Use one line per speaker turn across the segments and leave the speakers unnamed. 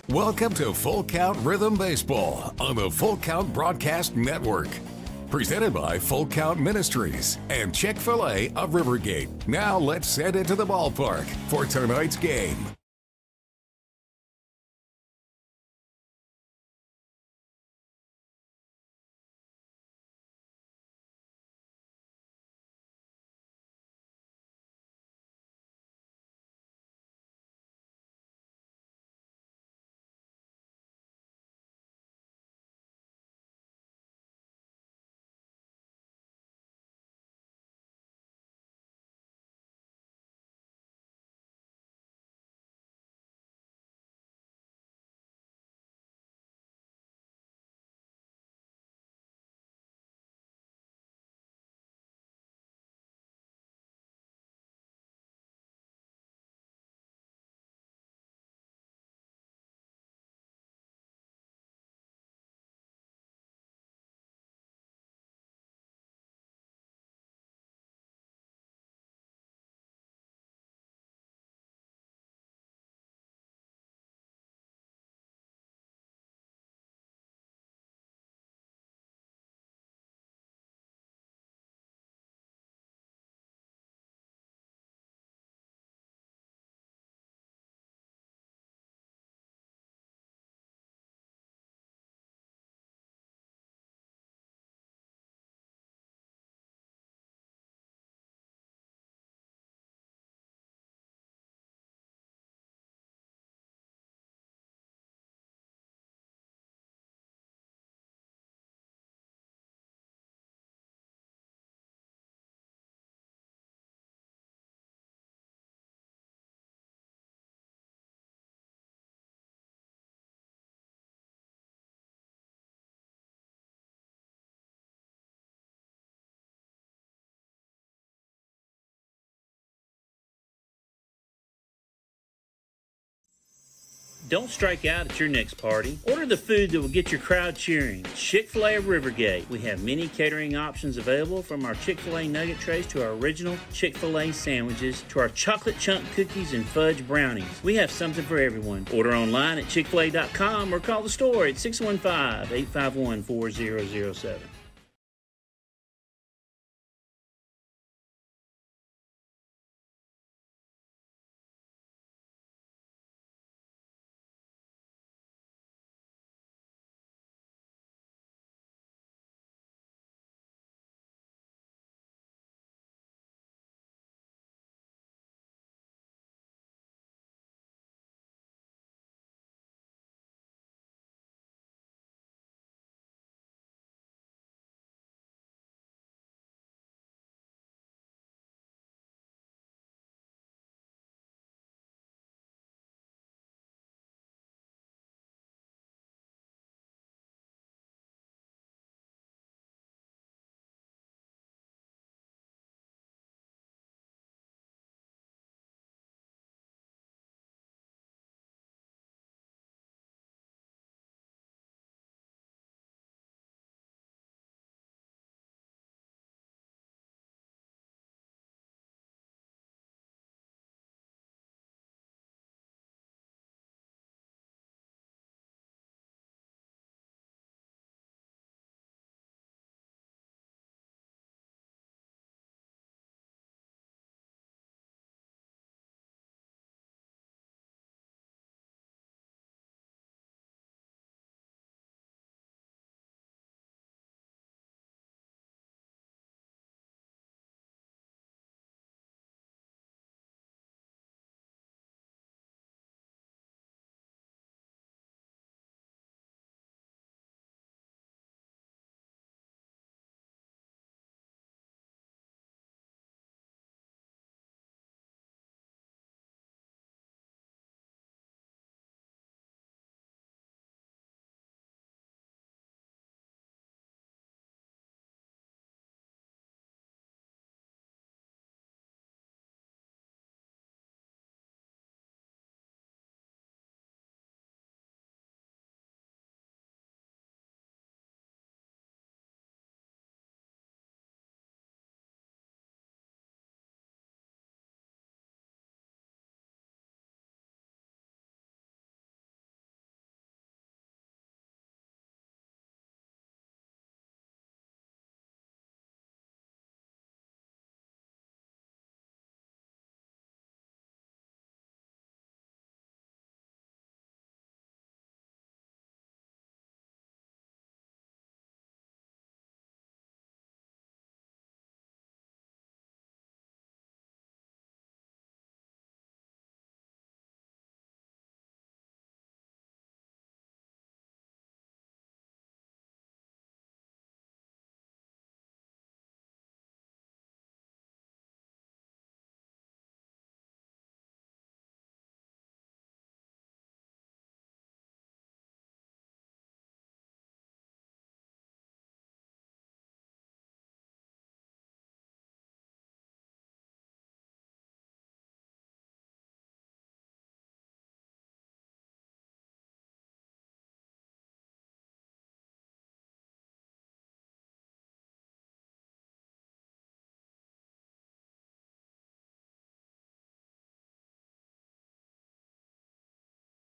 Welcome to Full Count Rhythm Baseball on the Full Count Broadcast Network. Presented by Full Count Ministries and Chick-fil-A of Rivergate. Now let's head into the ballpark for tonight's game.
Don't strike out at your next party. Order the food that will get your crowd cheering. Chick-fil-A of Rivergate. We have many catering options available, from our Chick-fil-A nugget trays to our original Chick-fil-A sandwiches to our chocolate chunk cookies and fudge brownies. We have something for everyone. Order online at chickfil-a.com or call the store at 615-851-4007.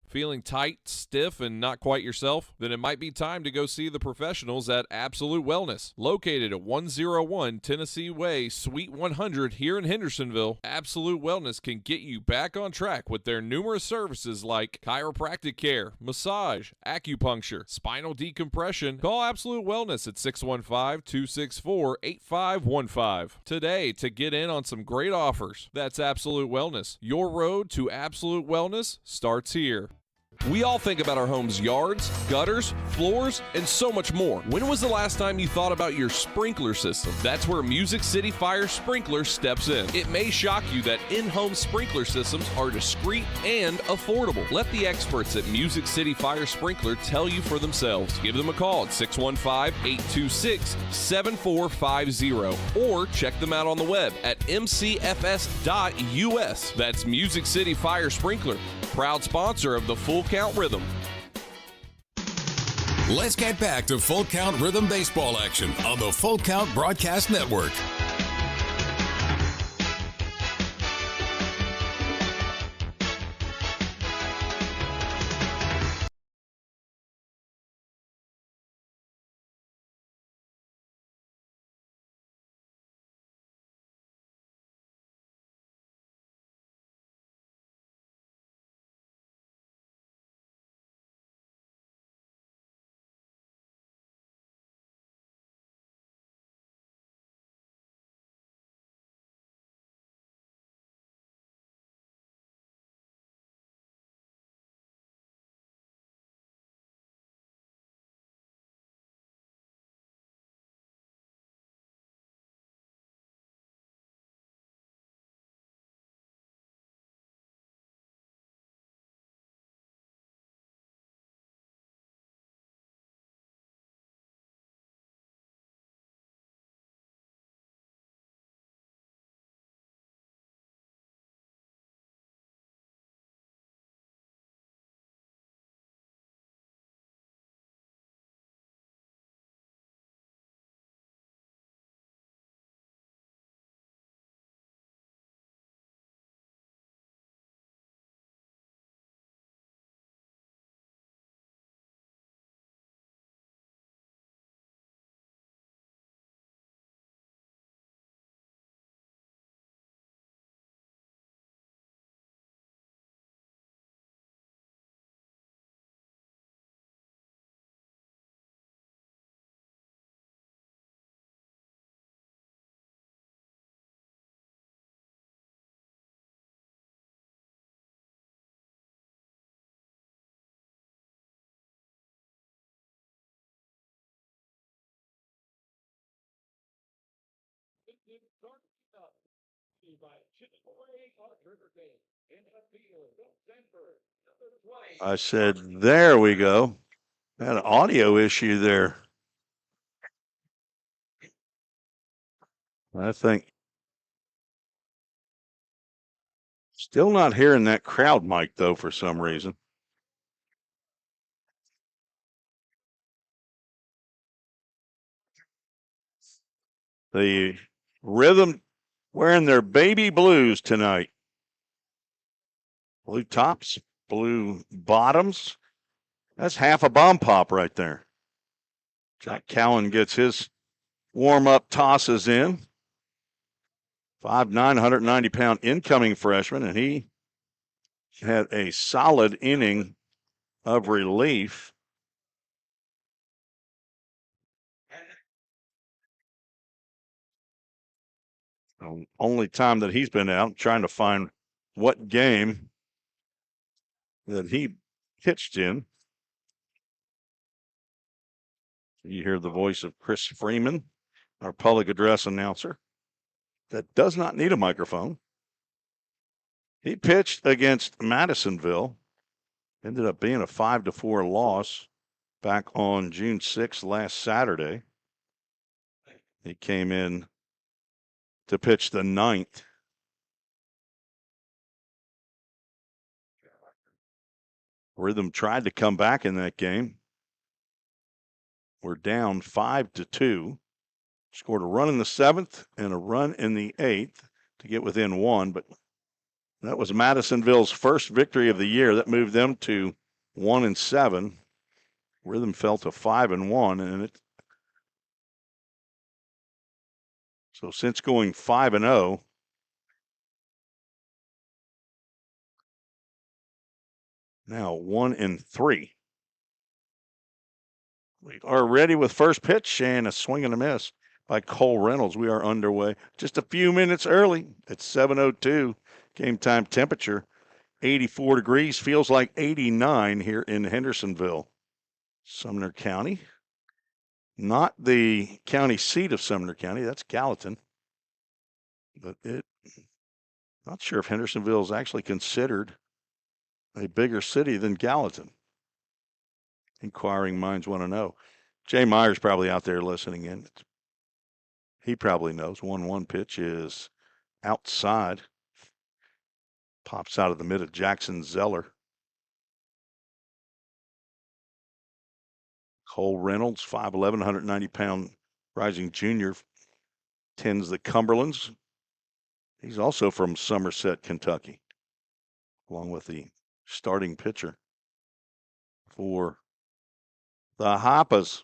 Feeling tight, stiff, and not quite yourself? Then it might be time to go see the professionals at Absolute Wellness. Located at 101 Tennessee Way, Suite 100 here in Hendersonville, Absolute Wellness can get you back on track with their numerous services like chiropractic care, massage, acupuncture, spinal decompression. Call Absolute Wellness at 615-264-8515 today to get in on some great offers. That's Absolute Wellness. Your road to absolute wellness starts here. We all think about our home's yards, gutters, floors, and so much more. When was the last time you thought about your sprinkler system? That's where Music City Fire Sprinkler steps in. It may shock you that in-home sprinkler systems are discreet and affordable. Let the experts at Music City Fire Sprinkler tell you for themselves. Give them a call at 615-826-7450 or check them out on the web at mcfs.us. That's Music City Fire Sprinkler, proud sponsor of the Full Count Rhythm.
Let's get back to Full Count Rhythm baseball action on the Full Count Broadcast Network.
I said, there we go. Had an audio issue there. I think still not hearing that crowd mic though for some reason. The Rhythm wearing their baby blues tonight. Blue tops, blue bottoms. That's half a bomb pop right there. Jack Cowan gets his warm-up tosses in. 5'9", 190-pound incoming freshman, and he had a solid inning of relief. Only time that he's been out, trying to find what game that he pitched in. You hear the voice of Chris Freeman, our public address announcer, that does not need a microphone. He pitched against Madisonville. Ended up being a 5-4 loss back on June 6th, last Saturday. He came in to pitch the 9th. Rhythm tried to come back in that game. We're down 5-2. Scored a run in the 7th and a run in the 8th to get within 1, but that was Madisonville's first victory of the year. That moved them to 1-7. Rhythm fell to 5-1, and so since going 5-0, now 1-3. We are ready with first pitch and a swing and a miss by Cole Reynolds. We are underway just a few minutes early at 7:02. Game time temperature 84 degrees, feels like 89 here in Hendersonville. Sumner County, not the county seat of Sumner County, that's Gallatin. But not sure if Hendersonville is actually considered a bigger city than Gallatin. Inquiring minds want to know. Jay Meyer's probably out there listening in. He probably knows. 1-1 pitch is outside. Pops out of the mid of Jackson Zeller. Cole Reynolds, 5'11", 190-pound rising junior, tends the Cumberlands. He's also from Somerset, Kentucky, along with the starting pitcher for the Hoppers.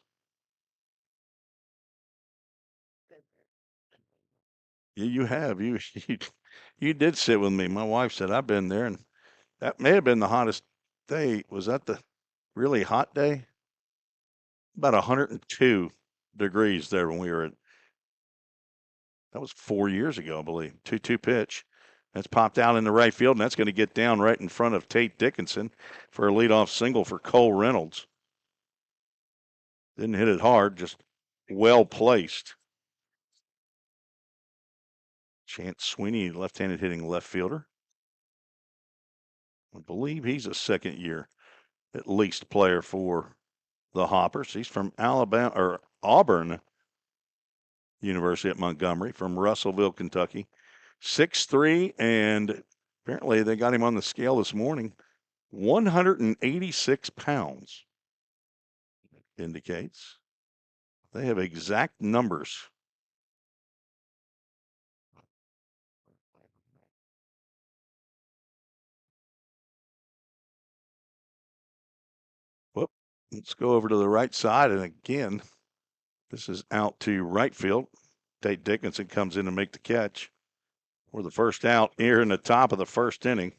You have. You did sit with me. My wife said, I've been there, and that may have been the hottest day. Was that the really hot day? About 102 degrees there when we were at, that was 4 years ago, I believe. 2-2 pitch. That's popped out in the right field, and that's going to get down right in front of Tate Dickinson for a leadoff single for Cole Reynolds. Didn't hit it hard, just well placed. Chance Sweeney, left-handed hitting left fielder. I believe he's a second year, at least, player for the Hoppers. He's from Alabama or Auburn University at Montgomery, from Russellville, Kentucky. 6'3", and apparently they got him on the scale this morning. 186 pounds. Indicates they have exact numbers. Whoop. Let's go over to the right side, and again, this is out to right field. Tate Dickinson comes in to make the catch for the first out here in the top of the first inning.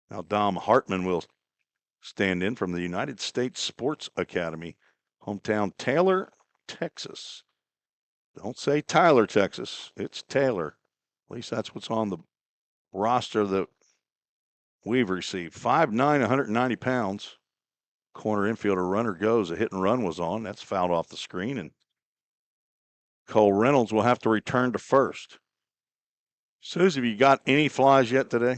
Now Dom Hartman will stand in from the United States Sports Academy, hometown Taylor, Texas. Don't say Tyler, Texas. It's Taylor. At least that's what's on the roster that we've received. 5'9", 190 pounds. Corner infielder, runner goes. A hit and run was on. That's fouled off the screen, and Cole Reynolds will have to return to first. Susie, have you got any flies yet today?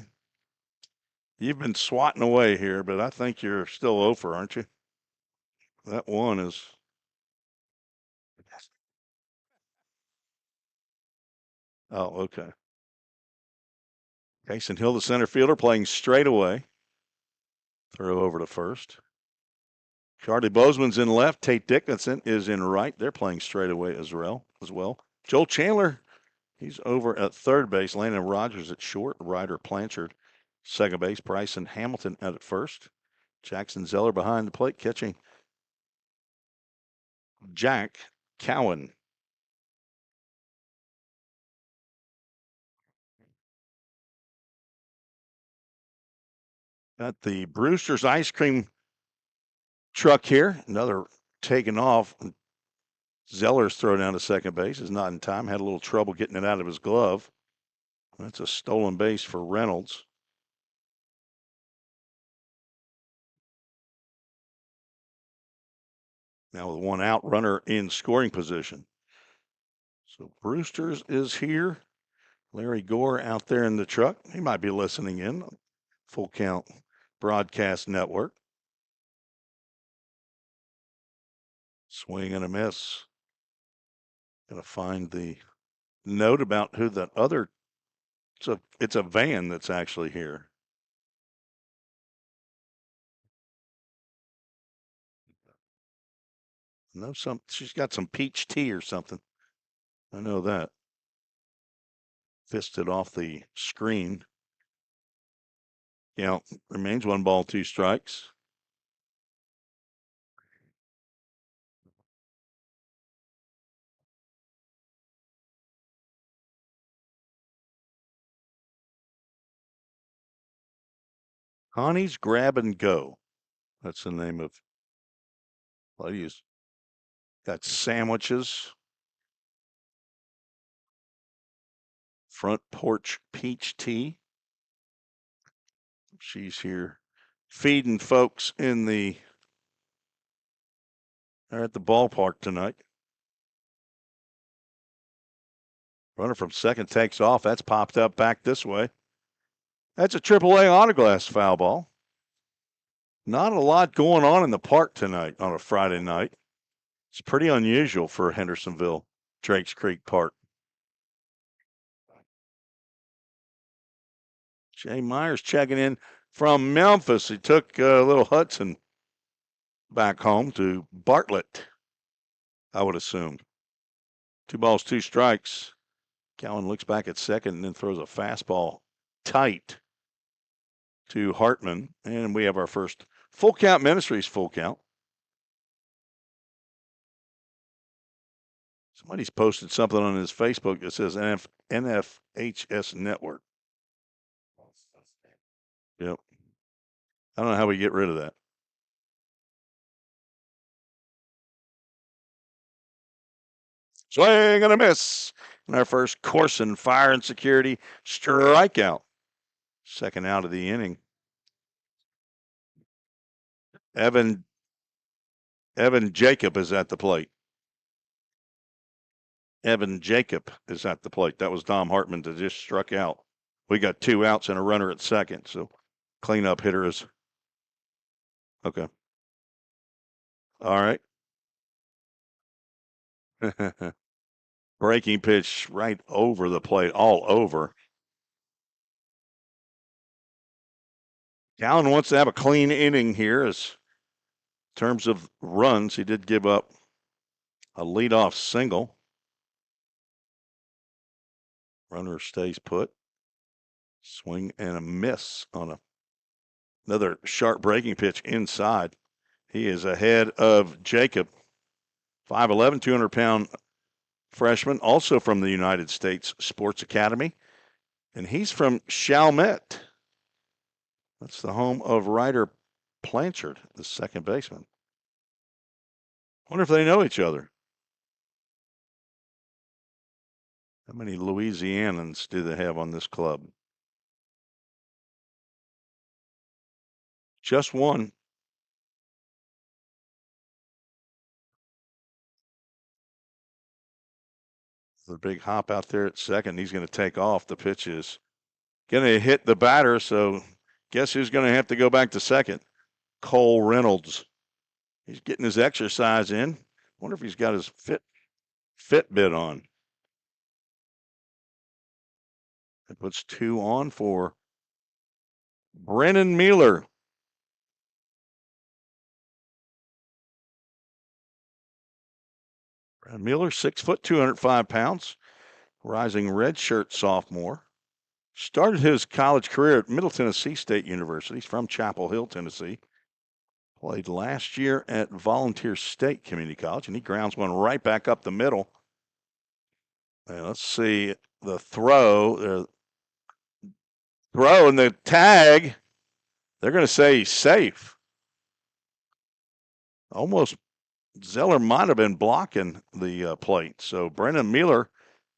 You've been swatting away here, but I think you're still over, aren't you? That one is. Oh, okay. Jason Hill, the center fielder, playing straight away. Throw over to first. Charlie Bozeman's in left. Tate Dickinson is in right. They're playing straight away as well. Joel Chandler, he's over at third base. Landon Rogers at short. Ryder Blanchard, second base. Bryson Hamilton at first. Jackson Zeller behind the plate, catching Jack Cowan. Got the Brewster's ice cream truck here. Another taken off. Zeller's throw down to second base is not in time. Had a little trouble getting it out of his glove. That's a stolen base for Reynolds. Now with one out, runner in scoring position. So Brewster's is here. Larry Gore out there in the truck. He might be listening in. Full Count Broadcast Network. Swing and a miss. Gonna find the note about who that other. It's a van that's actually here. No, she's got some peach tea or something. I know that. Fisted off the screen. Count remains 1 ball, 2 strikes. Connie's Grab and Go. That's the name of what he is. Got sandwiches. Front porch peach tea. She's here feeding folks at the ballpark tonight. Runner from second takes off. That's popped up back this way. That's a AAA autoglass foul ball. Not a lot going on in the park tonight on a Friday night. It's pretty unusual for Hendersonville, Drakes Creek Park. Jay Myers checking in from Memphis. He took Little Hudson back home to Bartlett, I would assume. 2 balls, 2 strikes. Cowan looks back at second and then throws a fastball tight to Hartman. And we have our first Full Count Ministries full count. Somebody's posted something on his Facebook that says NFHS Network. Yep. I don't know how we get rid of that. Swing and a miss. And our first Corson Fire and Security strikeout. Second out of the inning. Evan Jacob is at the plate. Evan Jacob is at the plate. That was Dom Hartman that just struck out. We got 2 outs and a runner at second. So cleanup hitter is okay. All right. Breaking pitch right over the plate, all over. Cowan wants to have a clean inning here as in terms of runs. He did give up a leadoff single. Runner stays put. Swing and a miss on another sharp breaking pitch inside. He is ahead of Jacob, 5'11", 200-pound freshman, also from the United States Sports Academy. And he's from Chalmette. That's the home of Ryder Blanchard, the second baseman. Wonder if they know each other. How many Louisianans do they have on this club? Just one. The big hop out there at second. He's going to take off. The pitch is going to hit the batter, so guess who's going to have to go back to second? Cole Reynolds. He's getting his exercise in. Wonder if he's got his Fitbit on. That puts 2 on for Brennan Mueller. Brennan Mueller, 6 foot, 205 pounds, rising redshirt sophomore. Started his college career at Middle Tennessee State University. He's from Chapel Hill, Tennessee. Played last year at Volunteer State Community College, and he grounds one right back up the middle. And let's see the throw. Throw and the tag. They're going to say he's safe. Almost Zeller might have been blocking the plate. So Brennan Mueller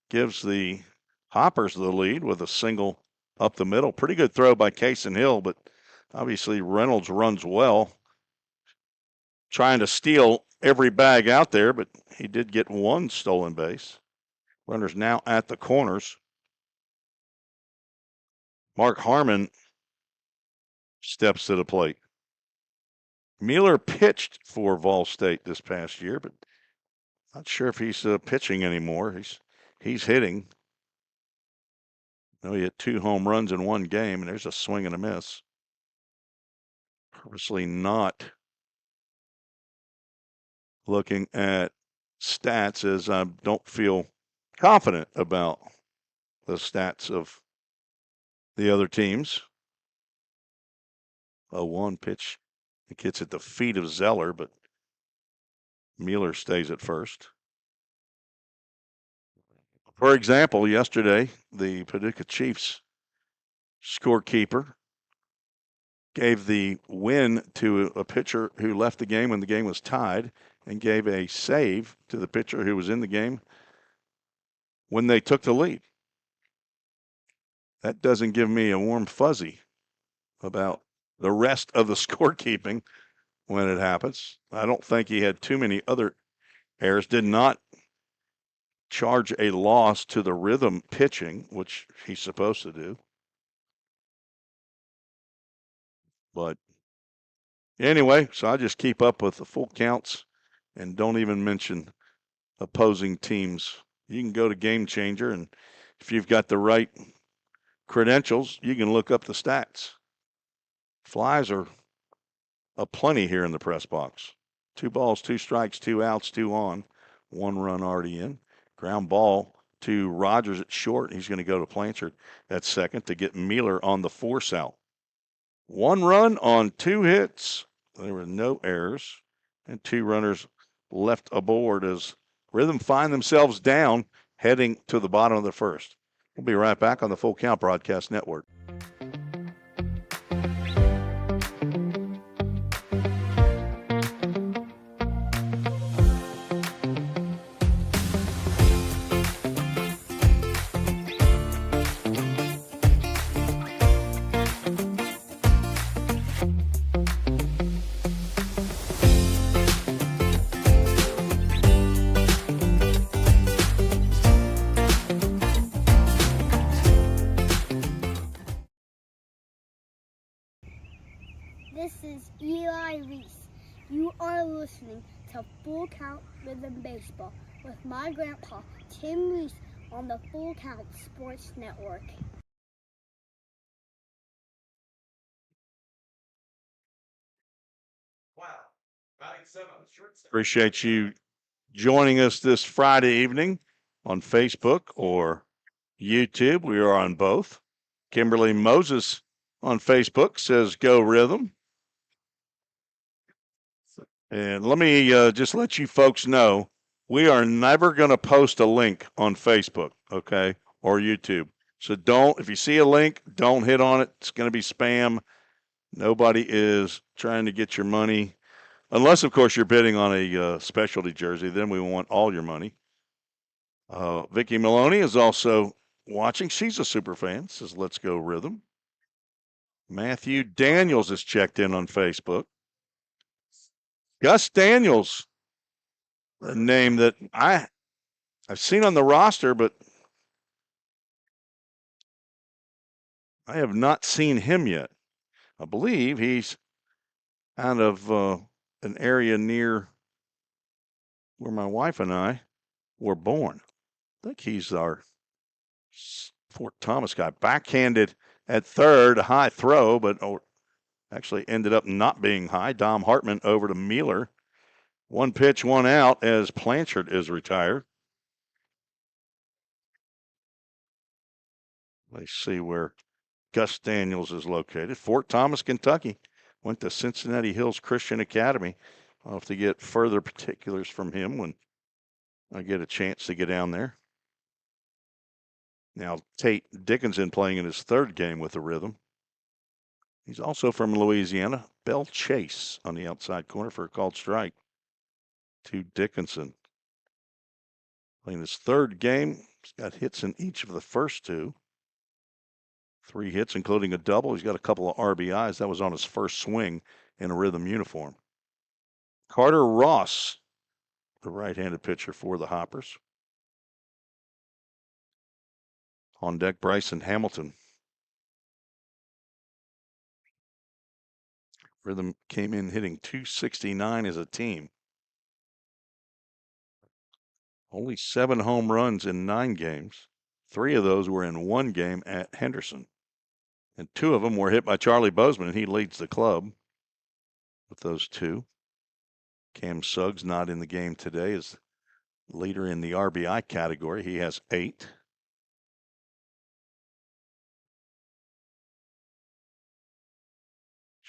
gives the Hoppers the lead with a single up the middle. Pretty good throw by Cason Hill, but obviously Reynolds runs well, trying to steal every bag out there, but he did get 1 stolen base. Runners now at the corners. Mark Harmon steps to the plate. Mueller pitched for Vol State this past year, but not sure if he's pitching anymore. He's hitting. No, he hit 2 home runs in 1 game, and there's a swing and a miss. Purposely not looking at stats, as I don't feel confident about the stats of the other teams. 0-1 pitch. It gets at the feet of Zeller, but Mueller stays at first. For example, yesterday, the Paducah Chiefs scorekeeper gave the win to a pitcher who left the game when the game was tied and gave a save to the pitcher who was in the game when they took the lead. That doesn't give me a warm fuzzy about the rest of the scorekeeping when it happens. I don't think he had too many other errors. Did not charge a loss to the rhythm pitching, which he's supposed to do. But anyway, so I just keep up with the full counts and don't even mention opposing teams. You can go to Game Changer, and if you've got the right credentials, you can look up the stats. Flies are aplenty here in the press box. 2 balls, 2 strikes, 2 outs, 2 on, 1 run already in. Ground ball to Rogers at short. He's going to go to Blanchard at second to get Mueller on the force out. 1 run on 2 hits. There were no errors, and 2 runners left aboard as Rhythm find themselves down heading to the bottom of the first. We'll be right back on the Full Count Broadcast Network.
This is Eli Reese. You are listening to Full Count Rhythm Baseball with my grandpa, Tim Reese, on the Full Count Sports Network.
Appreciate you joining us this Friday evening on Facebook or YouTube. We are on both. Kimberly Moses on Facebook says, "Go Rhythm." And let me just let you folks know, we are never going to post a link on Facebook, okay, or YouTube. So don't, if you see a link, don't hit on it. It's going to be spam. Nobody is trying to get your money. Unless, of course, you're bidding on a specialty jersey. Then we want all your money. Vicky Maloney is also watching. She's a super fan. Says, "Let's go Rhythm." Matthew Daniels is checked in on Facebook. Gus Daniels, a name that I've seen on the roster, but I have not seen him yet. I believe he's out of an area near where my wife and I were born. I think he's our Fort Thomas guy. Backhanded at third, a high throw, but actually ended up not being high. Dom Hartman over to Mueller. 1 pitch, 1 out as Blanchard is retired. Let's see where Gus Daniels is located. Fort Thomas, Kentucky. Went to Cincinnati Hills Christian Academy. I'll have to get further particulars from him when I get a chance to get down there. Now, Tate Dickinson playing in his 3rd game with the Rhythm. He's also from Louisiana. Bell Chase on the outside corner for a called strike to Dickinson. Playing his 3rd game. He's got hits in each of the first 2. 3 hits, including a double. He's got a couple of RBIs. That was on his first swing in a Rhythm uniform. Carter Ross, the right-handed pitcher for the Hoppers. On deck, Bryson Hamilton. Rhythm came in hitting .269 as a team. Only 7 home runs in 9 games. 3 of those were in 1 game at Henderson. And 2 of them were hit by Charlie Bozeman, and he leads the club with those 2. Cam Suggs not in the game today as leader in the RBI category. He has 8.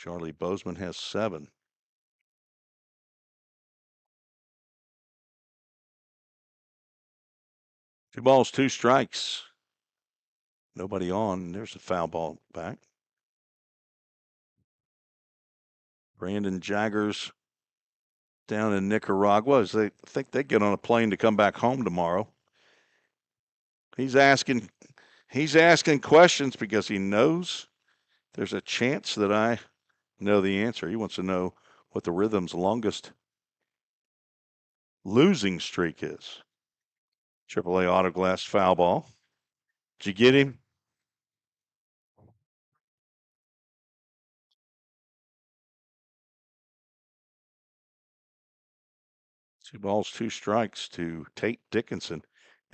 Charlie Bozeman has 7. Two balls, 2 strikes. Nobody on. There's a foul ball back. Brandon Jaggers down in Nicaragua as they think they get on a plane to come back home tomorrow. He's asking questions because he knows there's a chance that I know the answer. He wants to know what the Rhythm's longest losing streak is. AAA Autoglass foul ball. Did you get him? Two balls, 2 strikes to Tate Dickinson.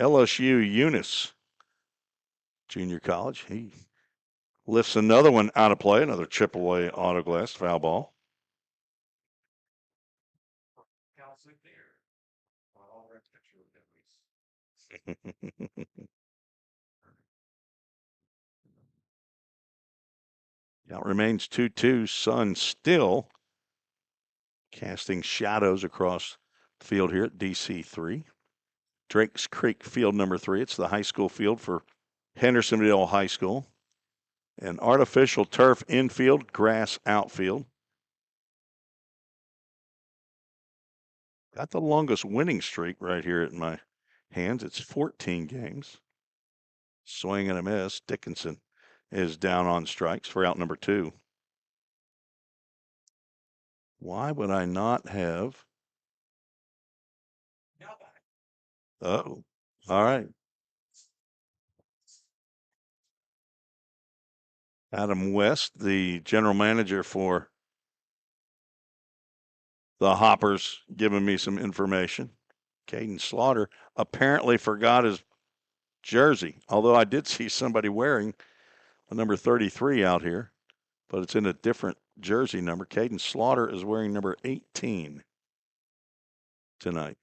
LSU Eunice Junior College. He lifts another one out of play, another AAA Autoglass foul ball. Count remains 2-2. Sun still casting shadows across the field here at DC3. Drakes Creek field number 3. It's the high school field for Hendersonville High School. An artificial turf infield, grass outfield. Got the longest winning streak right here in my hands. It's 14 games. Swing and a miss. Dickinson is down on strikes for out number 2. Why would I not have? Oh, all right. Adam West, the general manager for the Hoppers, giving me some information. Caden Slaughter apparently forgot his jersey, although I did see somebody wearing a number 33 out here, but it's in a different jersey number. Caden Slaughter is wearing number 18 tonight.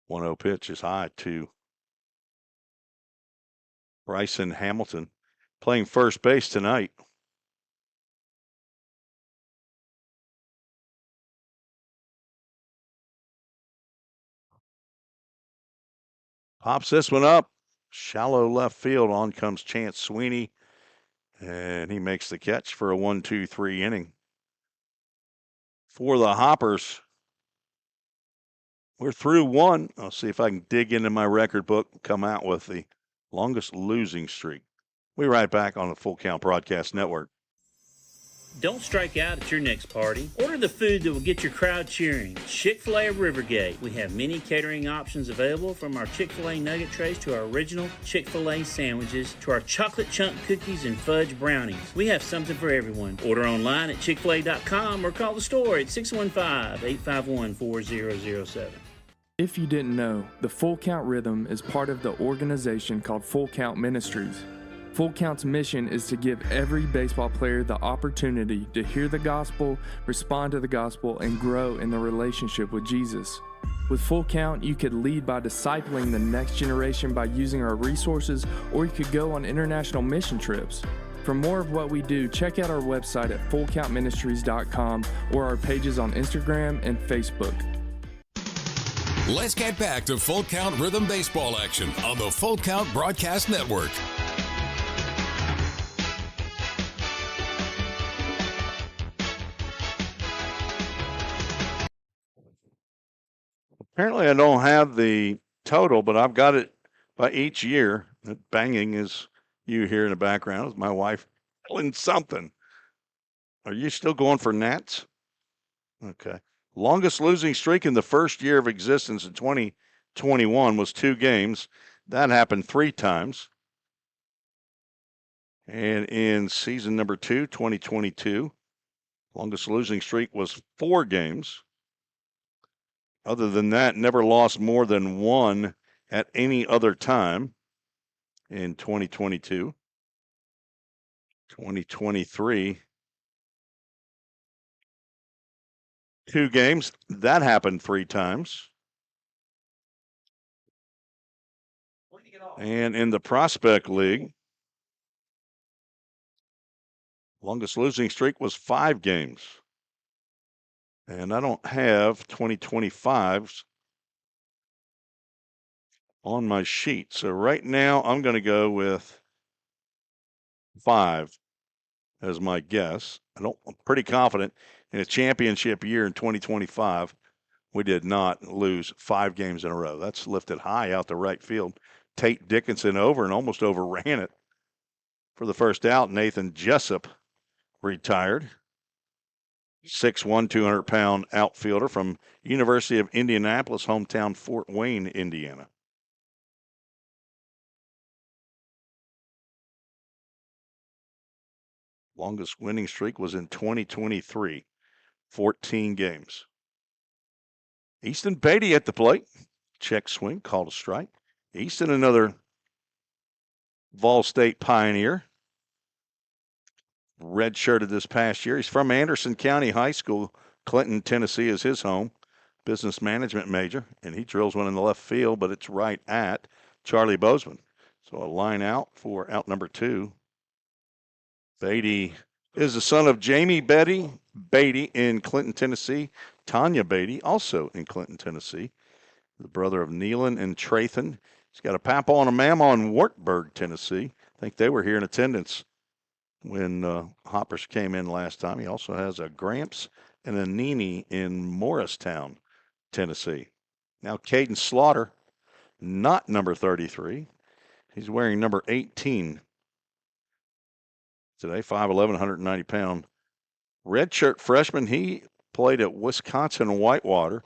One-0 pitch is high to Bryson Hamilton, playing first base tonight. Pops this one up. Shallow left field. On comes Chance Sweeney, and he makes the catch for a 1-2-3 inning. For the Hoppers, we're through 1. I'll see if I can dig into my record book and come out with the longest losing streak. We'll be right back on the Full Count Broadcast Network.
Don't strike out at your next party. Order the food that will get your crowd cheering. Chick-fil-A of Rivergate. We have many catering options available, from our Chick-fil-A nugget trays to our original Chick-fil-A sandwiches to our chocolate chunk cookies and fudge brownies. We have something for everyone. Order online at chickfil-a.com or call the store at 615-851-4007.
If you didn't know, the Full Count Rhythm is part of the organization called Full Count Ministries. Full Count's mission is to give every baseball player the opportunity to hear the gospel, respond to the gospel, and grow in the relationship with Jesus. With Full Count, you could lead by discipling the next generation by using our resources, or you could go on international mission trips. For more of what we do, check out our website at fullcountministries.com or our pages on Instagram and Facebook.
Let's get back to Full Count Rhythm Baseball action on the Full Count Broadcast Network.
Apparently, I don't have the total, but I've got it by each year. That banging is you hear in the background is my wife yelling something. Are you still going for Nats? Okay. Longest losing streak in the first year of existence in 2021 was 2 games. That happened 3 times. And in season number 2, 2022, longest losing streak was 4 games. Other than that, never lost more than 1 at any other time in 2022. 2023, 2 games. That happened 3 times. And in the Prospect League, longest losing streak was 5 games. And I don't have 2025s on my sheet. So right now I'm going to go with 5 as my guess. I'm pretty confident in a championship year in 2025, we did not lose 5 games in a row. That's lifted high out to right field. Tate Dickinson over and almost overran it for the first out. Nathan Jessup retired. 6'1", 200-pound outfielder from University of Indianapolis, hometown Fort Wayne, Indiana. Longest winning streak was in 2023, 14 games. Easton Beatty at the plate. Check swing, called a strike. Easton, another Vol State Pioneer. Redshirted this past year. He's from Anderson County High School. Clinton, Tennessee is his home. Business management major, and he drills one in the left field, but it's right at Charlie Bozeman. So a line out for out number 2. Beatty is the son of Jamie Beatty in Clinton, Tennessee. Tanya Beatty, also in Clinton, Tennessee. The brother of Nealon and Trathan. He's got a papa and a mama in Wartburg, Tennessee. I think they were here in attendance when Hoppers came in last time. He also has a Gramps and a Nene in Morristown, Tennessee. Now Caden Slaughter, not number 33. He's wearing number 18 today, 5'11", 190-pound redshirt freshman. He played at Wisconsin Whitewater,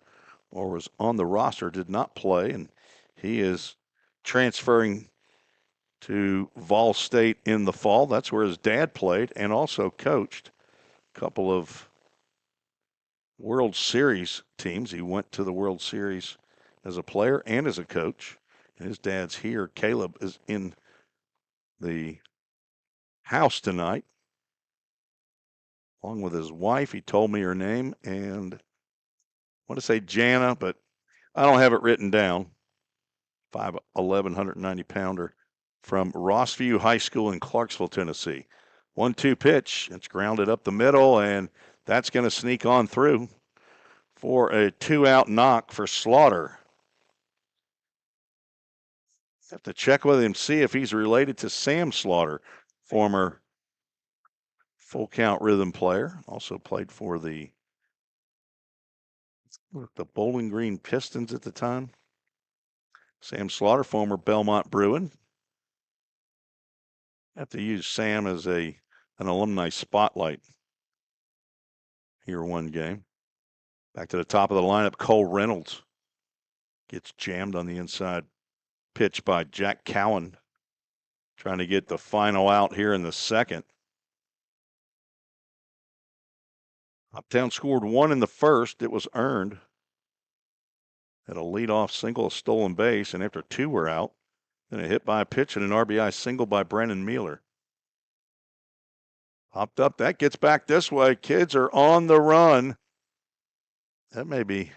or was on the roster, did not play, and he is transferring to Vol State in the fall. That's where his dad played and also coached a couple of World Series teams. He went to the World Series as a player and as a coach. And his dad's here. Caleb is in the house tonight, along with his wife. He told me her name, and I want to say Jana, but I don't have it written down. 5'11", 190-pounder from Rossview High School in Clarksville, Tennessee. 1-2 pitch. It's grounded up the middle, and that's going to sneak on through for a 2-out knock for Slaughter. Have to check with him, see if he's related to Sam Slaughter, former full count rhythm player. Also played for the Bowling Green Pistons at the time. Sam Slaughter, former Belmont Bruin. Have to use Sam as an alumni spotlight here one game. Back to the top of the lineup, Cole Reynolds gets jammed on the inside pitch by Jack Cowan, trying to get the final out here in the second. Hoptown scored 1 in the first. It was earned. Had a leadoff single, a stolen base, and after 2 were out, then a hit by a pitch and an RBI single by Brennan Mueller. Hopped up, that gets back this way. Kids are on the run. That may be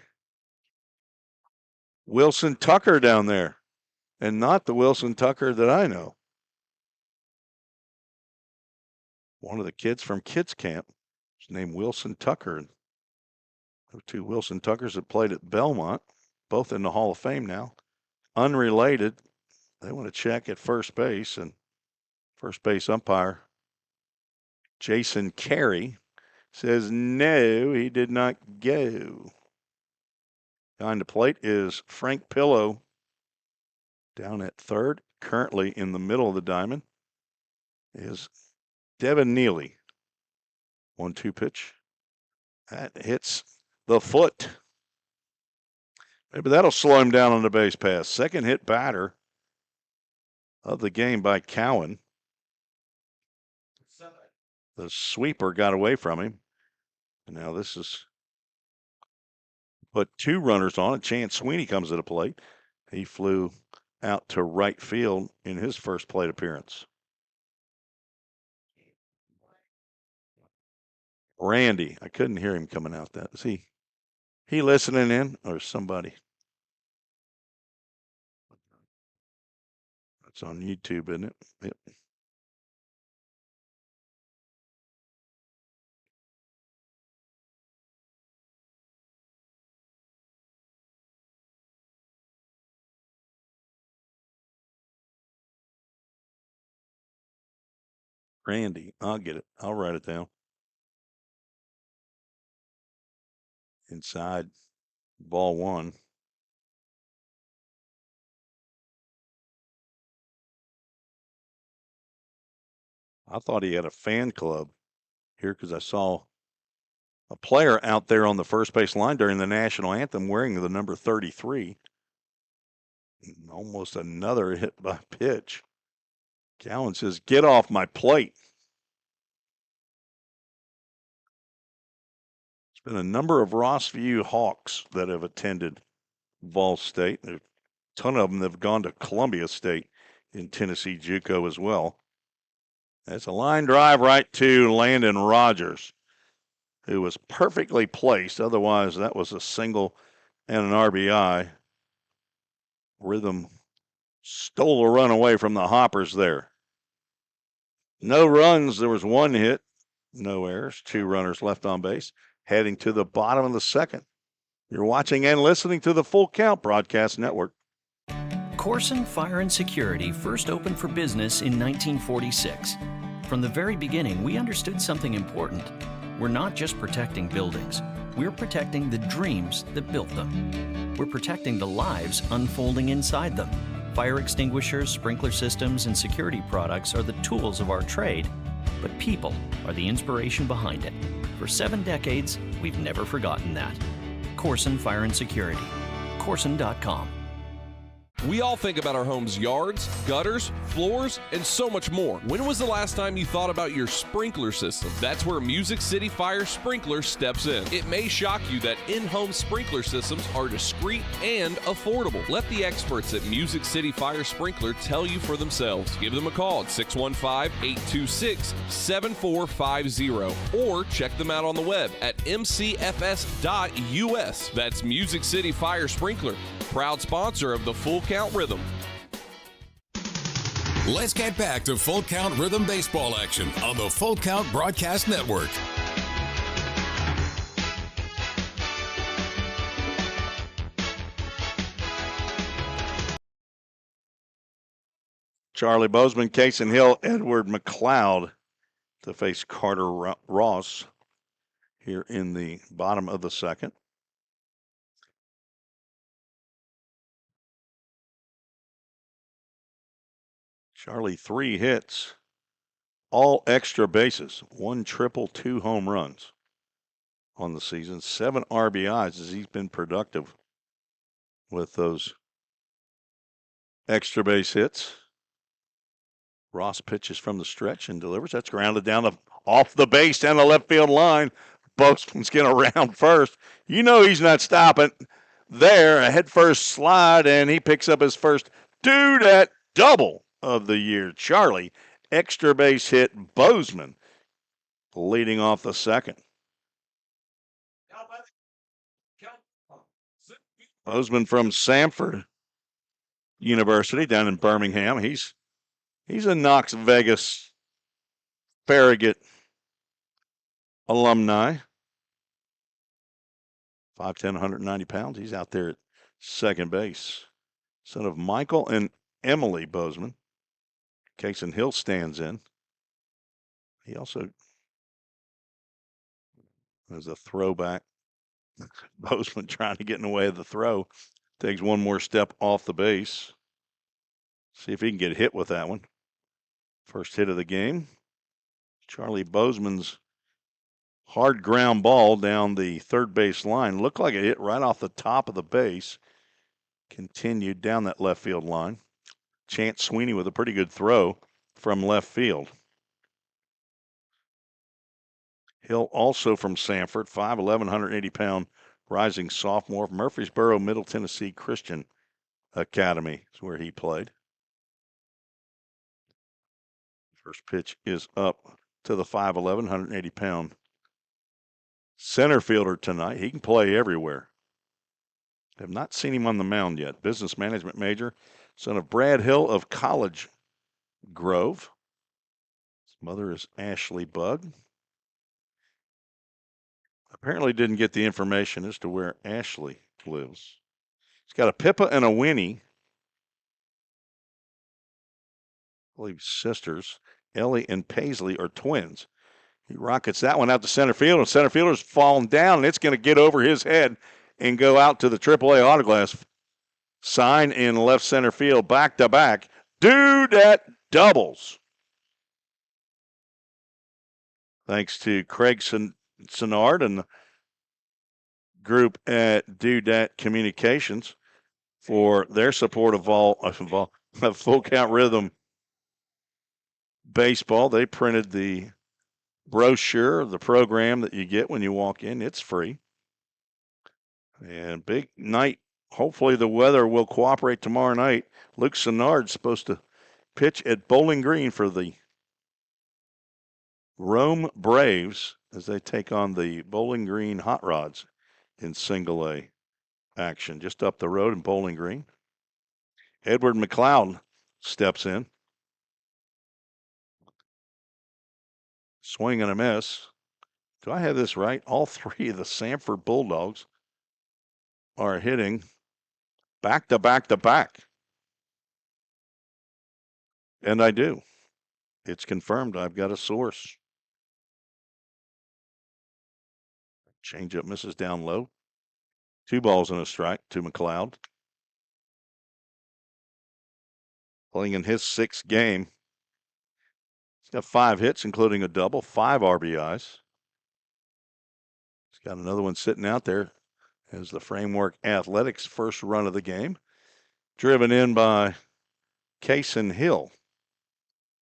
Wilson Tucker down there, and not the Wilson Tucker that I know. One of the kids from kids camp is named Wilson Tucker. The 2 Wilson Tuckers that played at Belmont, both in the Hall of Fame now. Unrelated. They want to check at first base, and first base umpire Jason Carey says no, he did not go. Behind the plate is Frank Pillow down at third. Currently in the middle of the diamond is Devin Neely. 1-2 pitch. That hits the foot. Maybe that'll slow him down on the base pass. Second hit batter of the game by Cowan. The sweeper got away from him. And now this is put 2 runners on it. Chance Sweeney comes to the plate. He flew out to right field in his first plate appearance. Randy, I couldn't hear him coming out. That is he listening in, or somebody? It's on YouTube, isn't it? Yep. Randy, I'll get it. I'll write it down. Inside, ball one. I thought he had a fan club here because I saw a player out there on the first base line during the national anthem wearing the number 33. Almost another hit by pitch. Cowan says, "Get off my plate." There's been a number of Rossview Hawks that have attended Vol State. There's a ton of them that have gone to Columbia State in Tennessee JUCO as well. That's a line drive right to Landon Rogers, who was perfectly placed. Otherwise, that was a single and an RBI. Rhythm stole a run away from the Hoppers there. No runs. There was one hit, no errors, 2 runners left on base, heading to the bottom of the second. You're watching and listening to the Full Count Broadcast Network.
Corson Fire and Security first opened for business in 1946. From the very beginning, we understood something important. We're not just protecting buildings. We're protecting the dreams that built them. We're protecting the lives unfolding inside them. Fire extinguishers, sprinkler systems, and security products are the tools of our trade, but people are the inspiration behind it. For 7 decades, we've never forgotten that. Corson Fire and Security. Corson.com.
We all think about our home's yards, gutters, floors, and so much more. When was the last time you thought about your sprinkler system? That's where Music City Fire Sprinkler steps in. It may shock you that in-home sprinkler systems are discreet and affordable. Let the experts at Music City Fire Sprinkler tell you for themselves. Give them a call at 615-826-7450 or check them out on the web at mcfs.us. That's Music City Fire Sprinkler, proud sponsor of the Full Count Rhythm.
Let's get back to Full Count Rhythm baseball action on the Full Count Broadcast Network.
Charlie Bozeman, Cason Hill, Edward McLeod to face Carter Ross here in the bottom of the second. Charlie, 3 hits, all extra bases, 1 triple, 2 home runs on the season, 7 RBIs as he's been productive with those extra base hits. Ross pitches from the stretch and delivers. That's grounded down off the base down the left field line. Bozeman's going to round first. You know he's not stopping there. A head first slide, and he picks up his first dudette double of the year. Charlie, extra base hit. Bozeman leading off the second. Bozeman from Samford University down in Birmingham. He's a Knox Vegas Farragut alumni. 5'10", 190 pounds. He's out there at second base. Son of Michael and Emily Bozeman. Cason Hill stands in. He also has a throwback. Bozeman trying to get in the way of the throw. Takes one more step off the base. See if he can get hit with that one. First hit of the game. Charlie Bozeman's hard ground ball down the third base line. Looked like it hit right off the top of the base. Continued down that left field line. Chance Sweeney with a pretty good throw from left field. Hill also from Samford, 5'11", 180-pound rising sophomore from Murfreesboro, Middle Tennessee Christian Academy is where he played. First pitch is up to the 5'11", 180-pound center fielder tonight. He can play everywhere. Have not seen him on the mound yet. Business management major, son of Brad Hill of College Grove. His mother is Ashley Bug. Apparently didn't get the information as to where Ashley lives. He's got a Pippa and a Winnie. I believe sisters. Ellie and Paisley are twins. He rockets that one out to center field, and center fielder's falling down, and it's going to get over his head and go out to the AAA autoglass sign in left center field, back to back. Dude, that doubles. Thanks to Craig Senard and the group at Dudette Communications for their support of Full Count Rhythm Baseball. They printed the brochure of the program that you get when you walk in. It's free. And big night. Hopefully the weather will cooperate tomorrow night. Luke Senard's supposed to pitch at Bowling Green for the Rome Braves as they take on the Bowling Green Hot Rods in single A action just up the road in Bowling Green. Edward McLeod steps in. Swing and a miss. Do I have this right? All three of the Sanford Bulldogs are hitting back to back to back. And I do. It's confirmed. I've got a source. Changeup misses down low. 2 balls and a strike to McLeod. Playing in his 6th game. He's got 5 hits, including a double, 5 RBIs. He's got another one sitting out there as the Framework Athletics first run of the game. Driven in by Kaysen Hill,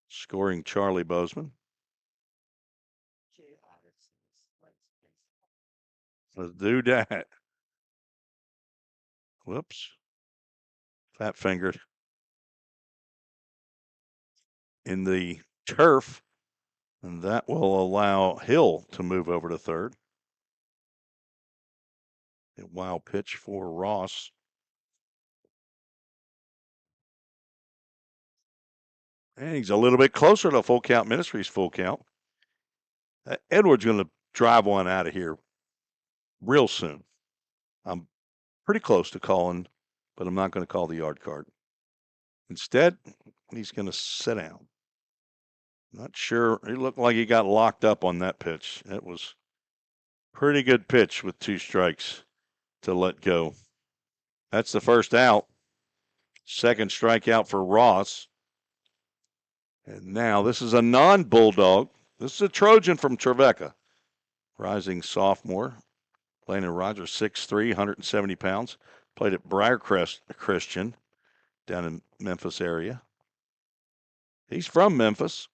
scoring Charlie Bozeman. Let's do that. Whoops. Fat fingered. In the turf, and that will allow Hill to move over to third. A wild pitch for Ross. And he's a little bit closer to Full Count Ministries full count. Edward's going to drive one out of here real soon. I'm pretty close to calling, but I'm not going to call the yard card. Instead, he's going to sit down. Not sure. It looked like he got locked up on that pitch. It was pretty good pitch with 2 strikes to let go. That's the first out. Second strikeout for Ross. And now this is a non-Bulldog. This is a Trojan from Trevecca. Rising sophomore. Playing in Rogers, 6'3", 170 pounds. Played at Briarcrest Christian down in Memphis area. He's from Memphis.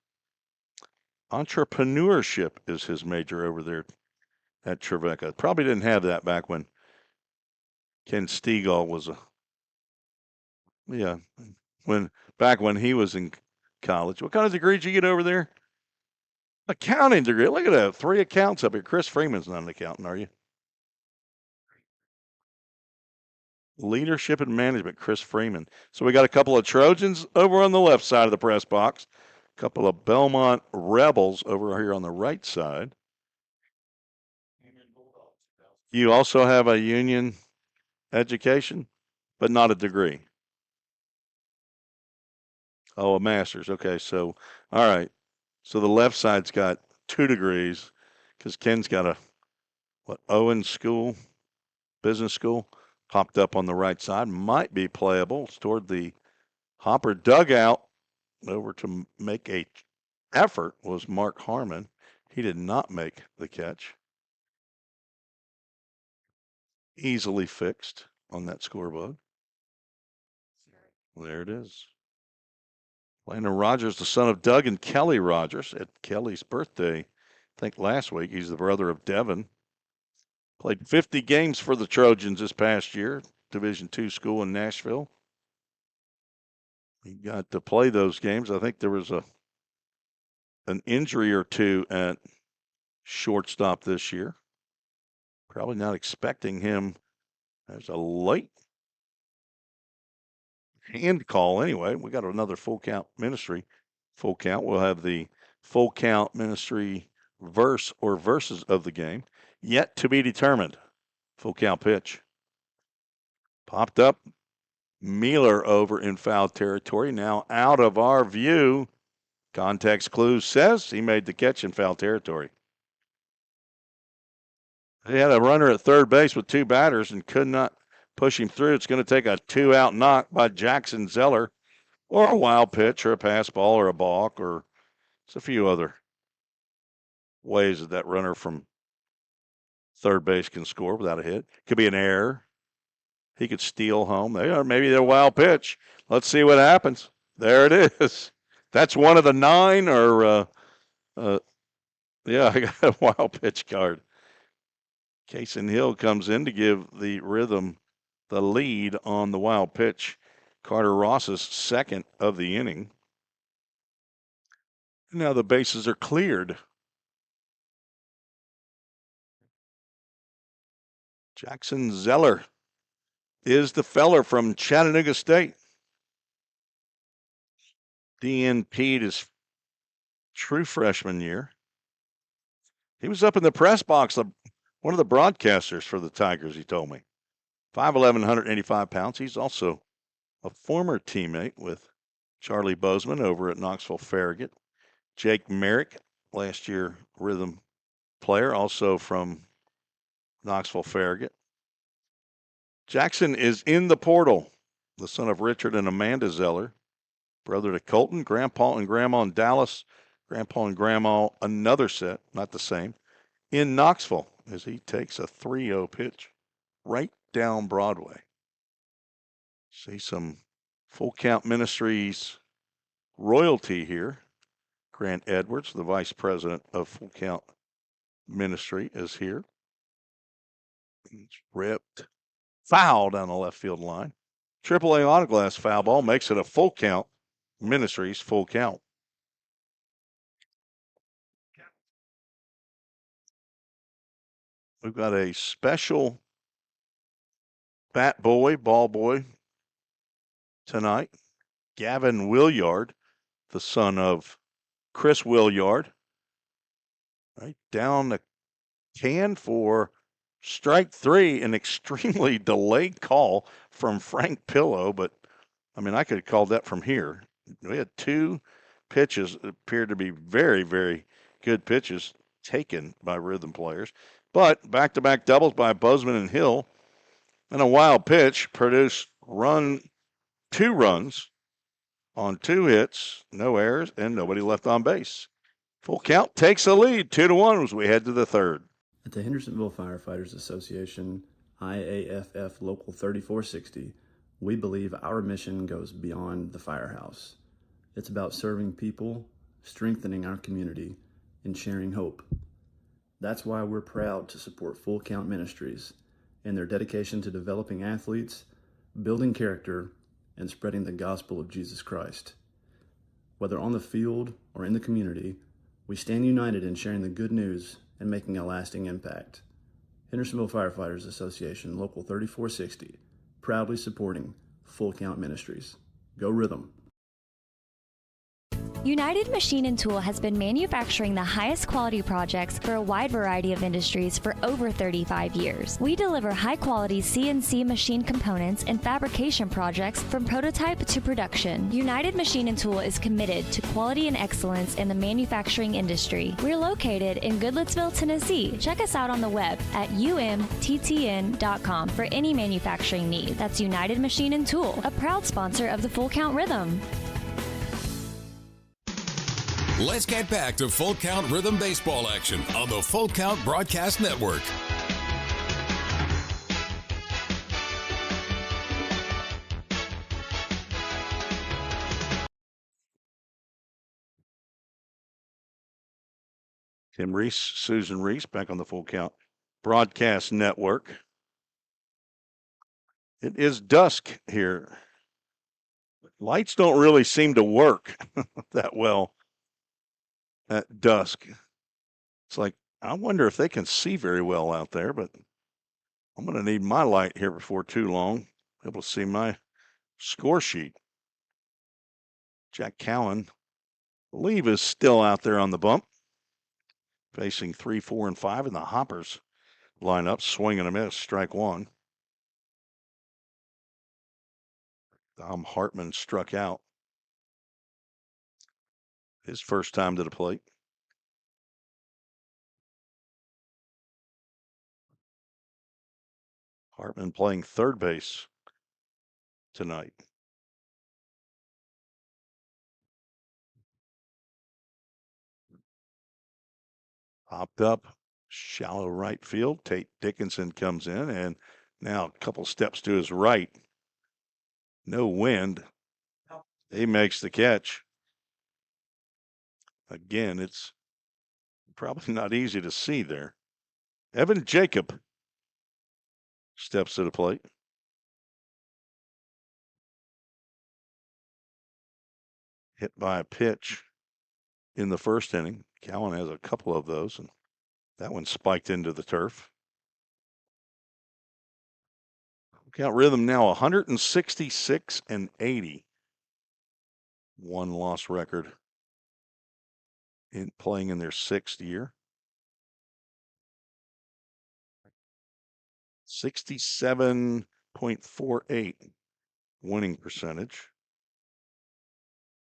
Entrepreneurship is his major over there at Trevecca. Probably didn't have that back when Ken Stegall was back when he was in college. What kind of degree did you get over there? Accounting degree. Look at that. 3 accounts up here. Chris Freeman's not an accountant, are you? Leadership and management, Chris Freeman. So we got a couple of Trojans over on the left side of the press box. A couple of Belmont Rebels over here on the right side. You also have a union education, but not a degree. Oh, a master's. Okay, so, all right. So the left side's got 2 degrees because Ken's got a, Owen School, business school, popped up on the right side. Might be playable. It's toward the Hopper dugout. Over to make a effort was Mark Harmon. He did not make the catch. Easily fixed on that scoreboard. There it is. Landon Rogers, the son of Doug and Kelly Rogers, at Kelly's birthday, I think last week. He's the brother of Devin. Played 50 games for the Trojans this past year, Division II school in Nashville. He got to play those games. I think there was an injury or 2 at shortstop this year. Probably not expecting him There's a late hand call anyway. We got another full count ministry. Full count. We'll have the full count ministry verse or verses of the game yet to be determined. Full count pitch. Popped up. Mealer over in foul territory. Now out of our view. Context clue says he made the catch in foul territory. He had a runner at third base with two batters and could not push him through. It's going to take a 2-out knock by Jackson Zeller, or a wild pitch, or a pass ball, or a balk, or it's a few other ways that that runner from third base can score without a hit. Could be an error. He could steal home. Maybe they're a wild pitch. Let's see what happens. There it is. That's one of the 9, or yeah, I got a wild pitch card. Kason Hill comes in to give the Rhythm the lead on the wild pitch. Carter Ross's second of the inning. Now the bases are cleared. Jackson Zeller is the feller from Chattanooga State. DNP'd his true freshman year. He was up in the press box, one of the broadcasters for the Tigers, he told me. 5'11", 185 pounds. He's also a former teammate with Charlie Bozeman over at Knoxville Farragut. Jake Merrick, last year Rhythm player, also from Knoxville Farragut. Jackson is in the portal, the son of Richard and Amanda Zeller, brother to Colton, grandpa and grandma in Dallas, grandpa and grandma, another set, not the same, in Knoxville, as he takes a 3-0 pitch right down Broadway. See some Full Count Ministries royalty here. Grant Edwards, the vice president of Full Count Ministry, is here. It's ripped. Foul down the left field line. AAA autoglass foul ball makes it a Full Count Ministries full count. We've got a special bat boy, ball boy tonight. Gavin Williard, the son of Chris Williard. Right down the can for strike 3, an extremely delayed call from Frank Pillow, but I mean, I could have called that from here. We had 2 pitches that appeared to be very, very good pitches taken by Rhythm players. But back-to-back doubles by Bozeman and Hill, and a wild pitch produced 2 runs on 2 hits, no errors, and nobody left on base. Full Count takes a lead, 2-1 as we head to the third.
At the Hendersonville Firefighters Association, IAFF Local 3460, we believe our mission goes beyond the firehouse. It's about serving people, strengthening our community, and sharing hope. That's why we're proud to support Full Count Ministries and their dedication to developing athletes, building character, and spreading the gospel of Jesus Christ. Whether on the field or in the community, we stand united in sharing the good news and making a lasting impact. Hendersonville Firefighters Association, Local 3460, proudly supporting Full Count Ministries. Go Rhythm!
United Machine and Tool has been manufacturing the highest quality projects for a wide variety of industries for over 35 years. We deliver high-quality CNC machine components and fabrication projects from prototype to production. United Machine and Tool is committed to quality and excellence in the manufacturing industry. We're located in Goodlettsville, Tennessee. Check us out on the web at umttn.com for any manufacturing need. That's United Machine and Tool, a proud sponsor of the Full Count Rhythm.
Let's get back to Full Count Rhythm baseball action on the Full Count Broadcast Network.
Tim Reese, Susan Reese, back on the Full Count Broadcast Network. It is dusk here. Lights don't really seem to work that well at dusk. It's like, I wonder if they can see very well out there, but I'm going to need my light here before too long. Able to see my score sheet. Jack Cowan, I believe, is still out there on the bump, facing 3, 4, and 5 in the Hoppers lineup. Swing and a miss, strike one. Dom Hartman struck out. His first time to the plate. Hartman playing third base tonight. Popped up, shallow right field. Tate Dickinson comes in, and now a couple steps to his right. No wind. He makes the catch. Again, it's probably not easy to see there. Evan Jacob steps to the plate. Hit by a pitch in the first inning. Cowan has a couple of those, and that one spiked into the turf. Count Rhythm now 166 and 80. One loss record in playing in their sixth year. 67.48 winning percentage.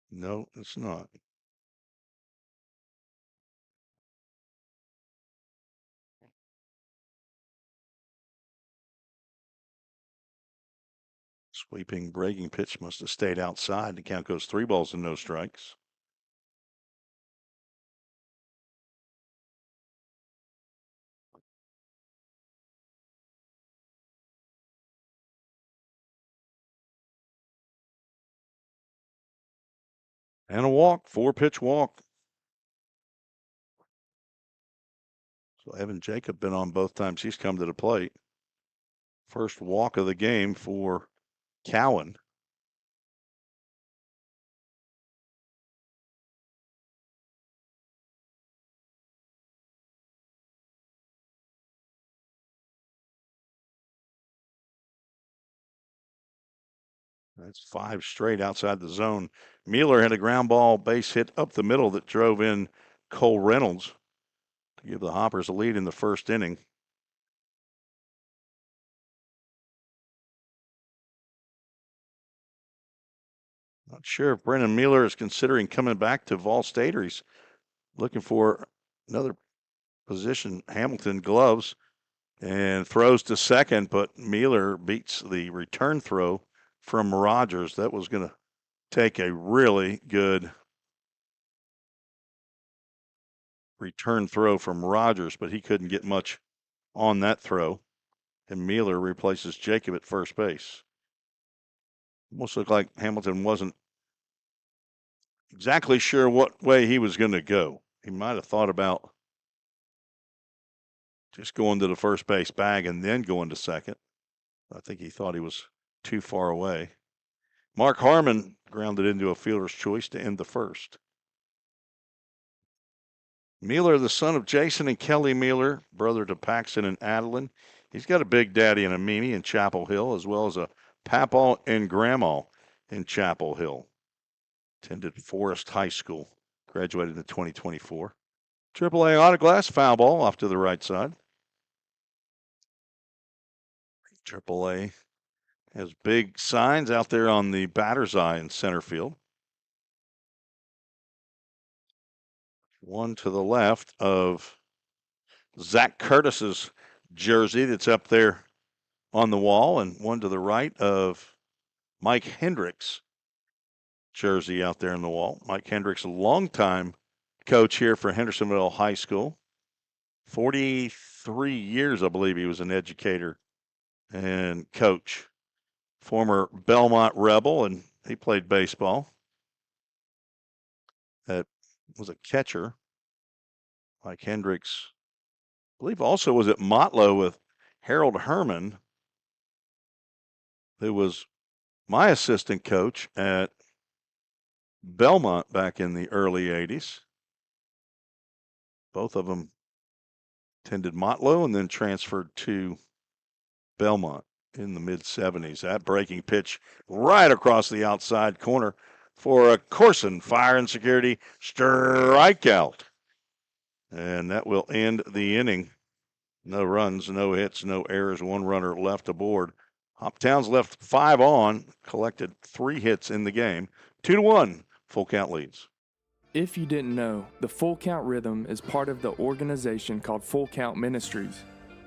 No, it's not. Sweeping breaking pitch must have stayed outside. The count goes 3 balls and no strikes. And a walk, 4-pitch walk. So Evan Jacob been on both times he's come to the plate. First walk of the game for Cowan. That's 5 straight outside the zone. Mueller had a ground ball base hit up the middle that drove in Cole Reynolds to give the Hoppers a lead in the first inning. Not sure if Brennan Mueller is considering coming back to Vol State or he's looking for another position. Hamilton gloves and throws to second, but Mueller beats the return throw from Rogers. That was going to take a really good return throw from Rogers, but he couldn't get much on that throw. And Mueller replaces Jacob at first base. Almost looked like Hamilton wasn't exactly sure what way he was going to go. He might have thought about just going to the first base bag and then going to second. I think he thought he was too far away. Mark Harmon grounded into a fielder's choice to end the first. Mueller, the son of Jason and Kelly Mueller, brother to Paxton and Adeline. He's got a big daddy and a Mimi in Chapel Hill, as well as a papaw and grandma in Chapel Hill. Attended Forest High School, graduated in 2024. AAA autoglass, foul ball off to the right side. AAA has big signs out there on the batter's eye in center field. One to the left of Zach Curtis's jersey that's up there on the wall, and one to the right of Mike Hendricks' jersey out there on the wall. Mike Hendricks, a longtime coach here for Hendersonville High School. 43 years, I believe he was an educator and coach. Former Belmont Rebel, and he played baseball. That was a catcher. Mike Hendricks, I believe, also was at Motlow with Harold Herman, who was my assistant coach at Belmont back in the early 80s. Both of them attended Motlow and then transferred to Belmont in the mid-70s. That breaking pitch right across the outside corner for a Corson Fire and Security strikeout. And that will end the inning. No runs, no hits, no errors, one runner left aboard. Hoptown's left 5 on, collected 3 hits in the game. 2-1, full count leads.
If you didn't know, the Full Count Rhythm is part of the organization called Full Count Ministries.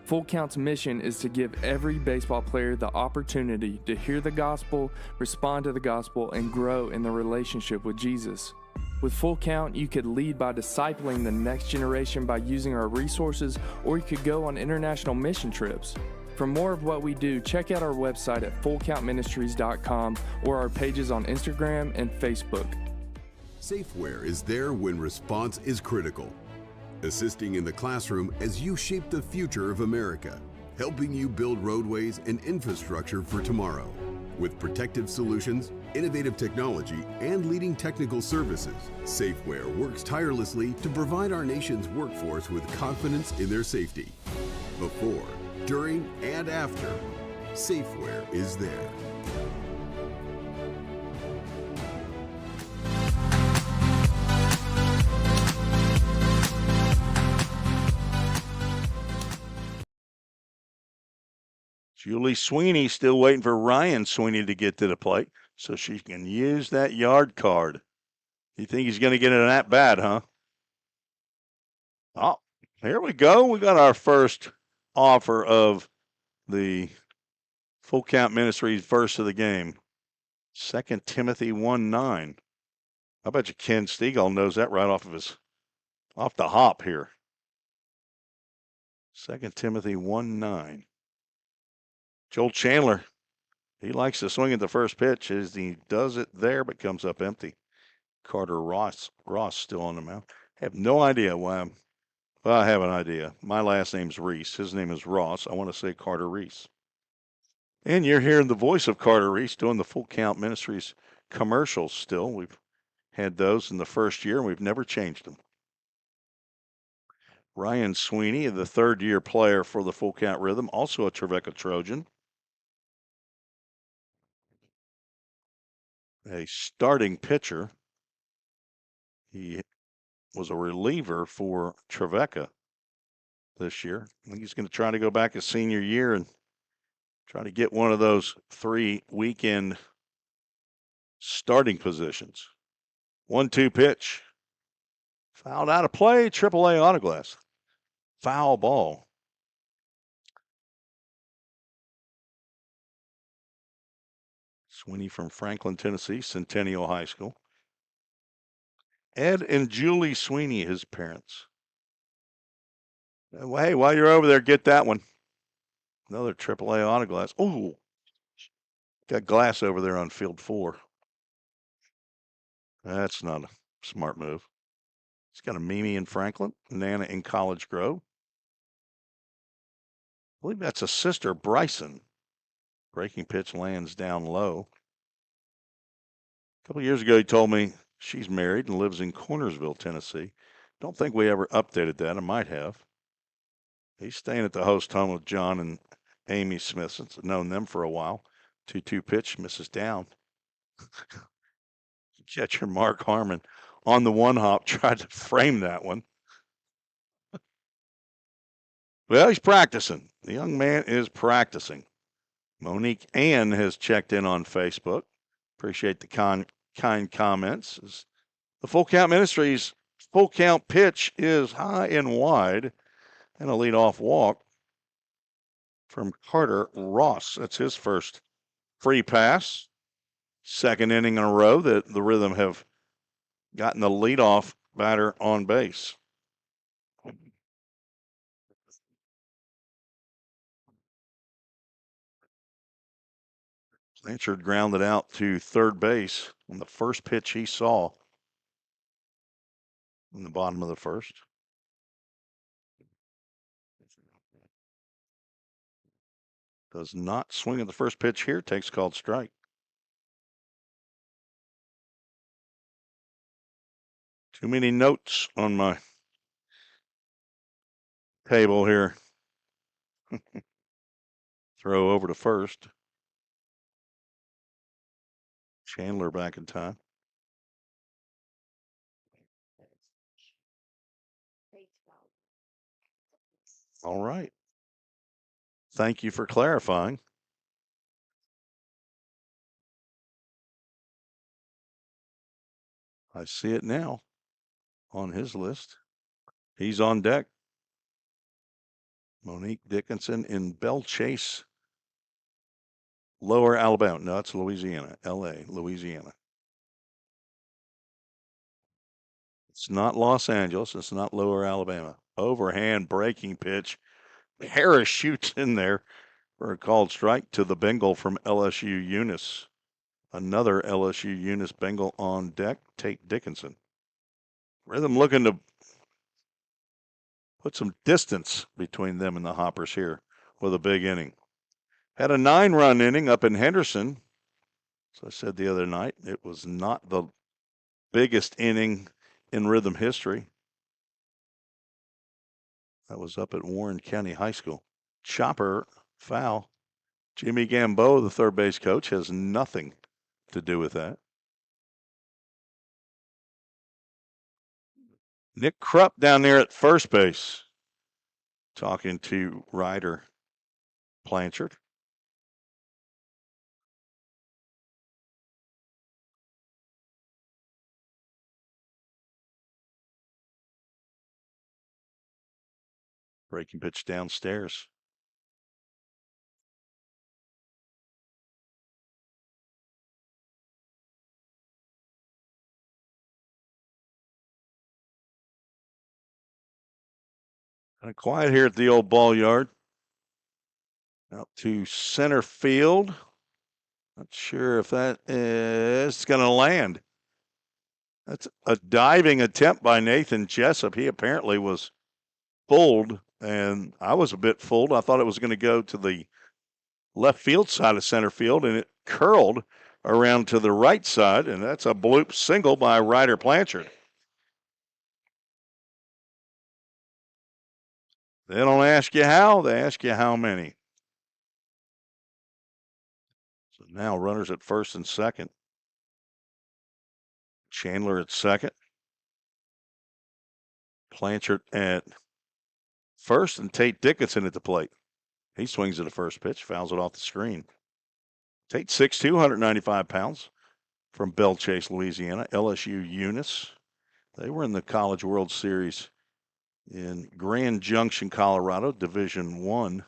Full Count's mission is to give every baseball player the opportunity to hear the gospel, respond to the gospel, and grow in their relationship with Jesus. With Full Count, you could lead by discipling the next generation by using our resources, or you could go on international mission trips. For more of what we do, check out our website at fullcountministries.com or our pages on Instagram and Facebook.
Safeware is there when response is critical, assisting in the classroom as you shape the future of America, helping you build roadways and infrastructure for tomorrow. With protective solutions, innovative technology, and leading technical services, Safeware works tirelessly to provide our nation's workforce with confidence in their safety. Before, during, and after, Safeware is there.
Julie Sweeney still waiting for Ryan Sweeney to get to the plate so she can use that yard card. You think he's going to get it that bad, huh? Oh, here we go. We got our first offer of the Full Count Ministries verse of the game. 2 Timothy 1:9. I bet you Ken Stegall knows that right off the hop here. 2 Timothy 1:9. Joel Chandler, he likes to swing at the first pitch as he does it there, but comes up empty. Carter Ross still on the mound. I have no idea why well, I have an idea. My last name's Reese. His name is Ross. I want to say Carter Reese. And you're hearing the voice of Carter Reese doing the Full Count Ministries commercials still. We've had those in the first year, and we've never changed them. Ryan Sweeney, the third-year player for the Full Count Rhythm, also a Trevecca Trojan. A starting pitcher. He was a reliever for Trevecca this year. I think he's going to try to go back his senior year and try to get one of those 3 weekend starting positions. 1-2 pitch. Fouled out of play, AAA autoglass. Foul ball. Sweeney from Franklin, Tennessee, Centennial High School. Ed and Julie Sweeney, his parents. Hey, while you're over there, get that one. Another AAA autoglass. Oh, got glass over there on field 4. That's not a smart move. He's got a Mimi in Franklin, Nana in College Grove. I believe that's a sister, Bryson. Breaking pitch lands down low. A couple years ago, he told me she's married and lives in Cornersville, Tennessee. Don't think we ever updated that. I might have. He's staying at the host home with John and Amy Smith since I've known them for a while. 2-2 pitch, misses down. Catcher Mark Harmon on the one hop tried to frame that one. Well, he's practicing. The young man is practicing. Monique Ann has checked in on Facebook. Appreciate the kind comments. The Full Count Ministries full count pitch is high and wide, and a leadoff walk from Carter Ross. That's his first free pass. Second inning in a row that the Rhythm have gotten the leadoff batter on base. Blanchard grounded out to third base on the first pitch he saw in the bottom of the first. Does not swing at the first pitch here, takes called strike. Too many notes on my table here. Throw over to first. Chandler back in time. All right. Thank you for clarifying. I see it now on his list. He's on deck. Monique Dickinson in Bell Chase, Lower Alabama. No, it's Louisiana. L.A., Louisiana. It's not Los Angeles. It's not Lower Alabama. Overhand breaking pitch. Harris shoots in there for a called strike to the Bengal from LSU Eunice. Another LSU Eunice Bengal on deck, Tate Dickinson. Rhythm looking to put some distance between them and the Hoppers here with a big inning. Had a 9-run inning up in Henderson. As I said the other night, it was not the biggest inning in Rhythm history. That was up at Warren County High School. Chopper, foul. Jimmy Gambeau, the third base coach, has nothing to do with that. Nick Krupp down there at first base talking to Ryder Blanchard. Breaking pitch downstairs. Kind of quiet here at the old ball yard. Out to center field. Not sure if that is going to land. That's a diving attempt by Nathan Jessup. He apparently was fooled, and I was a bit fooled. I thought it was going to go to the left field side of center field, and it curled around to the right side, and that's a bloop single by Ryder Blanchard. They don't ask you how, they ask you how many. So now runners at first and second. Chandler at second. Blanchard at first, and Tate Dickinson at the plate. He swings at the first pitch, fouls it off the screen. Tate 6'2", 195 pounds, from Bell Chase, Louisiana. LSU Eunice. They were in the College World Series in Grand Junction, Colorado, Division I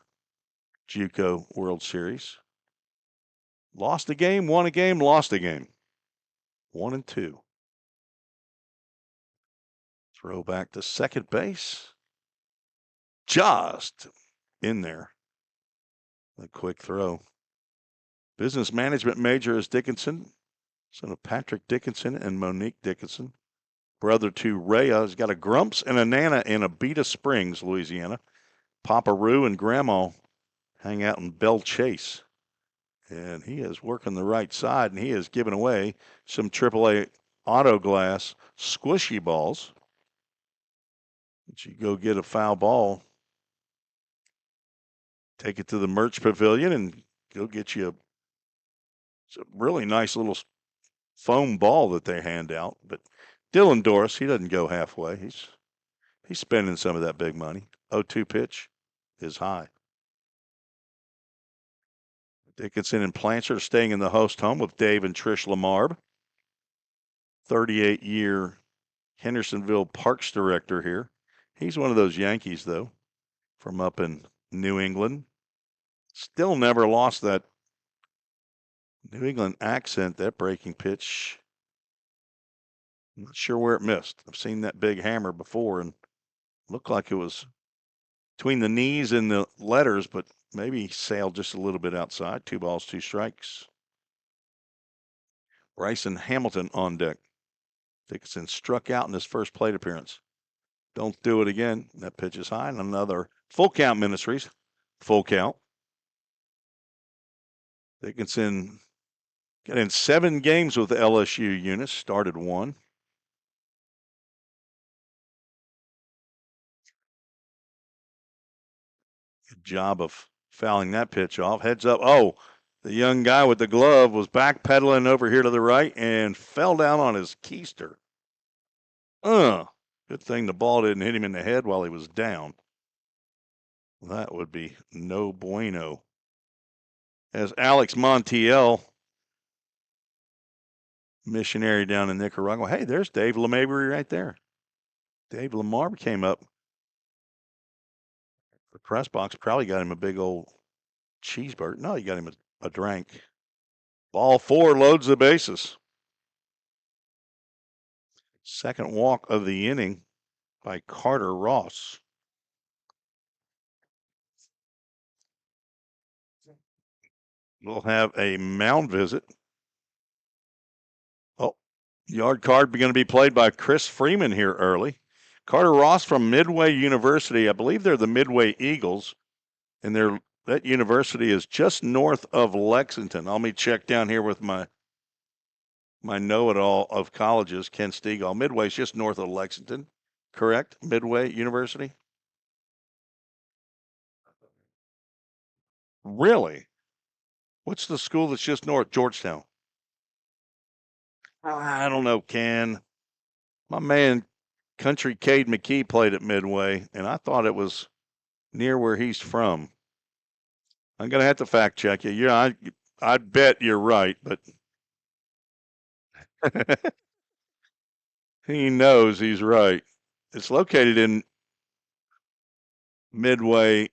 JUCO World Series. Lost a game, won a game, lost a game. 1-2. Throw back to second base. Just in there. A quick throw. Business management major is Dickinson, son of Patrick Dickinson and Monique Dickinson. Brother to Rhea. He's got a Grumps and a Nana in Abita Springs, Louisiana. Papa Roo and Grandma hang out in Bell Chase. And he is working the right side, and he is giving away some AAA auto glass squishy balls. But you go get a foul ball, take it to the merch pavilion, and go get you a really nice little foam ball that they hand out. But Dylan Doris, he doesn't go halfway. He's spending some of that big money. 0-2 pitch is high. Dickinson and Blanchard are staying in the host home with Dave and Trish Lamarbe. 38-year Hendersonville Parks director here. He's one of those Yankees, though, from up in New England. Still never lost that New England accent, that breaking pitch. I'm not sure where it missed. I've seen that big hammer before and looked like it was between the knees and the letters, but maybe sailed just a little bit outside. 2 balls, 2 strikes. Bryson Hamilton on deck. Dickinson struck out in his first plate appearance. Don't do it again. That pitch is high. And another full count, Ministries. Full count. Dickinson got in 7 games with the LSU Eunice. Started 1. Good job of fouling that pitch off. Heads up. Oh, the young guy with the glove was backpedaling over here to the right and fell down on his keister. Good thing the ball didn't hit him in the head while he was down. That would be no bueno. As Alex Montiel, missionary down in Nicaragua. Hey, there's Dave LeMabry right there. Dave Lamar came up. The press box probably got him a big old cheeseburger. No, he got him a drink. Ball 4 loads the bases. Second walk of the inning by Carter Ross. We'll have a mound visit. Oh, yard card going to be played by Chris Freeman here early. Carter Ross from Midway University. I believe they're the Midway Eagles, and that university is just north of Lexington. Let me check down here with my know-it-all of colleges, Ken Stegall. Midway's just north of Lexington, correct? Midway University? Really? What's the school that's just north? Georgetown. I don't know, Ken. My man, Country Cade McKee, played at Midway, and I thought it was near where he's from. I'm going to have to fact check you. Yeah, I bet you're right, but he knows he's right. It's located in Midway,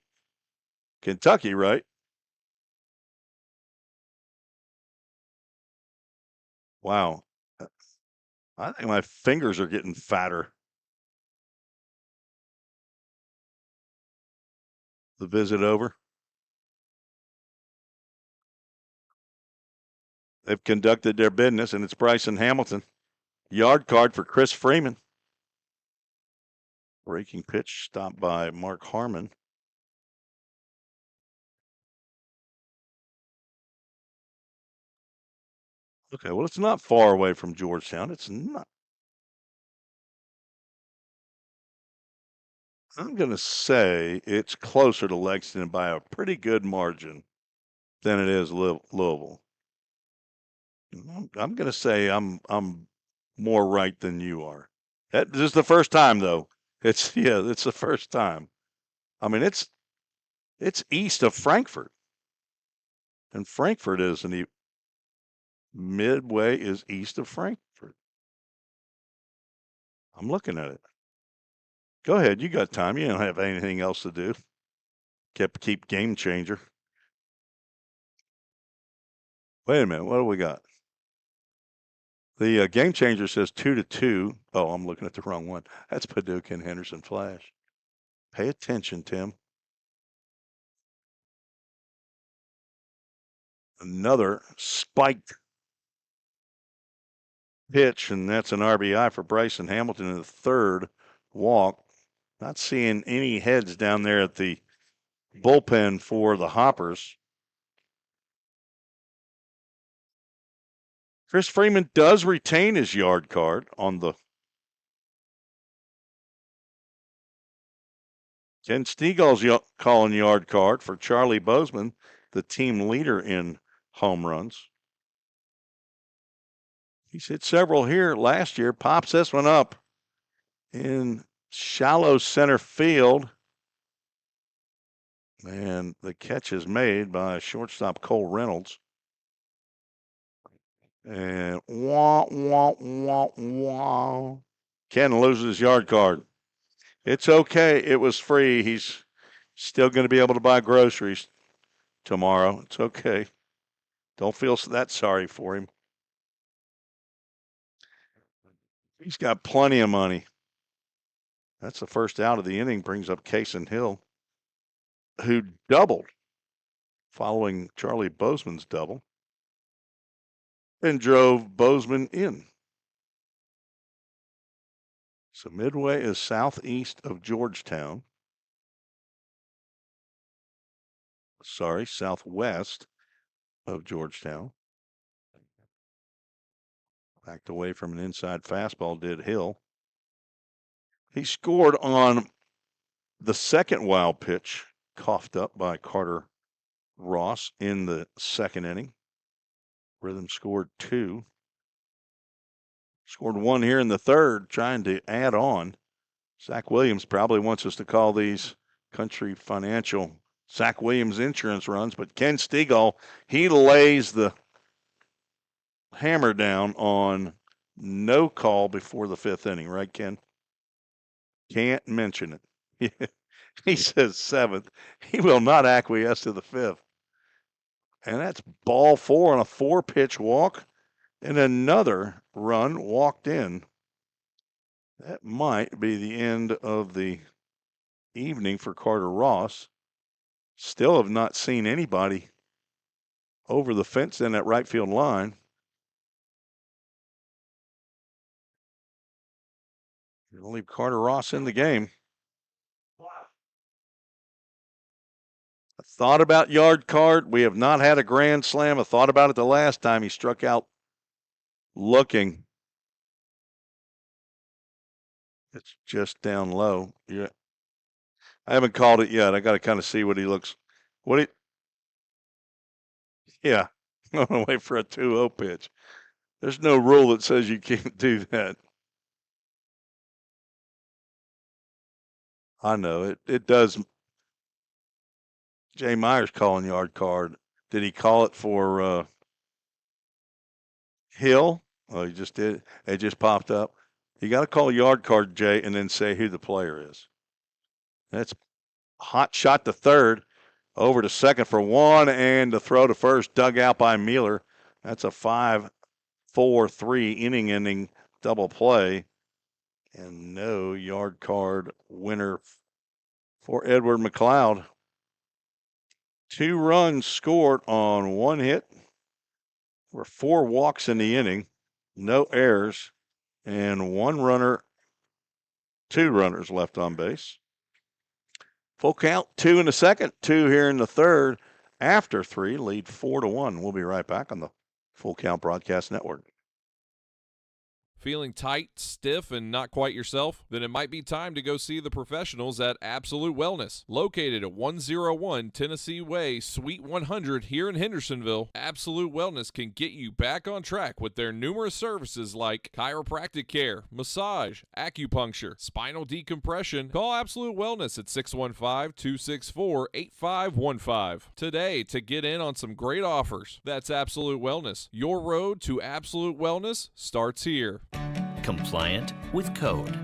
Kentucky, right? Wow. I think my fingers are getting fatter. The visit over. They've conducted their business, and it's Bryson Hamilton. Yard card for Chris Freeman. Breaking pitch stopped by Mark Harmon. Okay, well, it's not far away from Georgetown. It's not. I'm going to say it's closer to Lexington by a pretty good margin than it is Louisville. I'm going to say I'm more right than you are. This is the first time, though. It's the first time. I mean, it's east of Frankfort, and Frankfort is Midway is east of Frankfort. I'm looking at it. Go ahead, you got time. You don't have anything else to do. Keep game changer. Wait a minute, what do we got? The game changer says 2-2. Oh, I'm looking at the wrong one. That's Paducah and Henderson Flash. Pay attention, Tim. Another spiked pitch, and that's an RBI for Bryson Hamilton in the third walk. Not seeing any heads down there at the bullpen for the Hoppers. Chris Freeman does retain his yard card on the Ken Stegall's calling yard card for Charlie Bozeman, the team leader in home runs. He's hit several here last year. Pops this one up in shallow center field. And the catch is made by shortstop Cole Reynolds. And wah, wah, wah, wah. Ken loses his yard card. It's okay. It was free. He's still going to be able to buy groceries tomorrow. It's okay. Don't feel that sorry for him. He's got plenty of money. That's the first out of the inning. Brings up Kason Hill, who doubled following Charlie Bozeman's double and drove Bozeman in. So Midway is southeast of Georgetown. Sorry, southwest of Georgetown. Backed away from an inside fastball, did Hill. He scored on the second wild pitch, coughed up by Carter Ross in the second inning. Rhythm scored 2. Scored 1 here in the third, trying to add on. Zach Williams probably wants us to call these Country Financial Zach Williams insurance runs, but Ken Stegall, he lays the hammer down on no call before the 5th inning, right, Ken? Can't mention it. He says 7th. He will not acquiesce to the 5th. And that's ball 4 on a 4-pitch walk, and another run walked in. That might be the end of the evening for Carter Ross. Still have not seen anybody over the fence in that right field line. You're going to leave Carter Ross in the game. I thought about yard card. We have not had a grand slam. I thought about it the last time he struck out looking. It's just down low. Yeah. I haven't called it yet. I got to kind of see what he looks. Yeah. I'm going to wait for a 2-0 pitch. There's no rule that says you can't do that. I know it does. Jay Myers calling yard card. Did he call it for Hill? Oh, he just did. It just popped up. You got to call yard card, Jay, and then say who the player is. That's hot shot to third, over to second for 1, and the throw to first dug out by Mueller. That's a 5-4-3 inning-ending double play, and no yard card winner for Edward McLeod. 2 runs scored on 1 hit. There were 4 walks in the inning, no errors, and 2 runners left on base. Full count, 2 in the second, 2 here in the third. After 3, lead 4-1. We'll be right back on the Full Count Broadcast Network.
Feeling tight, stiff, and not quite yourself? Then it might be time to go see the professionals at Absolute Wellness. Located at 101 Tennessee Way, Suite 100 here in Hendersonville, Absolute Wellness can get you back on track with their numerous services like chiropractic care, massage, acupuncture, spinal decompression. Call Absolute Wellness at 615-264-8515 today to get in on some great offers. That's Absolute Wellness. Your road to absolute wellness starts here.
Compliant with code.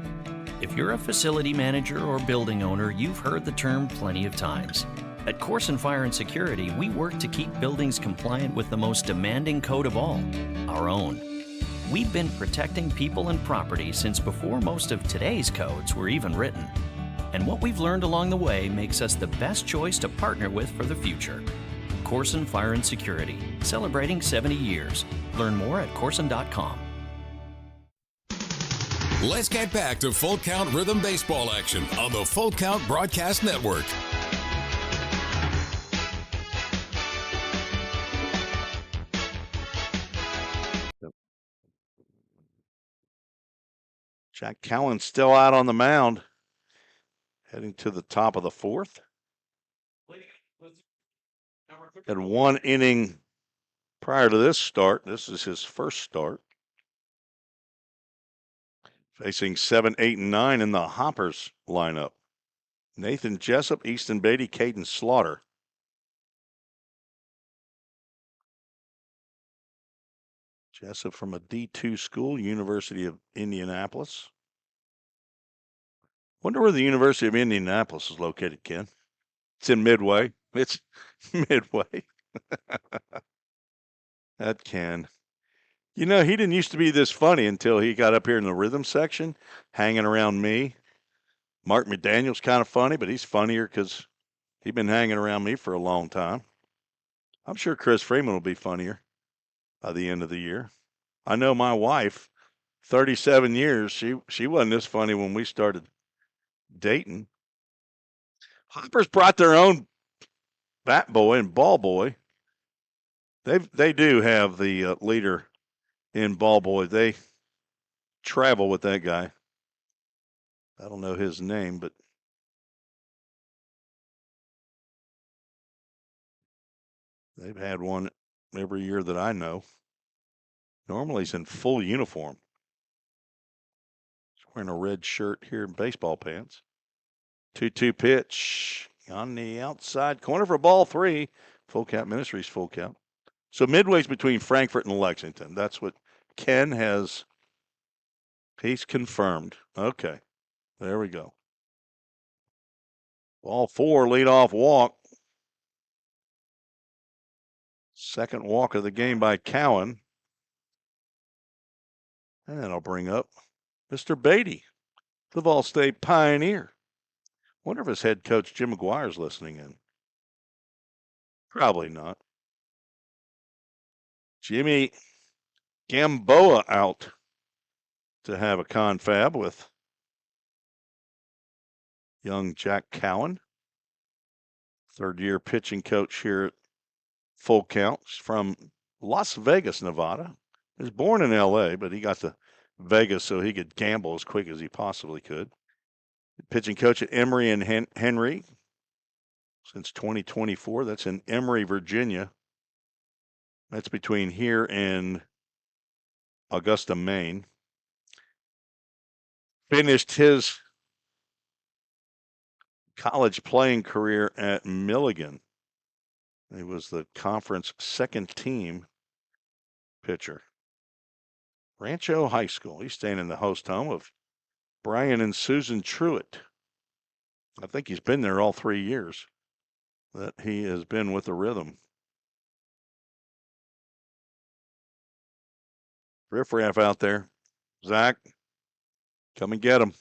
If you're a facility manager or building owner, you've heard the term plenty of times. At Corson Fire and Security, we work to keep buildings compliant with the most demanding code of all, our own. We've been protecting people and property since before most of today's codes were even written. And what we've learned along the way makes us the best choice to partner with for the future. Corson Fire and Security, celebrating 70 years. Learn more at corson.com.
Let's get back to Full Count Rhythm Baseball action on the Full Count Broadcast Network.
Jack Cowan still out on the mound, heading to the top of the 4th. Had 1 inning prior to this start. This is his first start. Facing 7, 8, and 9 in the Hoppers lineup. Nathan Jessup, Easton Beatty, Caden Slaughter. Jessup from a D2 school, University of Indianapolis. Wonder where the University of Indianapolis is located, Ken. It's in Midway. It's Midway. That can. You know, he didn't used to be this funny until he got up here in the rhythm section, hanging around me. Mark McDaniel's kind of funny, but he's funnier because he's been hanging around me for a long time. I'm sure Chris Freeman will be funnier by the end of the year. I know my wife, 37 years, she wasn't this funny when we started dating. Hoppers brought their own bat boy and ball boy. They do have the leader in ball boy. They travel with that guy. I don't know his name, but They've had one every year that I know. Normally he's in full uniform. He's wearing a red shirt here in baseball pants. 2-2 pitch on the outside corner for ball 3. Full count Ministries, full count. So midway's between Frankfort and Lexington. That's what Ken has. He's confirmed. Okay, there we go. Ball 4, leadoff walk. Second walk of the game by Cowan. And I'll bring up Mr. Beatty, the Vol State Pioneer. Wonder if his head coach, Jim McGuire's listening in. Probably not. Jimmy Gamboa out to have a confab with young Jack Cowan, third-year pitching coach here at Full Count. He's from Las Vegas, Nevada. He was born in L.A., but he got to Vegas so he could gamble as quick as he possibly could. Pitching coach at Emory and Henry since 2024. That's in Emory, Virginia. That's between here and Augusta, Maine. Finished his college playing career at Milligan. He was the conference second team pitcher. Rancho High School. He's staying in the host home of Brian and Susan Truitt. I think he's been there all 3 years that he has been with the Rhythm. Riffraff out there. Zach, come and get him.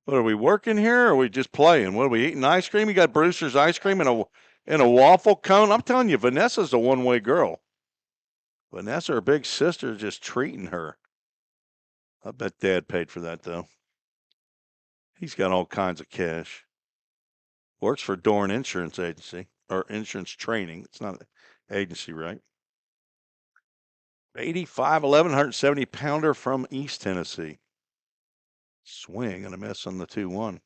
What, are we working here or are we just playing? What, are we eating ice cream? You got Brewster's ice cream in a waffle cone? I'm telling you, Vanessa's a one-way girl. Vanessa, her big sister, is just treating her. I bet Dad paid for that, though. He's got all kinds of cash. Works for Dorn Insurance Agency, or Insurance Training. It's not an agency, right? 85, 170-pounder from East Tennessee. Swing and a miss on the 2-1.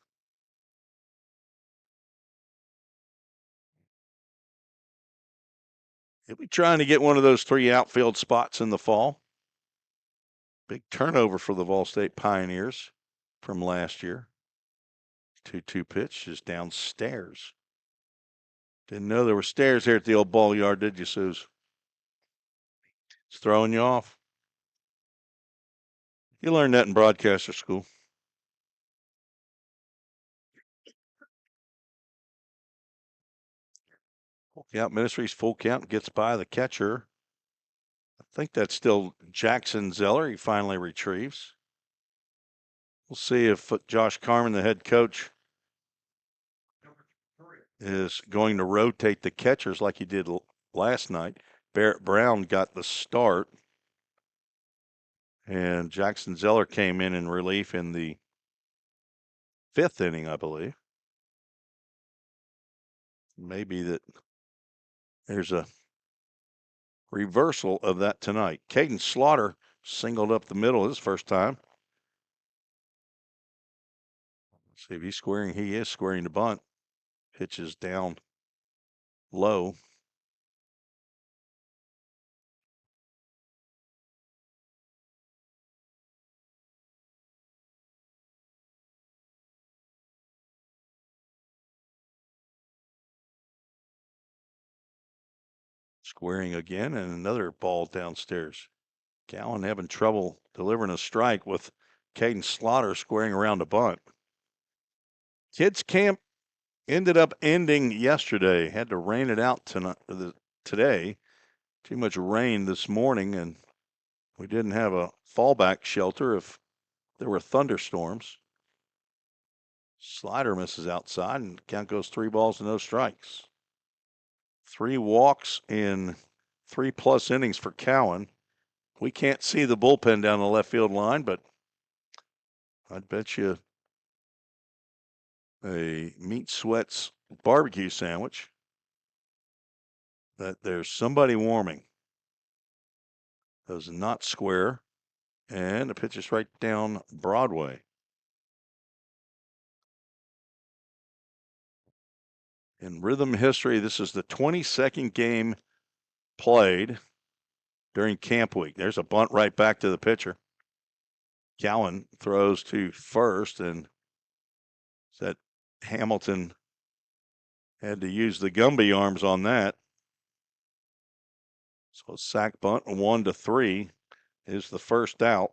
He'll be trying to get one of those 3 outfield spots in the fall. Big turnover for the Vol State Pioneers from last year. 2-2 pitch just downstairs. Didn't know there were stairs here at the old ball yard, did you, Suze? It's throwing you off. You learned that in broadcaster school. Full count Ministries, full count, gets by the catcher. I think that's still Jackson Zeller. He finally retrieves. We'll see if Josh Carmen, the head coach, is going to rotate the catchers like he did last night. Barrett Brown got the start, and Jackson Zeller came in relief in the 5th inning, I believe. Maybe that there's a reversal of that tonight. Caden Slaughter singled up the middle his first time. Let's see if he's squaring. He is squaring the bunt. Pitches down low. Squaring again, and another ball downstairs. Cowan having trouble delivering a strike with Caden Slaughter squaring around a bunt. Kids camp ended up ending yesterday. Had to rain it out today. Too much rain this morning, and we didn't have a fallback shelter if there were thunderstorms. Slider misses outside, and the count goes 3 balls and no strikes. 3 walks in 3+ innings for Cowan. We can't see the bullpen down the left field line, but I'd bet you a Meat Sweats barbecue sandwich that there's somebody warming. Does not square, and the pitch is right down Broadway. In Rhythm history, this is the 22nd game played during camp week. There's a bunt right back to the pitcher. Cowan throws to first, and that Hamilton had to use the Gumby arms on that. So sack bunt 1-3 is the first out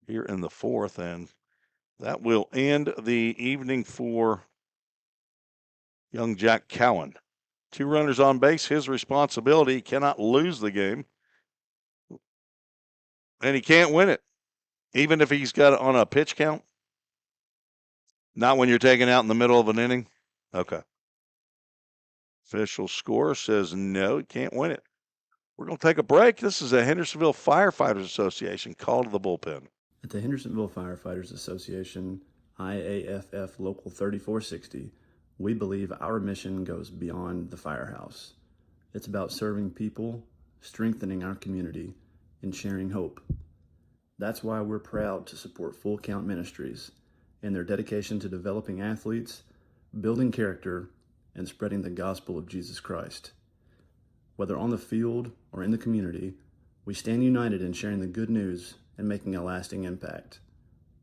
here in the fourth, and that will end the evening for young Jack Cowan. 2 runners on base, his responsibility. He cannot lose the game, and he can't win it, even if he's got it on a pitch count. Not when you're taken out in the middle of an inning. Okay. Official score says no, he can't win it. We're going to take a break. This is a Hendersonville Firefighters Association call to the bullpen.
At the Hendersonville Firefighters Association, IAFF Local 3460, we believe our mission goes beyond the firehouse. It's about serving people, strengthening our community, and sharing hope. That's why we're proud to support Full Count Ministries and their dedication to developing athletes, building character, and spreading the gospel of Jesus Christ. Whether on the field or in the community, we stand united in sharing the good news and making a lasting impact.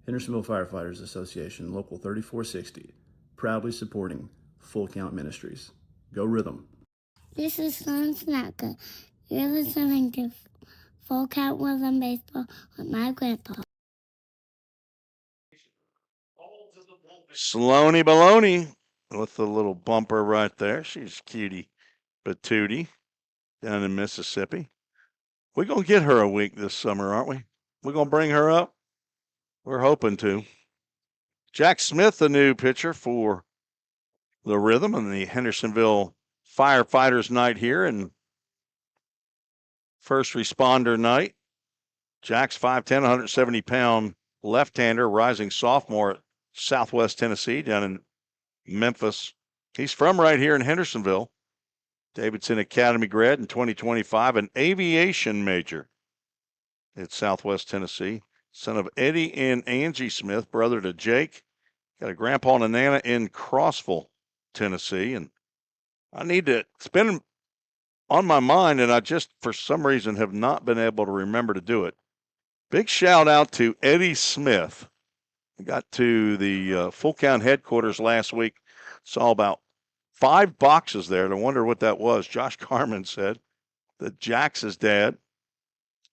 Hendersonville Firefighters Association, Local 3460, proudly supporting Full Count Ministries. Go Rhythm!
This is Son Snacker. You're listening to Full Count Rhythm Baseball with my grandpa.
Sloaney Baloney with the little bumper right there. She's cutie patootie down in Mississippi. We're going to get her a week this summer, aren't we? We're going to bring her up. We're hoping to. Jack Smith, the new pitcher for the Rhythm and the Hendersonville Firefighters night here and first responder night. Jack's 5'10", 170-pound left-hander, rising sophomore at Southwest Tennessee down in Memphis. He's from right here in Hendersonville. Davidson Academy grad in 2025, an aviation major at Southwest Tennessee. Son of Eddie and Angie Smith, brother to Jake. Got a grandpa and a nana in Crossville, Tennessee. And I need to spend on my mind, and I just, for some reason, have not been able to remember to do it. Big shout out to Eddie Smith. I got to the Full Count headquarters last week. Saw about 5 boxes there. And I wonder what that was. Josh Carmen said that Jax's dad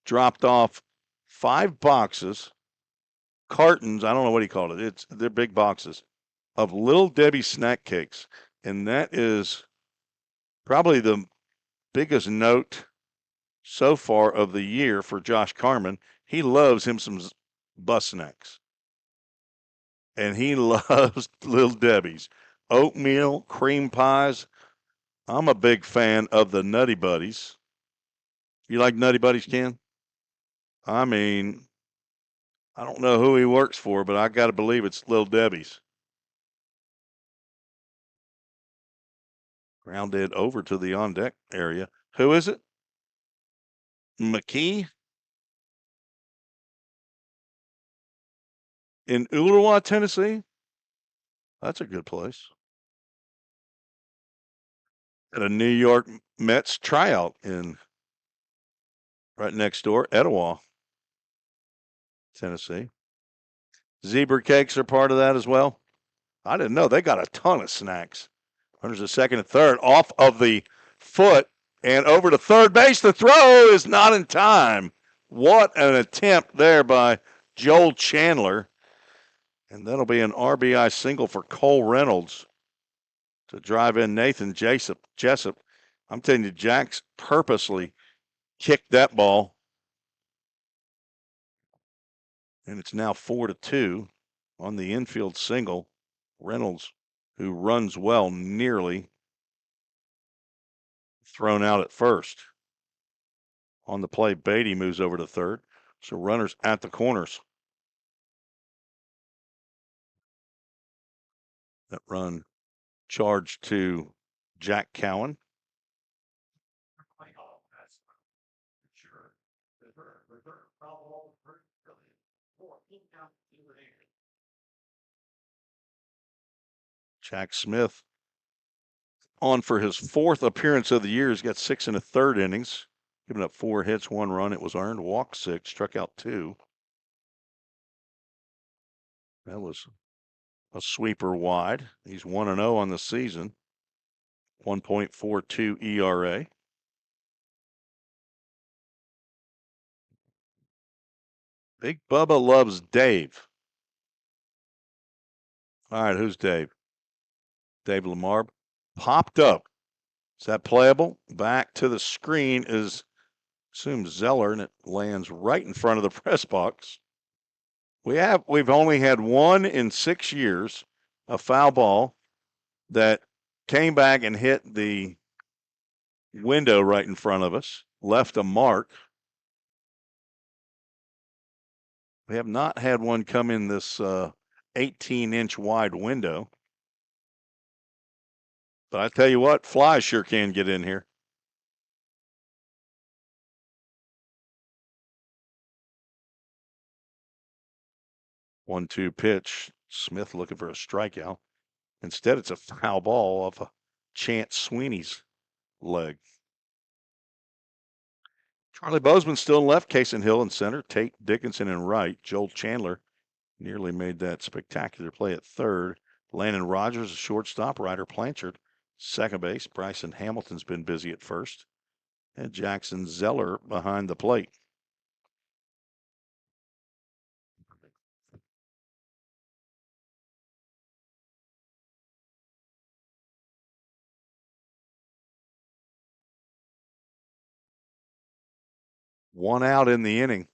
dropped off 5 boxes, cartons, I don't know what he called it. They're big boxes of Little Debbie snack cakes. And that is probably the biggest note so far of the year for Josh Carmen. He loves him some bus snacks. And he loves Little Debbie's. Oatmeal, cream pies. I'm a big fan of the Nutty Buddies. You like Nutty Buddies, Ken? I mean, I don't know who he works for, but I got to believe it's Little Debbie's. Grounded over to the on-deck area. Who is it? McKee? In Ooltewah, Tennessee? That's a good place. At a New York Mets tryout in right next door, Etowah, Tennessee. Zebra cakes are part of that as well. I didn't know. They got a ton of snacks. Runners at second and third, off of the foot and over to third base. The throw is not in time. What an attempt there by Joel Chandler. And that'll be an RBI single for Cole Reynolds to drive in Nathan Jessup. I'm telling you, Jack's purposely kicked that ball. And it's now 4-2 on the infield single. Reynolds, who runs well, nearly thrown out at first. On the play, Beatty moves over to third. So runners at the corners. That run charged to Jack Cowan. Jack Smith on for his 4th appearance of the year. He's got 6 1/3 innings, giving up 4 hits, 1 run. It was earned, walked 6, struck out 2. That was a sweeper wide. He's 1-0 on the season, 1.42 ERA. Big Bubba loves Dave. All right, who's Dave? Dave Lamar popped up. Is that playable? Back to the screen is, assume, Zeller, and it lands right in front of the press box. We've only had 1 in 6 years, a foul ball that came back and hit the window right in front of us, left a mark. We have not had one come in this 18-inch wide window. But I tell you what, flies sure can get in here. One-two pitch. Smith looking for a strikeout. Instead, it's a foul ball off a Chance Sweeney's leg. Charlie Bozeman still in left, Casey Hill in center, Tate Dickinson in right. Joel Chandler nearly made that spectacular play at third. Landon Rogers, a shortstop. Ryder Blanchard, second base. Bryson Hamilton's been busy at first. And Jackson Zeller behind the plate. One out in the inning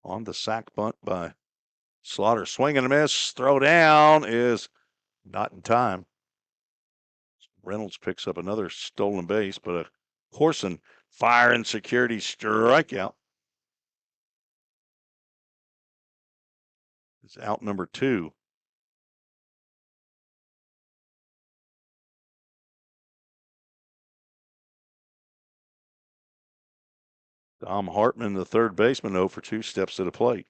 on the sac bunt by Slaughter. Swing and a miss. Throw down is not in time. Reynolds picks up another stolen base, but a Corson fire and security strikeout. It's out number 2. Dom Hartman, the third baseman, 0 for 2, steps to the plate.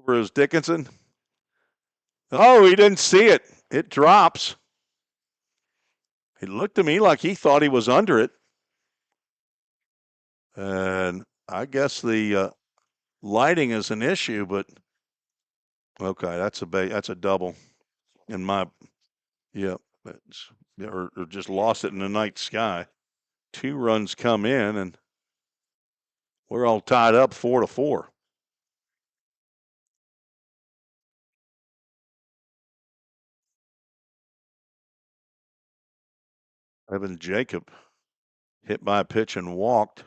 Bruce Dickinson. Oh, he didn't see it. It drops. It looked to me like he thought he was under it. And I guess the lighting is an issue, but okay, that's a double. In my, yeah, or just lost it in the night sky. 2 runs come in, and we're all tied up 4-4. Evan Jacob hit by a pitch and walked.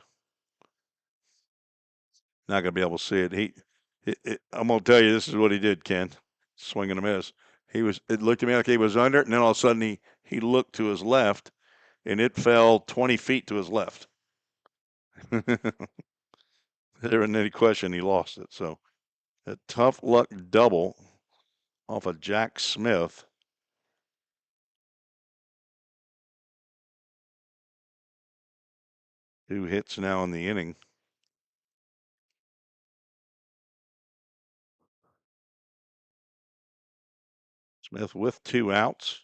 Not going to be able to see it. I'm going to tell you, this is what he did, Ken. Swing and a miss. It looked to me like he was under it, and then all of a sudden he looked to his left, and it fell 20 feet to his left. There wasn't any question he lost it. So a tough luck double off of Jack Smith. Two hits now in the inning. Smith with 2 outs.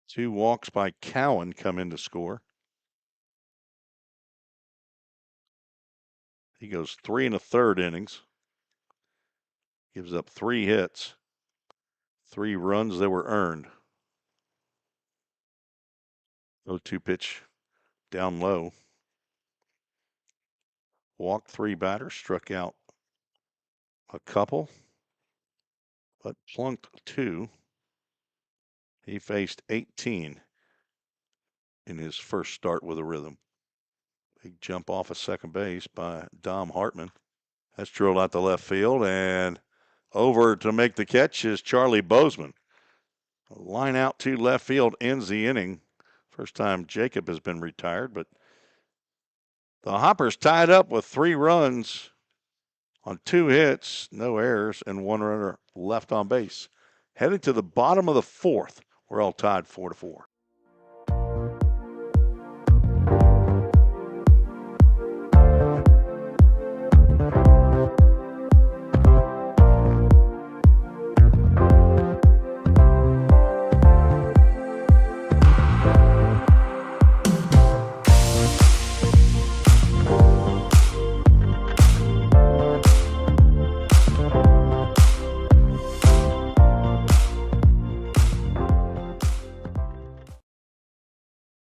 2 walks by Cowan come in to score. He goes 3 1/3 innings. Gives up 3 hits. 3 runs that were earned. 0-2 pitch down low. Walked 3 batters, struck out a couple, but plunked 2. He faced 18 in his first start with a rhythm. Big jump off of second base by Dom Hartman. That's drilled out to left field, and over to make the catch is Charlie Bozeman. A line out to left field ends the inning. First time Jacob has been retired, but the Hoppers tied up with 3 runs on 2 hits, no errors, and 1 runner left on base. Heading to the bottom of the fourth. We're all tied 4-4.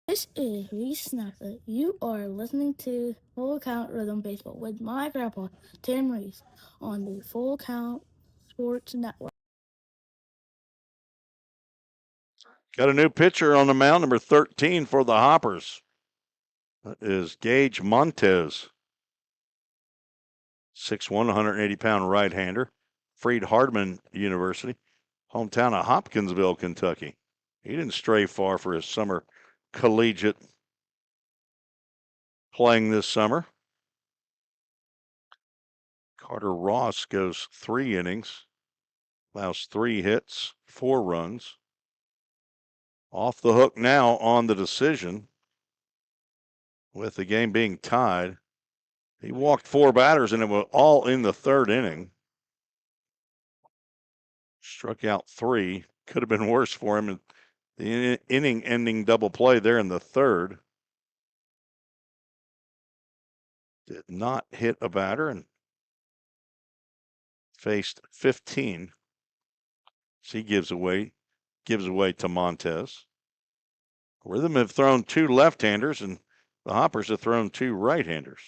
This is Reese Snapper. You are listening to Full Count Rhythm Baseball with my grandpa, Tim Reese, on the Full Count Sports Network.
Got a new pitcher on the mound, number 13 for the Hoppers. That is Gage Montez. 6'1", 180-pound right-hander. Freed Hardman University. Hometown of Hopkinsville, Kentucky. He didn't stray far for his summer collegiate playing this summer. Carter Ross goes 3 innings, allows 3 hits, 4 runs. Off the hook now on the decision with the game being tied. He walked 4 batters and it was all in the 3rd inning. Struck out 3. Could have been worse for him. The inning-ending double play there in the 3rd. Did not hit a batter and faced 15. So he gives away to Montez. Rhythm have thrown 2 left-handers and the Hoppers have thrown 2 right-handers.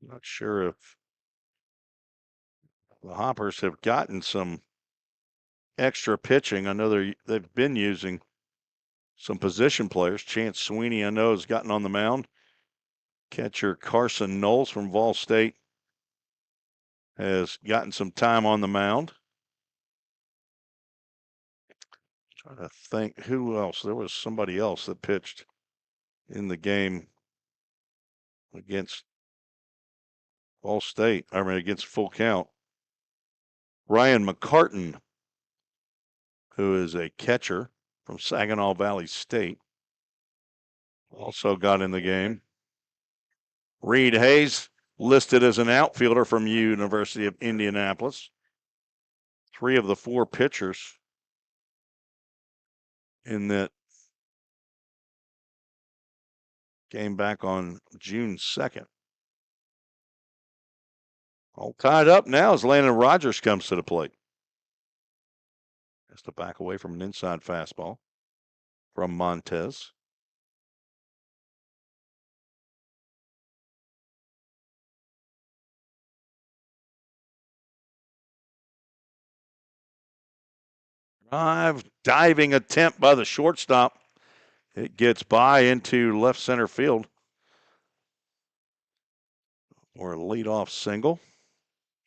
Not sure if the Hoppers have gotten some extra pitching. I know they've been using some position players. Chance Sweeney, I know, has gotten on the mound. Catcher Carson Knowles from Vol State has gotten some time on the mound. Trying to think who else. There was somebody else that pitched in the game against Vol State. Against Full Count. Ryan McCartan, who is a catcher from Saginaw Valley State, also got in the game. Reed Hayes, listed as an outfielder from University of Indianapolis. 3 of the 4 pitchers in that game back on June 2nd. All tied up now as Landon Rogers comes to the plate. Has to back away from an inside fastball from Montez. Diving attempt by the shortstop. It gets by into left center field. Or a leadoff single.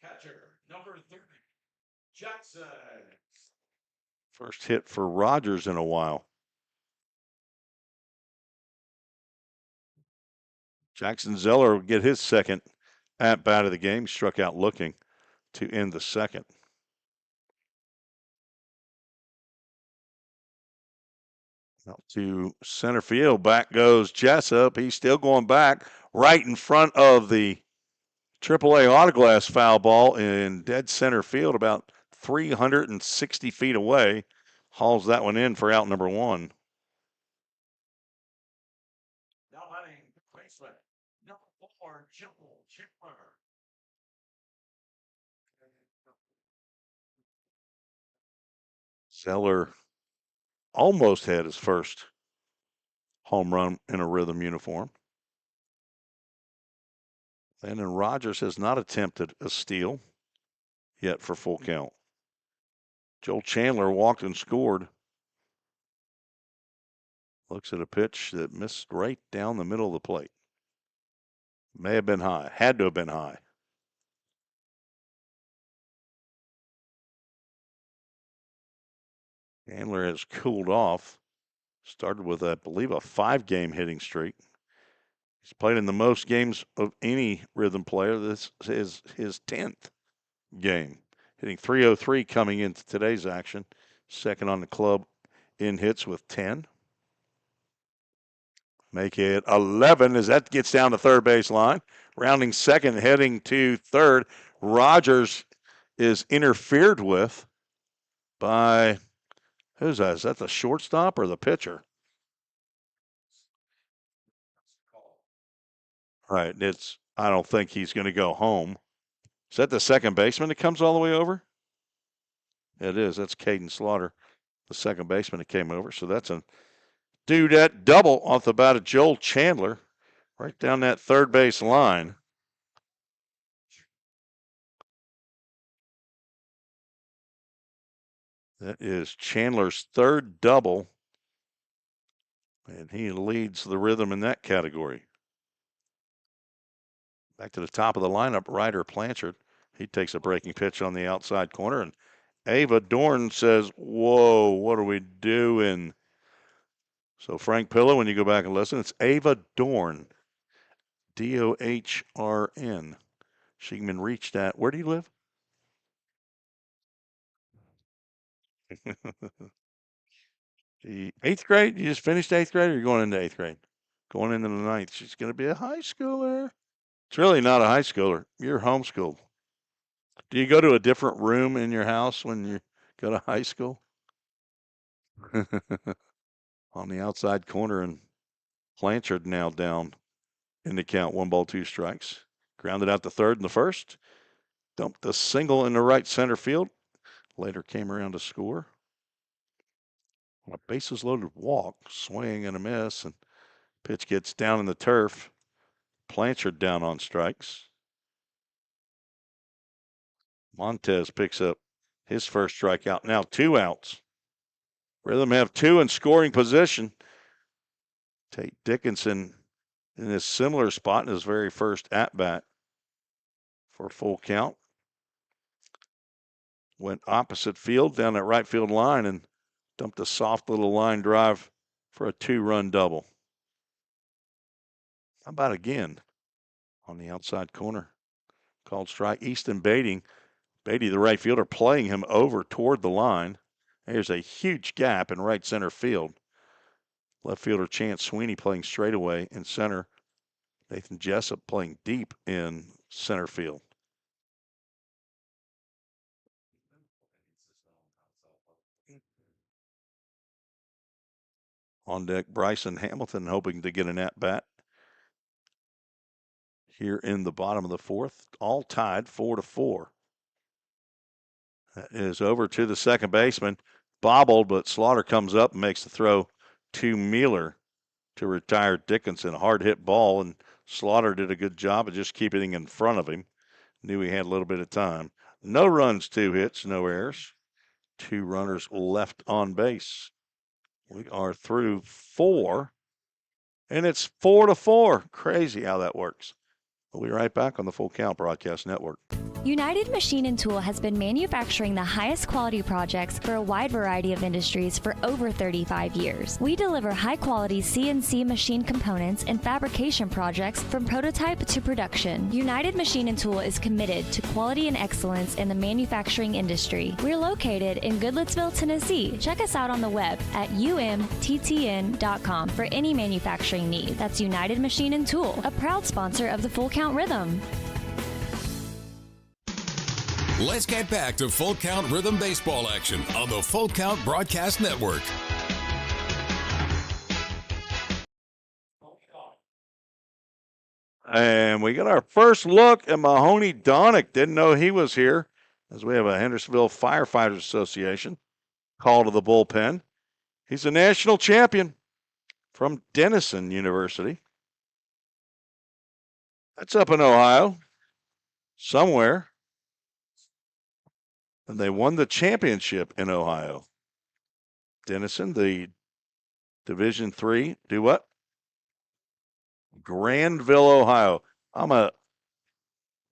Catcher, number 30, Jackson.
First hit for Rogers in a while. Jackson Zeller will get his second at bat of the game. Struck out looking to end the second. Out to center field. Back goes Jessup. He's still going back right in front of the AAA autoglass foul ball in dead center field, about 360 feet away. Hauls that one in for out number 1.
Now batting replacement, number 4, Joel Chipper.
Zeller almost had his first home run in a Rhythm uniform. Landon Rogers has not attempted a steal yet for Full Count. Joel Chandler walked and scored. Looks at a pitch that missed right down the middle of the plate. May have been high. Had to have been high. Chandler has cooled off. Started with, I believe, a 5-game hitting streak. He's played in the most games of any Rhythm player. This is his 10th game. Hitting .303 coming into today's action. Second on the club in hits with 10. Make it 11 as that gets down the third base line. Rounding second, heading to third. Rogers is interfered with by, who's that? Is that the shortstop or the pitcher? Right. I don't think he's going to go home. Is that the second baseman that comes all the way over? It is. That's Caden Slaughter, the second baseman that came over. So that's a dudette double off the bat of Joel Chandler right down that third base line. That is Chandler's third double, and he leads the Rhythm in that category. Back to the top of the lineup, Ryder Blanchard. He takes a breaking pitch on the outside corner, and Ava Dorn says, whoa, what are we doing? So Frank Pillow, when you go back and listen, it's Ava Dorn, Dorn. She can be reached at, where do you live? The 8th grade? You just finished 8th grade, or you're going into 8th grade? Going into the 9th. She's going to be a high schooler. It's really not a high schooler. You're homeschooled. Do you go to a different room in your house when you go to high school? On the outside corner, and Blanchard now down in the count. 1 ball, 2 strikes. Grounded out to third in the first. Dumped a single in the right center field. Later came around to score. On a bases loaded walk, swing and a miss, and pitch gets down in the turf. Blanchard down on strikes. Montez picks up his first strikeout. Now 2 outs. Rhythm have 2 in scoring position. Tate Dickinson in a similar spot in his very first at-bat for a full count. Went opposite field down that right field line and dumped a soft little line drive for a 2-run double. How about again on the outside corner? Called strike. Easton Beatty, the right fielder, playing him over toward the line. There's a huge gap in right center field. Left fielder Chance Sweeney playing straightaway in center. Nathan Jessup playing deep in center field. On deck, Bryson Hamilton hoping to get an at-bat here in the bottom of the 4th. All tied 4-4. That is over to the second baseman. Bobbled, but Slaughter comes up and makes the throw to Mueller to retire Dickinson. A hard hit ball, and Slaughter did a good job of just keeping it in front of him. Knew he had a little bit of time. No runs, 2 hits, no errors. 2 runners left on base. We are through 4, and it's 4-4. Crazy how that works. We'll be right back on the Full Count Broadcast Network.
United Machine and Tool has been manufacturing the highest quality projects for a wide variety of industries for over 35 years. We deliver high-quality CNC machine components and fabrication projects from prototype to production. United Machine and Tool is committed to quality and excellence in the manufacturing industry. We're located in Goodlettsville, Tennessee. Check us out on the web at umttn.com for any manufacturing need. That's United Machine and Tool, a proud sponsor of the Full Count Rhythm.
Let's get back to Full Count Rhythm baseball action on the Full Count Broadcast Network.
And we got our first look at Mahoney Donick. Didn't know he was here, as we have a Hendersonville Firefighters Association call to the bullpen. He's a national champion from Denison University. That's up in Ohio, somewhere. And they won the championship in Ohio. Denison, the Division III, do what? Granville, Ohio. I'm a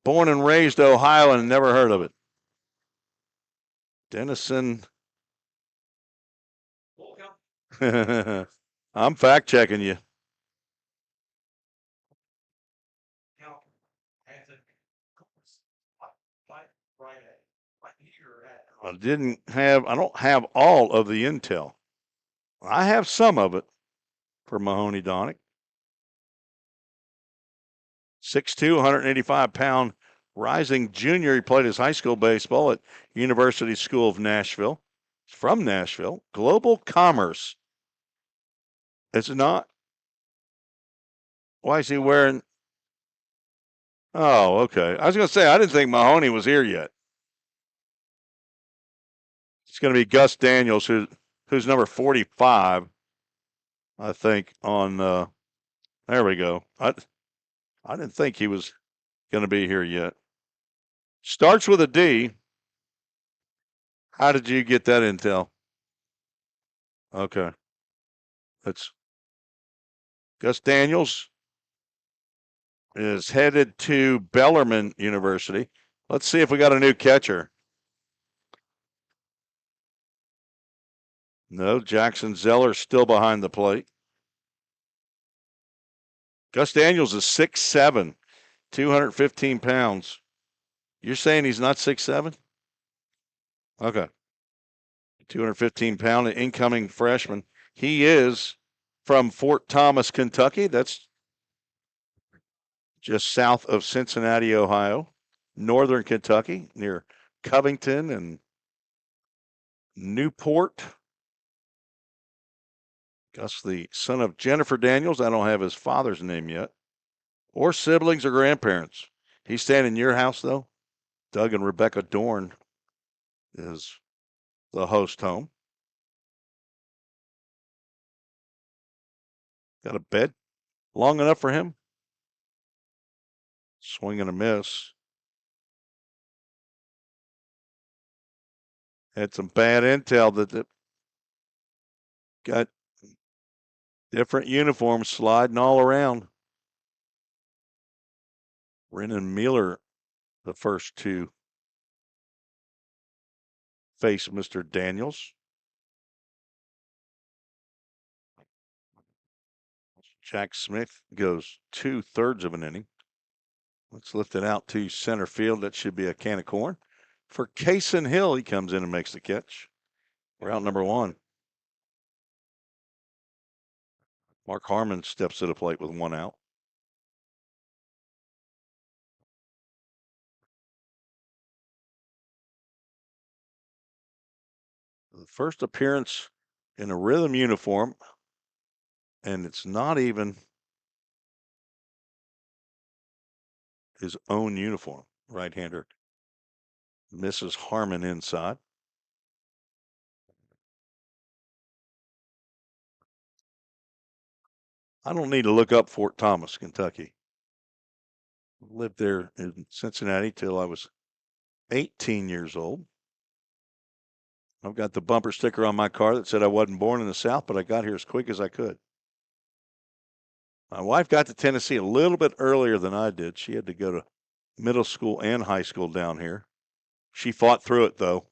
born and raised Ohioan and never heard of it. Denison. I'm fact checking you. I don't have all of the intel. I have some of it for Mahoney Donick. 6'2", 185-pound rising junior. He played his high school baseball at University School of Nashville. He's from Nashville. Global Commerce. It's not. Why is he wearing? Oh, okay. I was going to say, I didn't think Mahoney was here yet. It's going to be Gus Daniels, who's number 45, I think, on there we go. I didn't think he was going to be here yet. Starts with a D. How did you get that intel? Okay. That's Gus Daniels is headed to Bellarmine University. Let's see if we got a new catcher. No, Jackson Zeller still behind the plate. Gus Daniels is 6'7", 215 pounds. You're saying he's not 6'7"? Okay. 215-pound incoming freshman. He is from Fort Thomas, Kentucky. That's just south of Cincinnati, Ohio. Northern Kentucky, near Covington and Newport. Gus, the son of Jennifer Daniels. I don't have his father's name yet, or siblings or grandparents. He's staying in your house, though? Doug and Rebecca Dorn is the host home. Got a bed long enough for him? Swing and a miss. Had some bad intel that got different uniforms sliding all around. Brennan Mueller, the first two face Mr. Daniels. Jack Smith goes 2/3 of an inning. Let's lift it out to center field. That should be a can of corn. For Kaysen Hill, he comes in and makes the catch. We're out number one. Mark Harmon steps to the plate with one out. The first appearance in a Rhythm uniform, and it's not even his own uniform. Right-hander misses Harmon inside. I don't need to look up Fort Thomas, Kentucky. Lived there in Cincinnati till I was 18 years old. I've got the bumper sticker on my car that said I wasn't born in the South, but I got here as quick as I could. My wife got to Tennessee a little bit earlier than I did. She had to go to middle school and high school down here. She fought through it, though.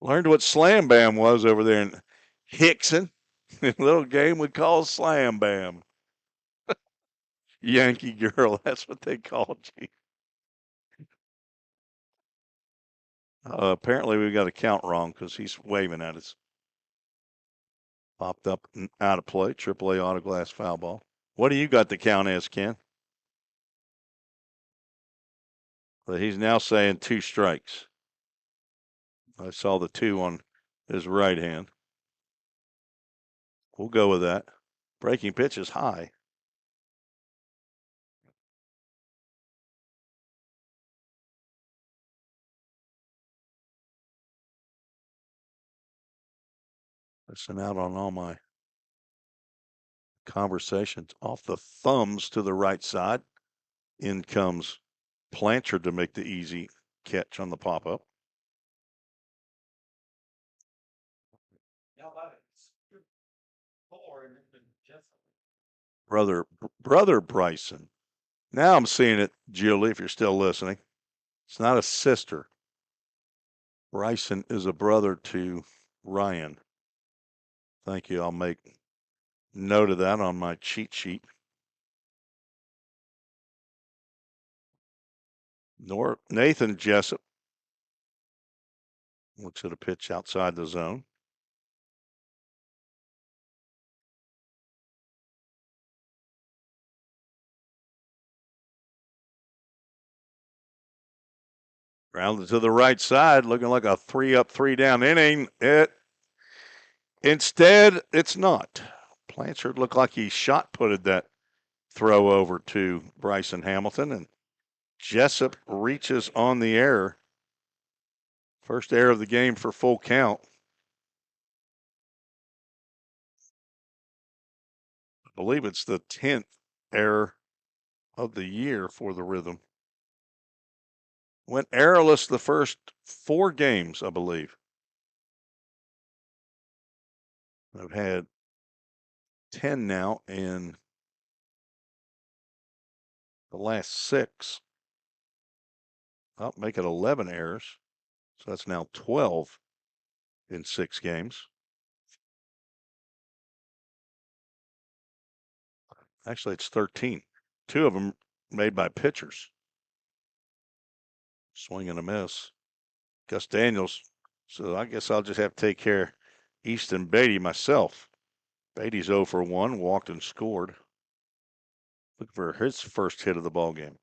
Learned what Slam Bam was over there in Hickson. A little game we call Slam Bam. Yankee girl, that's what they called you. Apparently we got a count wrong because he's waving at us. Popped up and out of play. AAA auto glass foul ball. What do you got the count as, Ken? But he's now saying 2 strikes. I saw the 2 on his right hand. We'll go with that. Breaking pitch is high. Listen out on all my conversations. Off the thumbs to the right side. In comes Blanchard to make the easy catch on the pop-up. Brother Bryson. Now I'm seeing it, Julie, if you're still listening. It's not a sister. Bryson is a brother to Ryan. Thank you. I'll make note of that on my cheat sheet. Nathan Jessup looks at a pitch outside the zone. Rounded to the right side, looking like a 3-up, 3-down inning. Instead, it's not. Blanchard looked like he shot-putted that throw over to Bryson Hamilton, and Jessup reaches on the error. First error of the game for full count. I believe it's the 10th error of the year for the Rhythm. Went errorless the first 4 games, I believe. I've had 10 now in the last 6. I'll make it 11 errors. So that's now 12 in 6 games. Actually, it's 13. 2 of them made by pitchers. Swing and a miss. Gus Daniels. So I guess I'll just have to take care of Easton Beatty myself. Beatty's 0 for 1, walked and scored. Looking for his first hit of the ball game.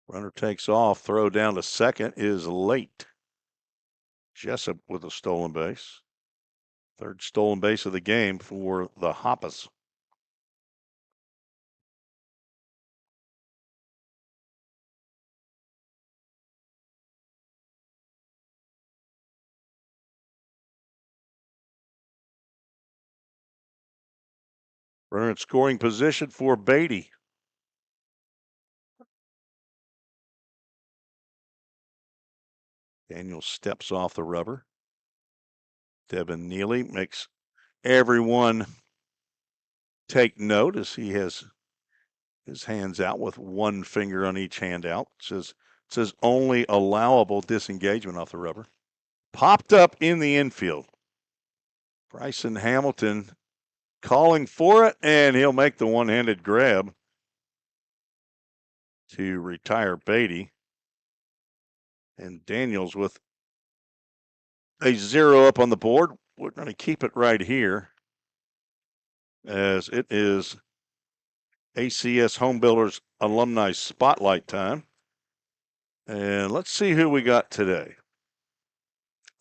Runner takes off. Throw down to second is late. Jessup with a stolen base. Third stolen base of the game for the Hoppers. Runner in scoring position for Beatty. Daniel steps off the rubber. Devin Neely makes everyone take note as he has his hands out with one finger on each hand out. It says only allowable disengagement off the rubber. Popped up in the infield. Bryson Hamilton calling for it, and he'll make the one-handed grab to retire Beatty. And Daniels with a 0 up on the board. We're going to keep it right here as it is ACS Home Builders Alumni Spotlight time. And let's see who we got today.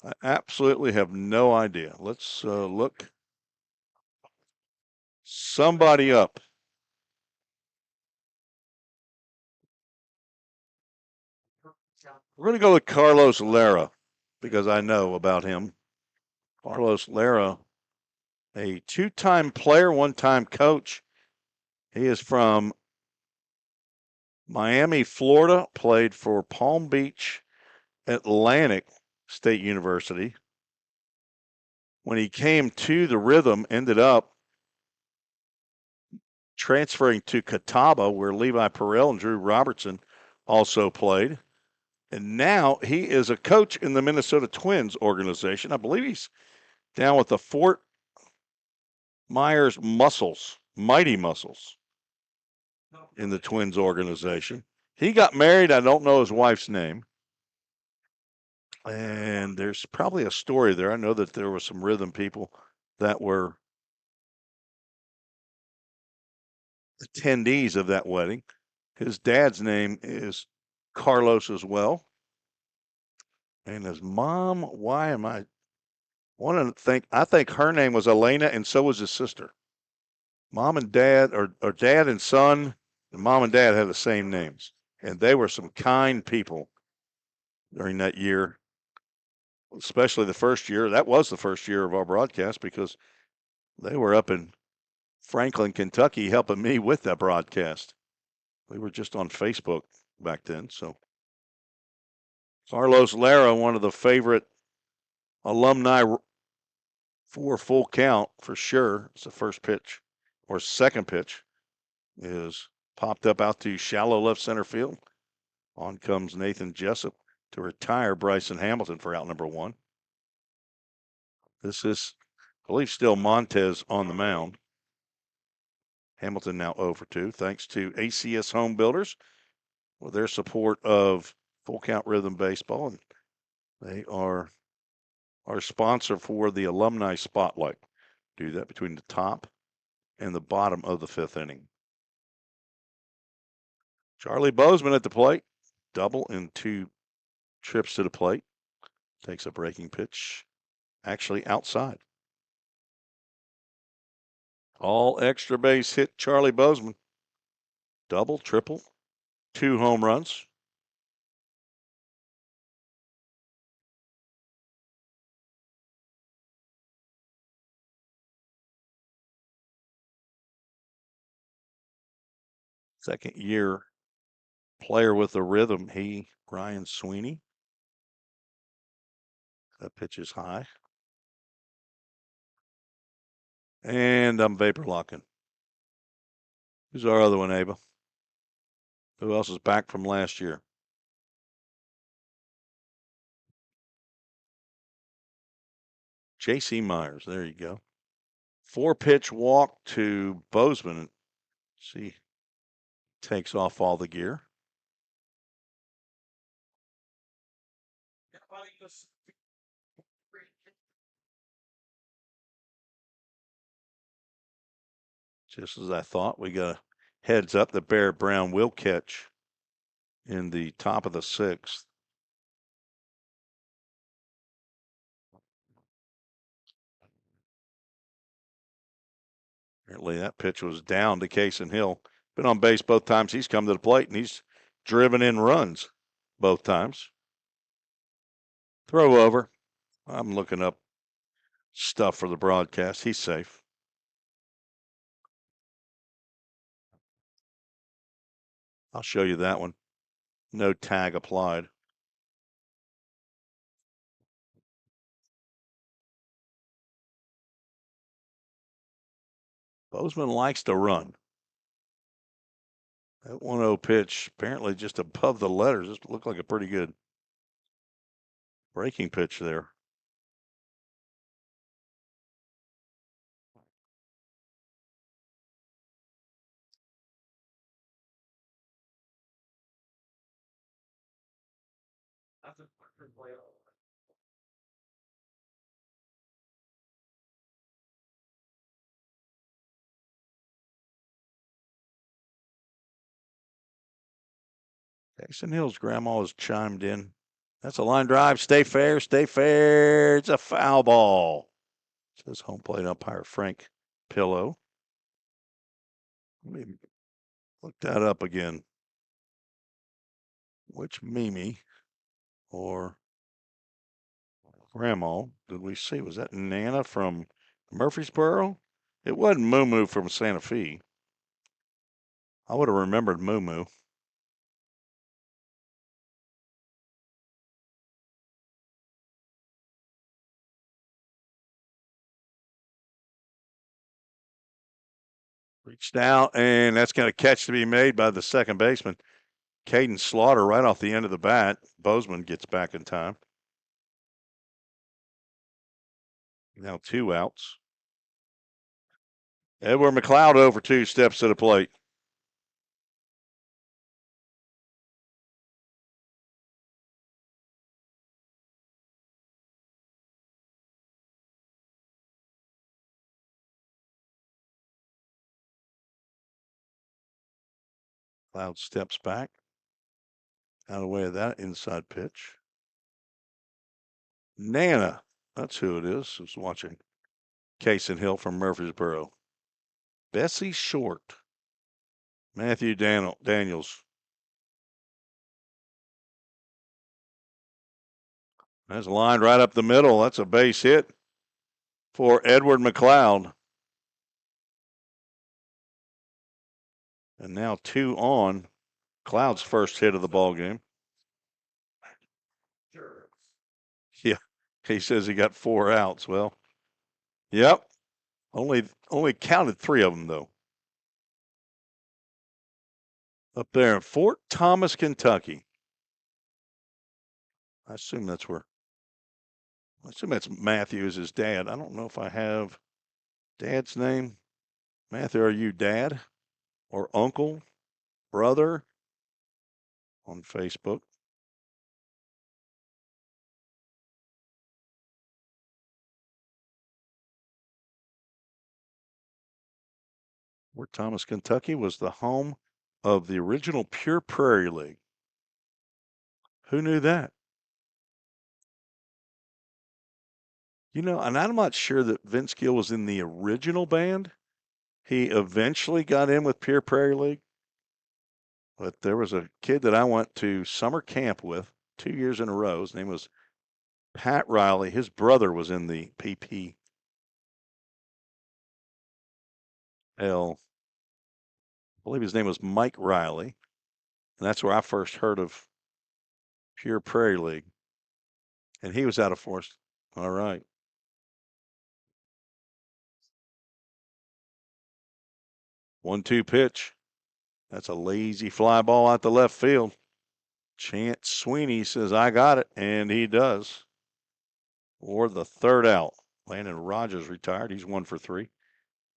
I absolutely have no idea. Let's look somebody up. We're going to go with Carlos Lara because I know about him. Carlos Lara, a 2-time player, 1-time coach. He is from Miami, Florida, played for Palm Beach Atlantic State University. When he came to the Rhythm, ended up transferring to Catawba, where Levi Perrell and Drew Robertson also played. And now he is a coach in the Minnesota Twins organization. I believe he's down with the Fort Myers Mighty Muscles in the Twins organization. He got married. I don't know his wife's name. And there's probably a story there. I know that there were some Rhythm people that were attendees of that wedding. His dad's name is Carlos as well. And his mom, I think her name was Elena, and so was his sister. Mom and dad, or dad and son, and mom and dad had the same names. And they were some kind people during that year, especially the first year. That was the first year of our broadcast because they were up in Franklin, Kentucky, helping me with that broadcast. We were just on Facebook back then. So Carlos Lara, one of the favorite alumni for full count for sure. It's the first pitch or second pitch is popped up out to shallow left center field. On comes Nathan Jessup to retire Bryson Hamilton for out number 1. This is, I believe, still Montez on the mound. Hamilton now 0 for 2, thanks to ACS Home Builders with their support of Full Count Rhythm Baseball. And they are our sponsor for the Alumni Spotlight. Do that between the top and the bottom of the 5th inning. Charlie Bozeman at the plate. Double in 2 trips to the plate. Takes a breaking pitch. Actually outside. All extra base hit Charlie Bozeman. Double, triple, 2 home runs. Second year player with a rhythm, Ryan Sweeney. That pitch is high. And I'm vapor locking. Who's our other one, Ava? Who else is back from last year? J.C. Myers. There you go. 4-pitch walk to Bozeman. See, takes off all the gear. Just as I thought, we got a heads up that Barrett Brown will catch in the top of the 6th. Apparently that pitch was down to Cason Hill. Been on base both times he's come to the plate, and he's driven in runs both times. Throw over. I'm looking up stuff for the broadcast. He's safe. I'll show you that one. No tag applied. Bozeman likes to run. That 1-0 pitch, apparently just above the letters. This looked like a pretty good breaking pitch there. Jason Hill's grandma has chimed in. That's a line drive. Stay fair, stay fair. It's a foul ball. Says home plate umpire Frank Pillow. Let me look that up again. Which Mimi or grandma did we see? Was that Nana from Murfreesboro? It wasn't Moo Moo from Santa Fe. I would have remembered Moo Moo. Reached out, and that's got a catch to be made by the second baseman. Caden Slaughter right off the end of the bat. Bozeman gets back in time. Now 2 outs. Edward McLeod over 2 steps to the plate. McLeod steps back. Out of the way of that inside pitch. Nana, that's who it is, who's watching. Cason Hill from Murfreesboro. Bessie Short. Matthew Daniels. That's a line right up the middle. That's a base hit for Edward McLeod. And now 2 on. Cloud's first hit of the ball game. Yeah, he says he got 4 outs. Well, yep. Only counted 3 of them though. Up there in Fort Thomas, Kentucky. I assume that's where I assume that's Matthew is his dad. I don't know if I have dad's name. Matthew, are you dad or uncle, brother on Facebook? Where Thomas, Kentucky was the home of the original Pure Prairie League. Who knew that? You know, and I'm not sure that Vince Gill was in the original band. He eventually got in with Pure Prairie League. But there was a kid that I went to summer camp with 2 years in a row. His name was Pat Riley. His brother was in the PPL. I believe his name was Mike Riley. And that's where I first heard of Pure Prairie League. And he was out of Forest. All right. 1-2 pitch. That's a lazy fly ball out the left field. Chance Sweeney says, I got it. And he does. Or the third out. Landon Rogers retired. He's 1 for 3.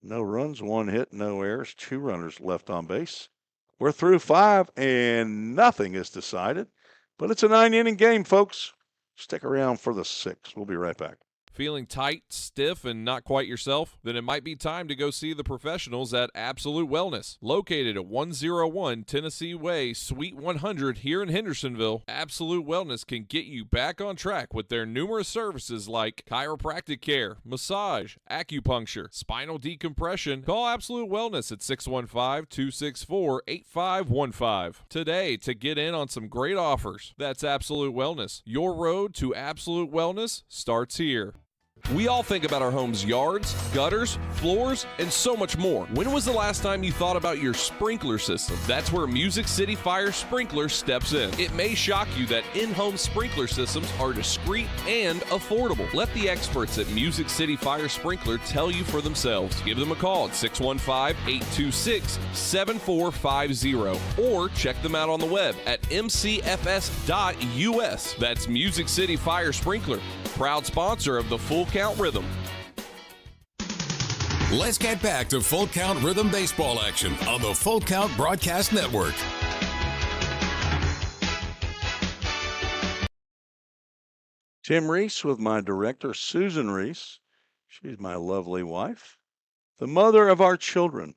No runs, 1 hit, no errors, 2 runners left on base. We're through 5 and nothing is decided. But it's a 9-inning game, folks. Stick around for the 6th. We'll be right back.
Feeling tight, stiff, and not quite yourself? Then it might be time to go see the professionals at Absolute Wellness. Located at 101 Tennessee Way, Suite 100 here in Hendersonville, Absolute Wellness can get you back on track with their numerous services like chiropractic care, massage, acupuncture, spinal decompression. Call Absolute Wellness at 615-264-8515 today to get in on some great offers. That's Absolute Wellness. Your road to absolute wellness starts here. We all think about our home's yards, gutters, floors, and so much more. When was the last time you thought about your sprinkler system? That's where Music City Fire Sprinkler steps in. It may shock you that in-home sprinkler systems are discreet and affordable. Let the experts at Music City Fire Sprinkler tell you for themselves. Give them a call at 615-826-7450 or check them out on the web at mcfs.us. That's Music City Fire Sprinkler, proud sponsor of the Full Count Rhythm.
Let's get back to Full Count Rhythm baseball action on the Full Count Broadcast Network.
Tim Reese with my director, Susan Reese. She's my lovely wife. The mother of our children,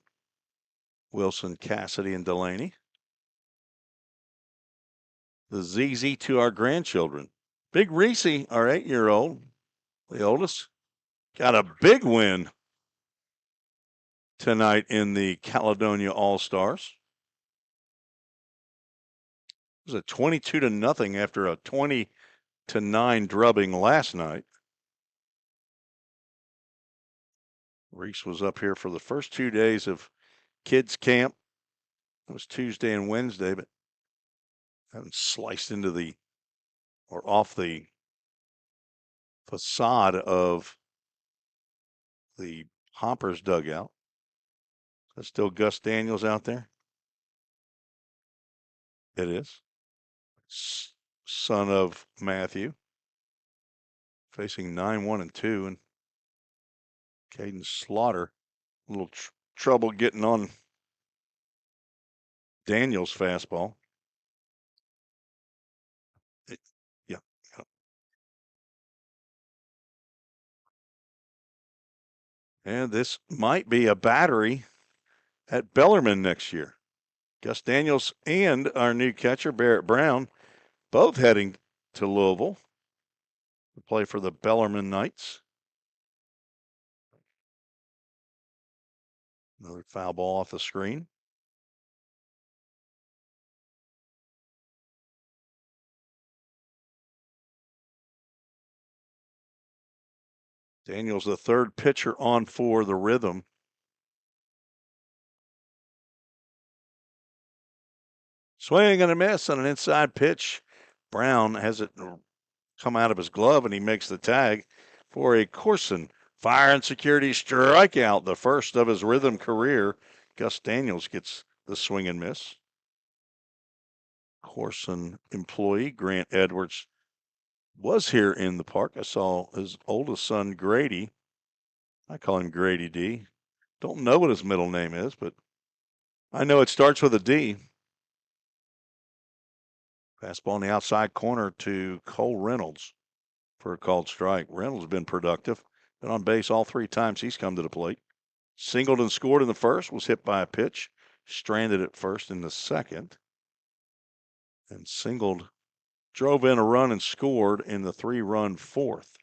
Wilson, Cassidy, and Delaney. The ZZ to our grandchildren. Big Reese, our 8-year-old, the oldest, got a big win tonight in the Caledonia All-Stars. It was a 22-0 after a 20-9 drubbing last night. Reese was up here for the first 2 days of kids camp. It was Tuesday and Wednesday, but haven't sliced into the or off the facade of the Hoppers dugout. That's still Gus Daniels out there. It is. Son of Matthew. Facing 9-1-2, and Caden Slaughter. A little trouble getting on Daniels' fastball. Yeah. And this might be a battery at Bellarmine next year. Gus Daniels and our new catcher, Barrett Brown, both heading to Louisville to play for the Bellarmine Knights. Another foul ball off the screen. Daniels, the third pitcher on for the Rhythm. Swing and a miss on an inside pitch. Brown has it come out of his glove, and he makes the tag for a Corson Fire and Security strikeout, the first of his Rhythm career. Gus Daniels gets the swing and miss. Corson employee Grant Edwards was here in the park. I saw his oldest son, Grady. I call him Grady D. Don't know what his middle name is, but I know it starts with a D. Fastball on the outside corner to Cole Reynolds for a called strike. Reynolds has been productive. Been on base all 3 times he's come to the plate. Singled and scored in the first, was hit by a pitch, stranded at first in the second, and singled, drove in a run and scored in the 3-run fourth.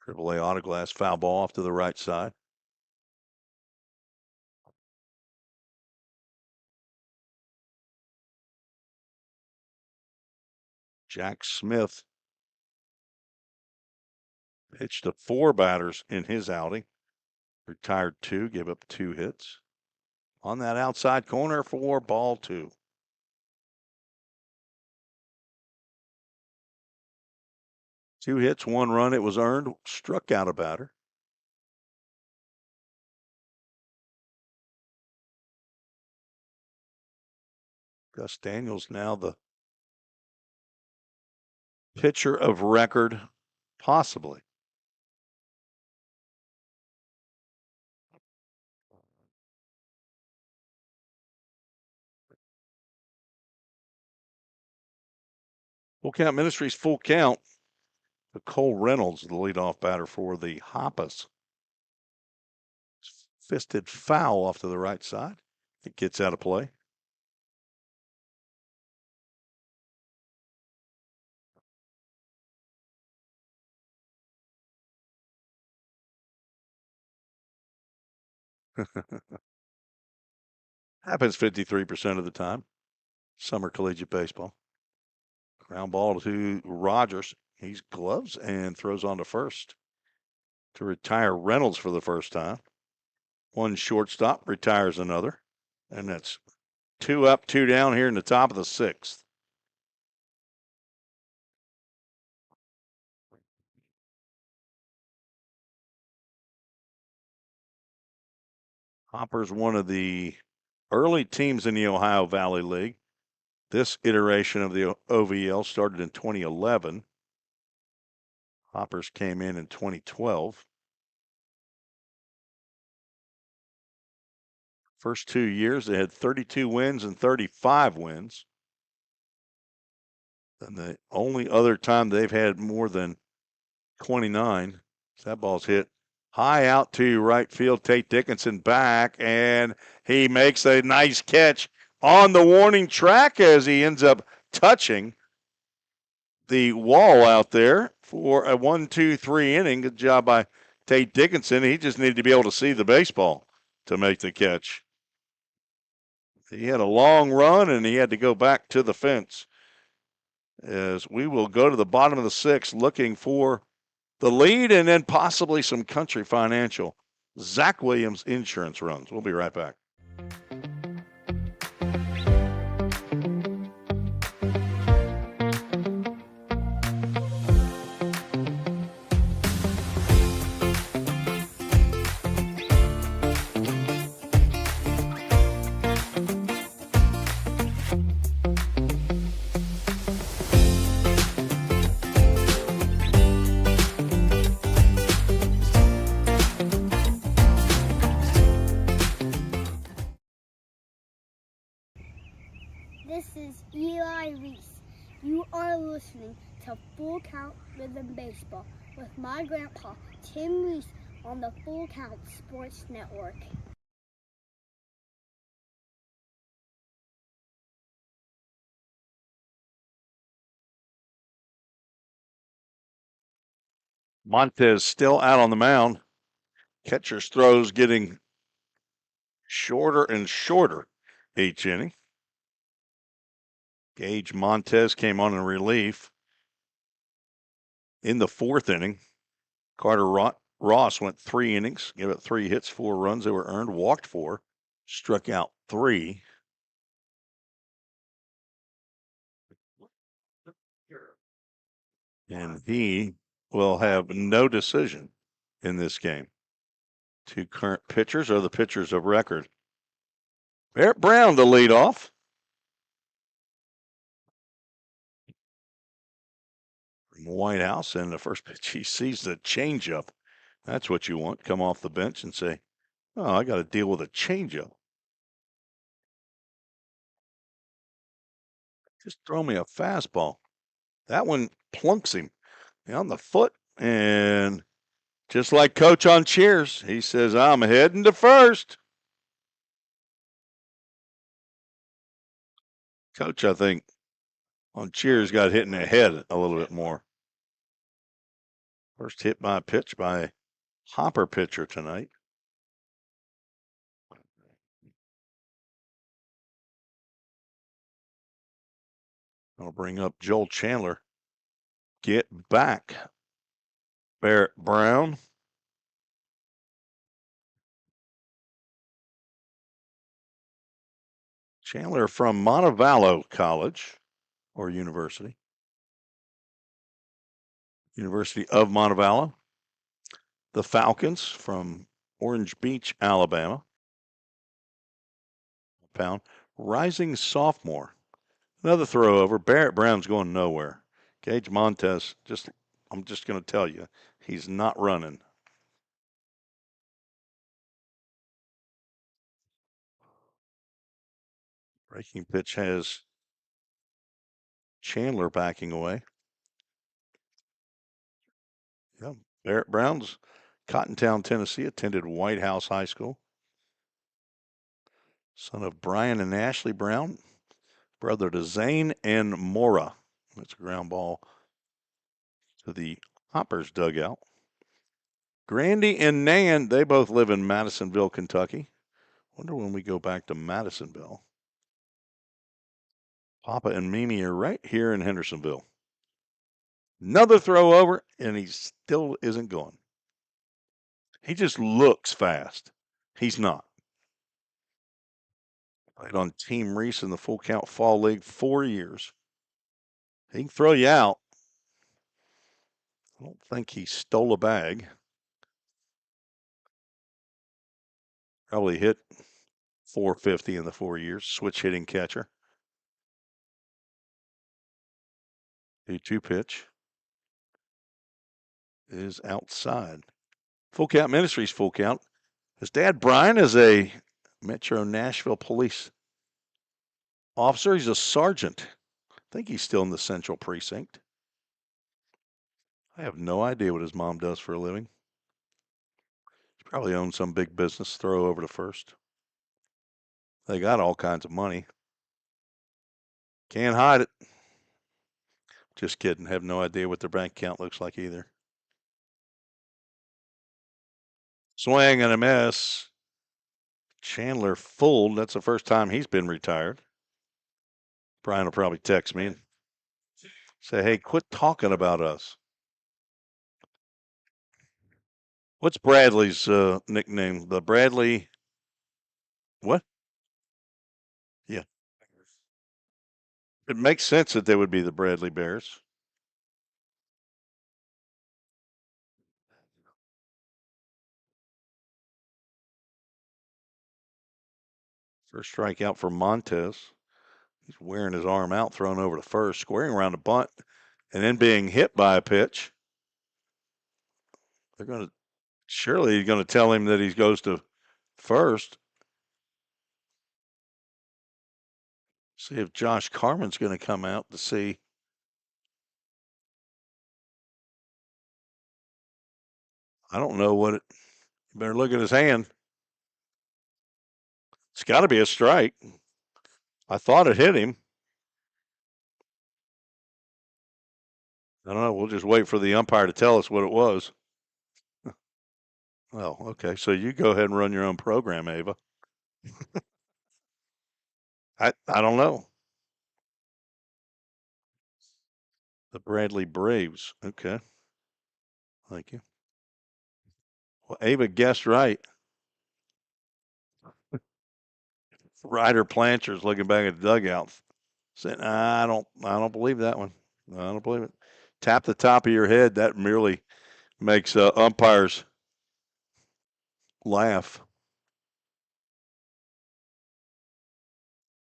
AAA autoglass foul ball off to the right side. Jack Smith pitched to 4 batters in his outing. Retired 2, gave up 2 hits. On that outside corner for ball 2. 2 hits, 1 run. It was earned. Struck out a batter. Gus Daniels now the pitcher of record, possibly. Full Count Ministries, full count. Cole Reynolds, the leadoff batter for the Hoppers. Fisted foul off to the right side. It gets out of play. Happens 53% of the time. Summer collegiate baseball. Ground ball to Rogers. He's gloves and throws on to first to retire Reynolds for the first time. 1 shortstop, retires another. And that's 2 up, 2 down here in the top of the 6th. Hopper's one of the early teams in the Ohio Valley League. This iteration of the OVL started in 2011. Hoppers came in 2012. First 2 years, they had 32 wins and 35 wins. And the only other time they've had more than 29, that ball's hit high out to right field. Tate Dickinson back, and he makes a nice catch on the warning track as he ends up touching the wall out there for a 1-2-3 inning. Good job by Tate Dickinson. He just needed to be able to see the baseball to make the catch. He had a long run, and he had to go back to the fence. As we will go to the bottom of the 6th looking for the lead and then possibly some Country Financial. Zach Williams Insurance runs. We'll be right back.
This is Eli Reese. You are listening to Full Count Rhythm Baseball with my grandpa, Tim Reese, on the Full Count Sports Network.
Montez still out on the mound. Catcher's throws getting shorter and shorter each inning. Gage Montez came on in relief in the 4th inning. Carter Ross went 3 innings, gave up 3 hits, 4 runs. They were earned, walked 4, struck out 3. And he will have no decision. in this game. Two current pitchers are the pitchers of record. Barrett Brown to lead off. From White House, and the first pitch he sees the changeup. That's what you want. Come off the bench and say, oh, I got to deal with a changeup. Just throw me a fastball. That one plunks him on the foot. And just like Coach on Cheers, he says, I'm heading to first. Coach, I think, on Cheers got hit in the head a little bit more. First hit by a pitch by a Hopper pitcher tonight. I'll bring up Joel Chandler. Get back, Barrett Brown. Chandler from Montevallo College or University. University of Montevallo. The Falcons from Orange Beach, Alabama. Pound. Rising sophomore. Another throw over. Barrett Brown's going nowhere. Gage Montez, I'm just going to tell you, he's not running. Breaking pitch has Chandler backing away. Yeah, Barrett Brown's Cottontown, Tennessee, attended White House High School. Son of Brian and Ashley Brown, brother to Zane and Mora. That's a ground ball to the Hoppers dugout. Grandy and Nan, they both live in Madisonville, Kentucky. Wonder when we go back to Madisonville. Papa and Mimi are right here in Hendersonville. Another throw over, and he still isn't going. He just looks fast. He's not. Played on Team Reese in the Full Count Fall League 4 years. He can throw you out. I don't think he stole a bag. Probably hit 450 in the 4 years. Switch hitting catcher. 2-2 pitch is outside. Full Count Ministries Full Count. His dad, Brian, is a Metro Nashville police officer. He's a sergeant. I think he's still in the Central Precinct. I have no idea what his mom does for a living. She probably owns some big business. Throw over to first. They got all kinds of money. Can't hide it. Just kidding. Have no idea what their bank account looks like either. Swing and a miss. Chandler fooled. That's the first time he's been retired. Brian will probably text me and say, hey, quit talking about us. What's Bradley's nickname? The Bradley what? Yeah. It makes sense that they would be the Bradley Bears. First strikeout for Montez. He's wearing his arm out, thrown over to first, squaring around a bunt, and then being hit by a pitch. They're going to surely going to tell him that he goes to first. See if Josh Carmen's going to come out to see. I don't know what it. You better look at his hand. It's got to be a strike. I thought it hit him. I don't know. We'll just wait for the umpire to tell us what it was. Well, okay. So you go ahead and run your own program, Ava. I don't know. The Bradley Braves. Okay. Thank you. Well, Ava guessed right. Ryder Plancher's looking back at the dugout, saying, I don't believe that one. I don't believe it. Tap the top of your head. That merely makes umpires laugh.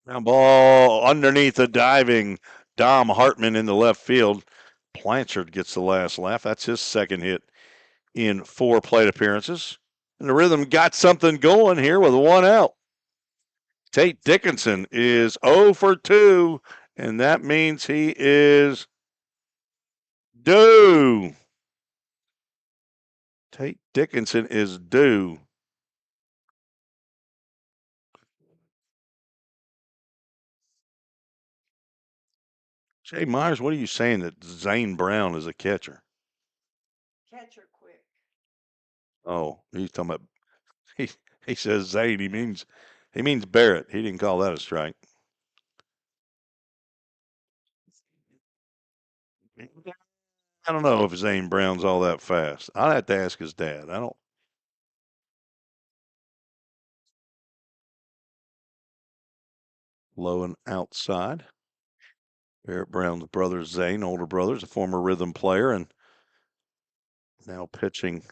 Now ball underneath the diving Dom Hartman in the left field. Blanchard gets the last laugh. That's his second hit in 4 plate appearances. And the Rhythm got something going here with 1 out. Tate Dickinson is 0 for 2, and that means he is due. Tate Dickinson is due. Jay Myers, what are you saying that Zane Brown is a catcher?
Catcher quick.
Oh, he's talking about he says Zane, he means Barrett. He didn't call that a strike. I don't know if Zane Brown's all that fast. I'd have to ask his dad. I don't. Low and outside. Barrett Brown's brother Zane, older brother, is a former Rhythm player and now pitching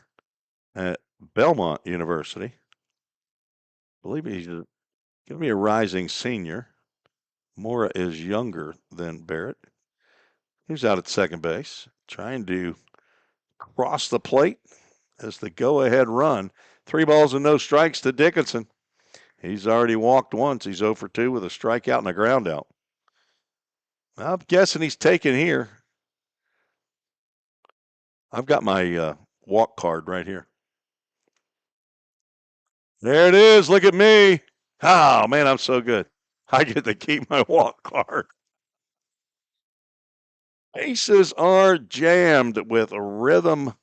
at Belmont University. I believe he's going to be a rising senior. Mora is younger than Barrett. He's out at second base, trying to cross the plate as the go-ahead run. 3 balls and no strikes to Dickinson. He's already walked once. He's 0 for 2 with a strikeout and a ground out. I'm guessing he's taken here. I've got my walk card right here. There it is. Look at me. Oh, man, I'm so good. I get to keep my walk card. Bases are jammed with Rhythm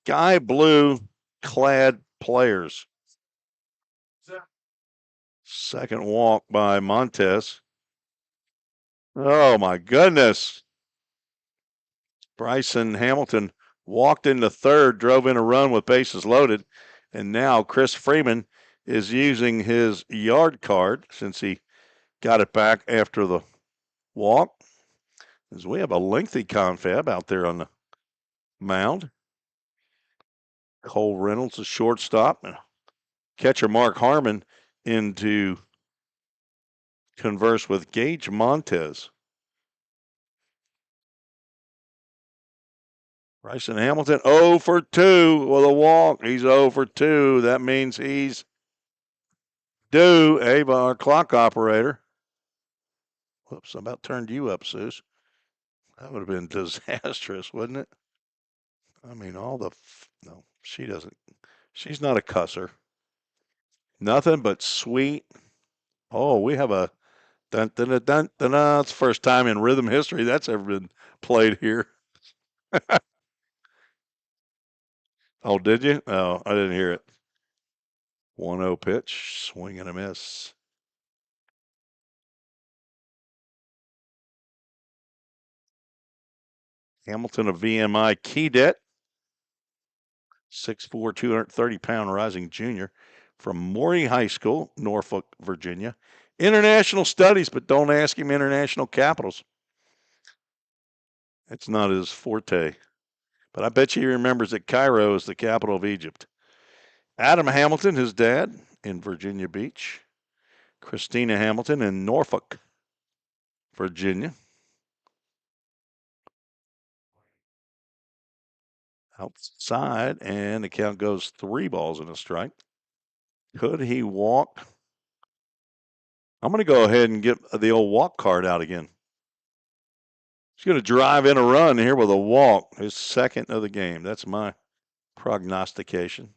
sky blue clad players. Second walk by Montez. Oh, my goodness. Bryson Hamilton walked into third, drove in a run with bases loaded, and now Chris Freeman is using his yard card since he got it back after the walk. As we have a lengthy confab out there on the mound. Cole Reynolds, a shortstop, and catcher Mark Harmon in to converse with Gage Montez. Bryson Hamilton 0 for 2 with a walk. He's 0 for 2. That means he's due. Ava, our clock operator. Whoops, I about turned you up, Seuss. That would have been disastrous, wouldn't it? I mean, no, she doesn't. She's not a cusser. Nothing but sweet. Oh, we have a dun dun dun dun dun. Dun. It's the first time in Rhythm history that's ever been played here. Oh, did you? Oh, I didn't hear it. 1-0 pitch, swing and a miss. Hamilton, a VMI cadet, 6'4", 230-pound rising junior from Maury High School, Norfolk, Virginia. International studies, but don't ask him international capitals. It's not his forte. But I bet you he remembers that Cairo is the capital of Egypt. Adam Hamilton, his dad, in Virginia Beach. Christina Hamilton in Norfolk, Virginia. Outside, and the count goes 3 balls and a strike. Could he walk? I'm going to go ahead and get the old walk card out again. He's going to drive in a run here with a walk, his second of the game. That's my prognostication.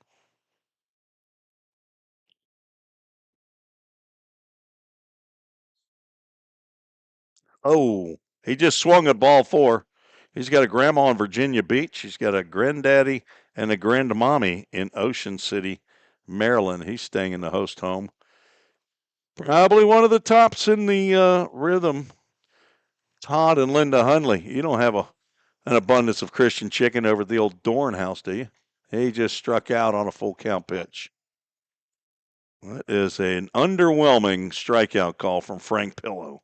Oh, he just swung at ball 4. He's got a grandma in Virginia Beach. He's got a granddaddy and a grandmommy in Ocean City, Maryland. He's staying in the host home. Probably one of the tops in the Rhythm. Todd and Linda Hunley. You don't have an abundance of Christian chicken over at the old Dorn house, do you? He just struck out on a full count pitch. That is an underwhelming strikeout call from Frank Pillow.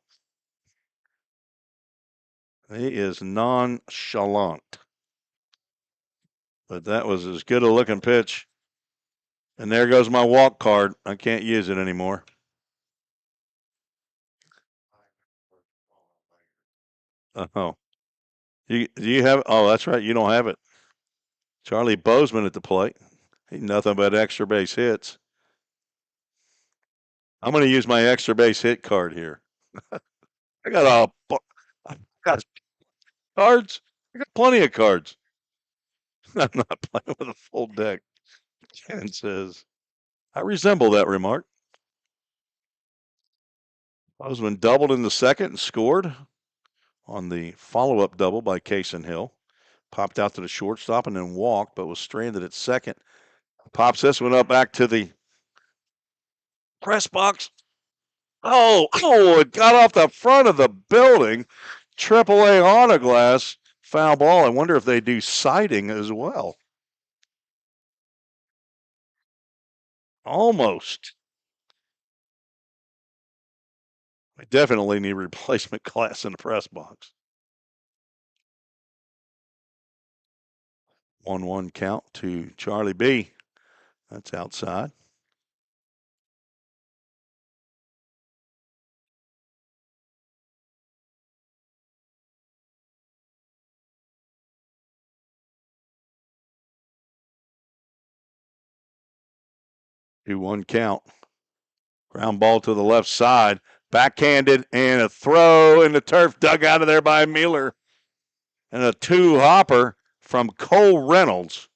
He is nonchalant. But that was as good a looking pitch And there goes my walk card. I can't use it anymore. Oh. Do you have it? Oh, that's right. You don't have it. Charlie Bozeman at the plate. He's nothing but extra base hits. I'm going to use my extra base hit card here. I got cards. I got plenty of cards. I'm not playing with a full deck. Ken says, I resemble that remark. Bozeman doubled in the second and scored on the follow-up double by Kaysen Hill. Popped out to the shortstop and then walked, but was stranded at second. Pops this one up back to the press box. Oh, it got off the front of the building. AAA autoglass, foul ball. I wonder if they do siding as well. Almost. We definitely need replacement glass in the press box. 1-1 count to Charlie B. That's outside. Do 1 count. Ground ball to the left side. Backhanded and a throw in the turf dug out of there by Mueller. And a 2-hopper from Cole Reynolds.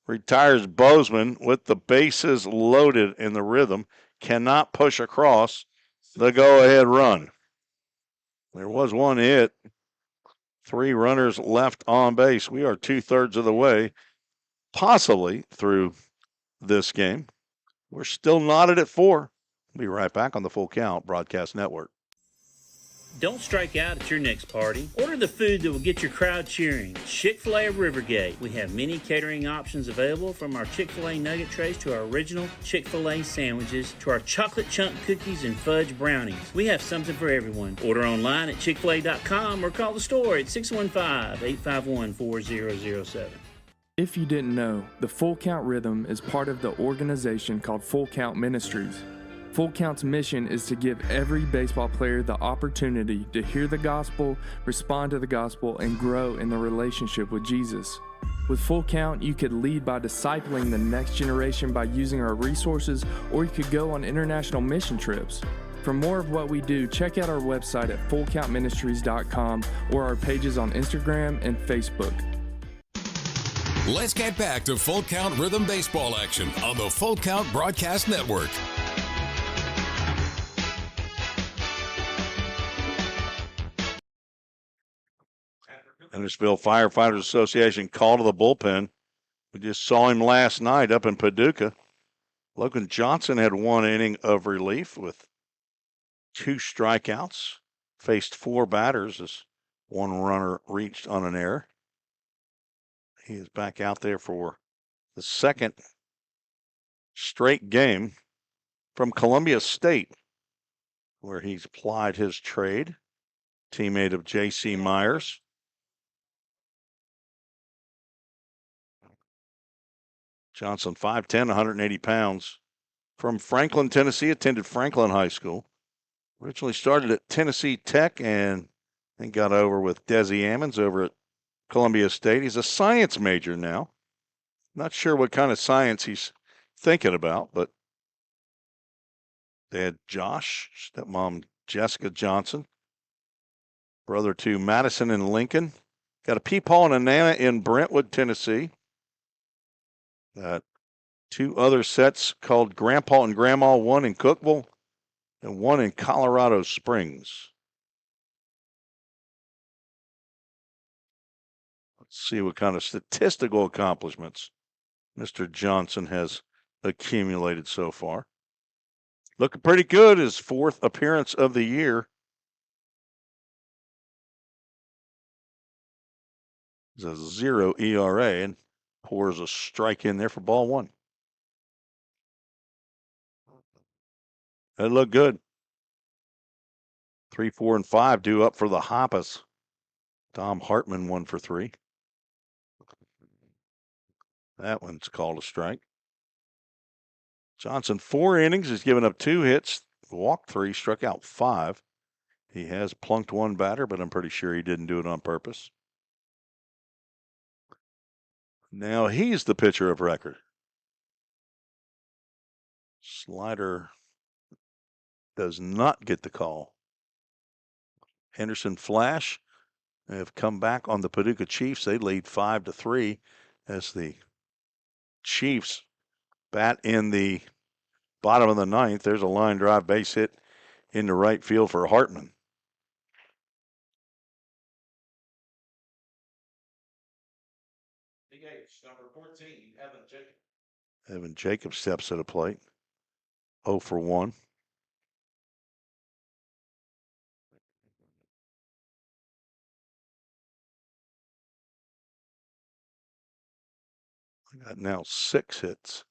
Retires Bozeman with the bases loaded in the rhythm. Cannot push across the go-ahead run. There was 1 hit. 3 runners left on base. We are 2/3 of the way, possibly through this game. We're still knotted at 4. We'll be right back on the Full Count Broadcast Network.
Don't strike out at your next party. Order the food that will get your crowd cheering. Chick-fil-A of Rivergate. We have many catering options available, from our Chick-fil-A nugget trays to our original Chick-fil-A sandwiches to our chocolate chunk cookies and fudge brownies. We have something for everyone. Order online at chickfil-a.com or call the store at 615-851-4007.
If you didn't know, the Full Count Rhythm is part of the organization called Full Count Ministries. Full Count's mission is to give every baseball player the opportunity to hear the gospel, respond to the gospel, and grow in the relationship with Jesus. With Full Count, you could lead by discipling the next generation by using our resources, or you could go on international mission trips. For more of what we do, check out our website at fullcountministries.com or our pages on Instagram and Facebook.
Let's get back to Full Count Rhythm Baseball action on the Full Count Broadcast Network.
Hendersonville Firefighters Association call to the bullpen. We just saw him last night up in Paducah. Logan Johnson had 1 inning of relief with 2 strikeouts. Faced 4 batters as 1 runner reached on an error. He is back out there for the second straight game from Columbia State, where he's plied his trade. Teammate of J.C. Myers. Johnson, 5'10", 180 pounds. From Franklin, Tennessee, attended Franklin High School. Originally started at Tennessee Tech and then got over with Desi Ammons over at Columbia State. He's a science major now. Not sure what kind of science he's thinking about, but dad Josh, stepmom Jessica Johnson, brother to Madison and Lincoln. Got a peepaw and a nana in Brentwood, Tennessee. Got 2 other sets called Grandpa and Grandma, 1 in Cookeville and 1 in Colorado Springs. Let's see what kind of statistical accomplishments Mr. Johnson has accumulated so far. Looking pretty good. His 4th appearance of the year. It's a 0 ERA and pours a strike in there for ball 1. That looked good. 3, 4, and 5 due up for the Hoppers. Tom Hartman 1 for 3. That one's called a strike. Johnson, 4 innings. He's given up 2 hits, walked 3, struck out 5. He has plunked 1 batter, but I'm pretty sure he didn't do it on purpose. Now he's the pitcher of record. Slider does not get the call. Henderson Flash have come back on the Paducah Chiefs. They lead 5-3 as the Chiefs bat in the bottom of the 9th. There's a line drive base hit into right field for Hartman.
Number 14, Evan Jacobs.
Evan Jacobs steps to the plate. 0 for 1. Got now 6 hits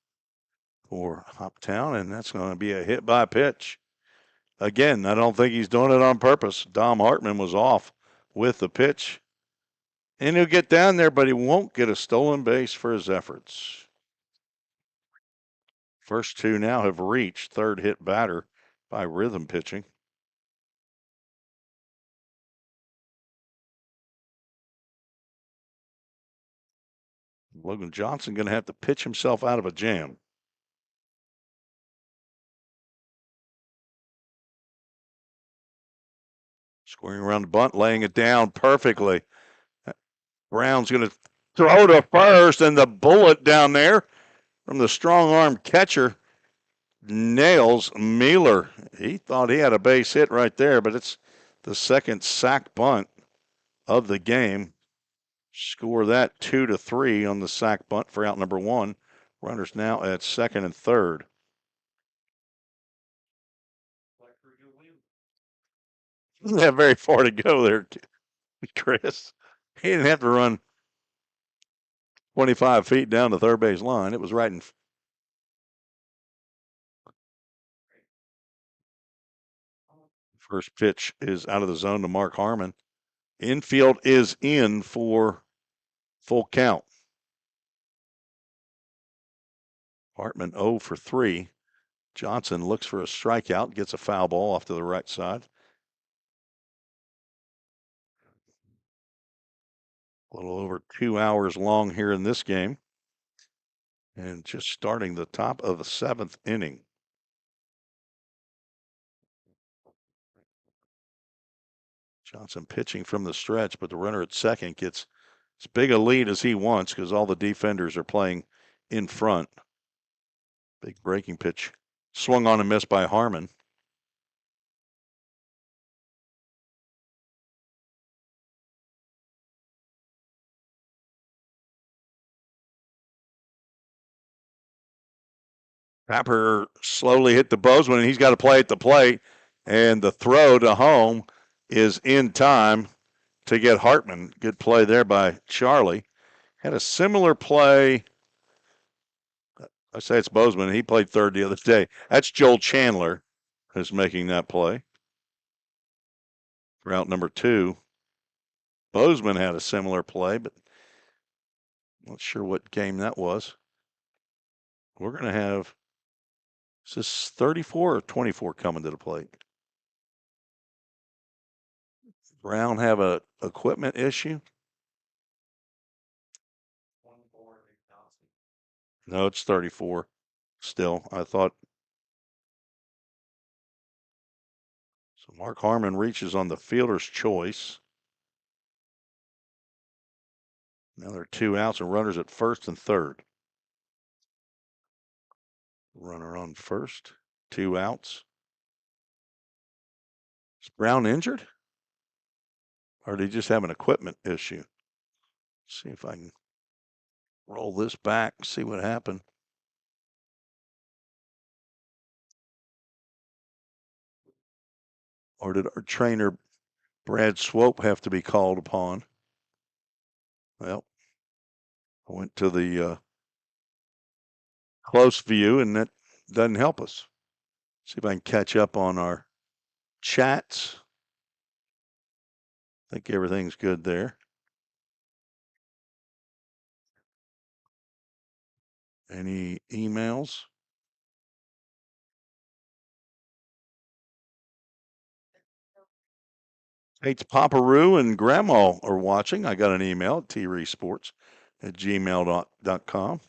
for Hoptown, and that's going to be a hit by pitch. Again, I don't think he's doing it on purpose. Dom Hartman was off with the pitch. And he'll get down there, but he won't get a stolen base for his efforts. First 2 now have reached. Third hit batter by Rhythm pitching. Logan Johnson going to have to pitch himself out of a jam. Squaring around the bunt, laying it down perfectly. Brown's going to throw to first, and the bullet down there from the strong arm catcher nails Mueller. He thought he had a base hit right there, but it's the second sack bunt of the game. Score that 2-3 on the sack bunt for out number 1. Runners now at second and third. Doesn't have very far to go there, Chris. He didn't have to run 25 feet down the third base line. It was right in. First pitch is out of the zone to Mark Harmon. Infield is in for full count. Hartman 0 for 3. Johnson looks for a strikeout, gets a foul ball off to the right side. A little over 2 hours long here in this game. And just starting the top of the 7th inning. Johnson pitching from the stretch, but the runner at second gets as big a lead as he wants because all the defenders are playing in front. Big breaking pitch. Swung on and missed by Harmon. Papper slowly hit the Bozeman, and he's got to play at the plate. And the throw to home is in time to get Hartman. Good play there by Charlie. Had a similar play. I say it's Bozeman. He played third the other day. That's Joel Chandler who's making that play. Route number 2. Bozeman had a similar play, but not sure what game that was. We're going to have, is this 34 or 24 coming to the plate? Brown have a equipment issue? No, it's 34 still. I thought. So Mark Harmon reaches on the fielder's choice. Now there are 2 outs and runners at first and third. Runner on first, 2 outs. Is Brown injured? Or did he just have an equipment issue? See if I can roll this back, see what happened. Or did our trainer, Brad Swope, have to be called upon? Well, I went to the close view, and that doesn't help us. See if I can catch up on our chats. I think everything's good there. Any emails? Kate's Paparoo and Grandma are watching. I got an email at tresports@gmail.com.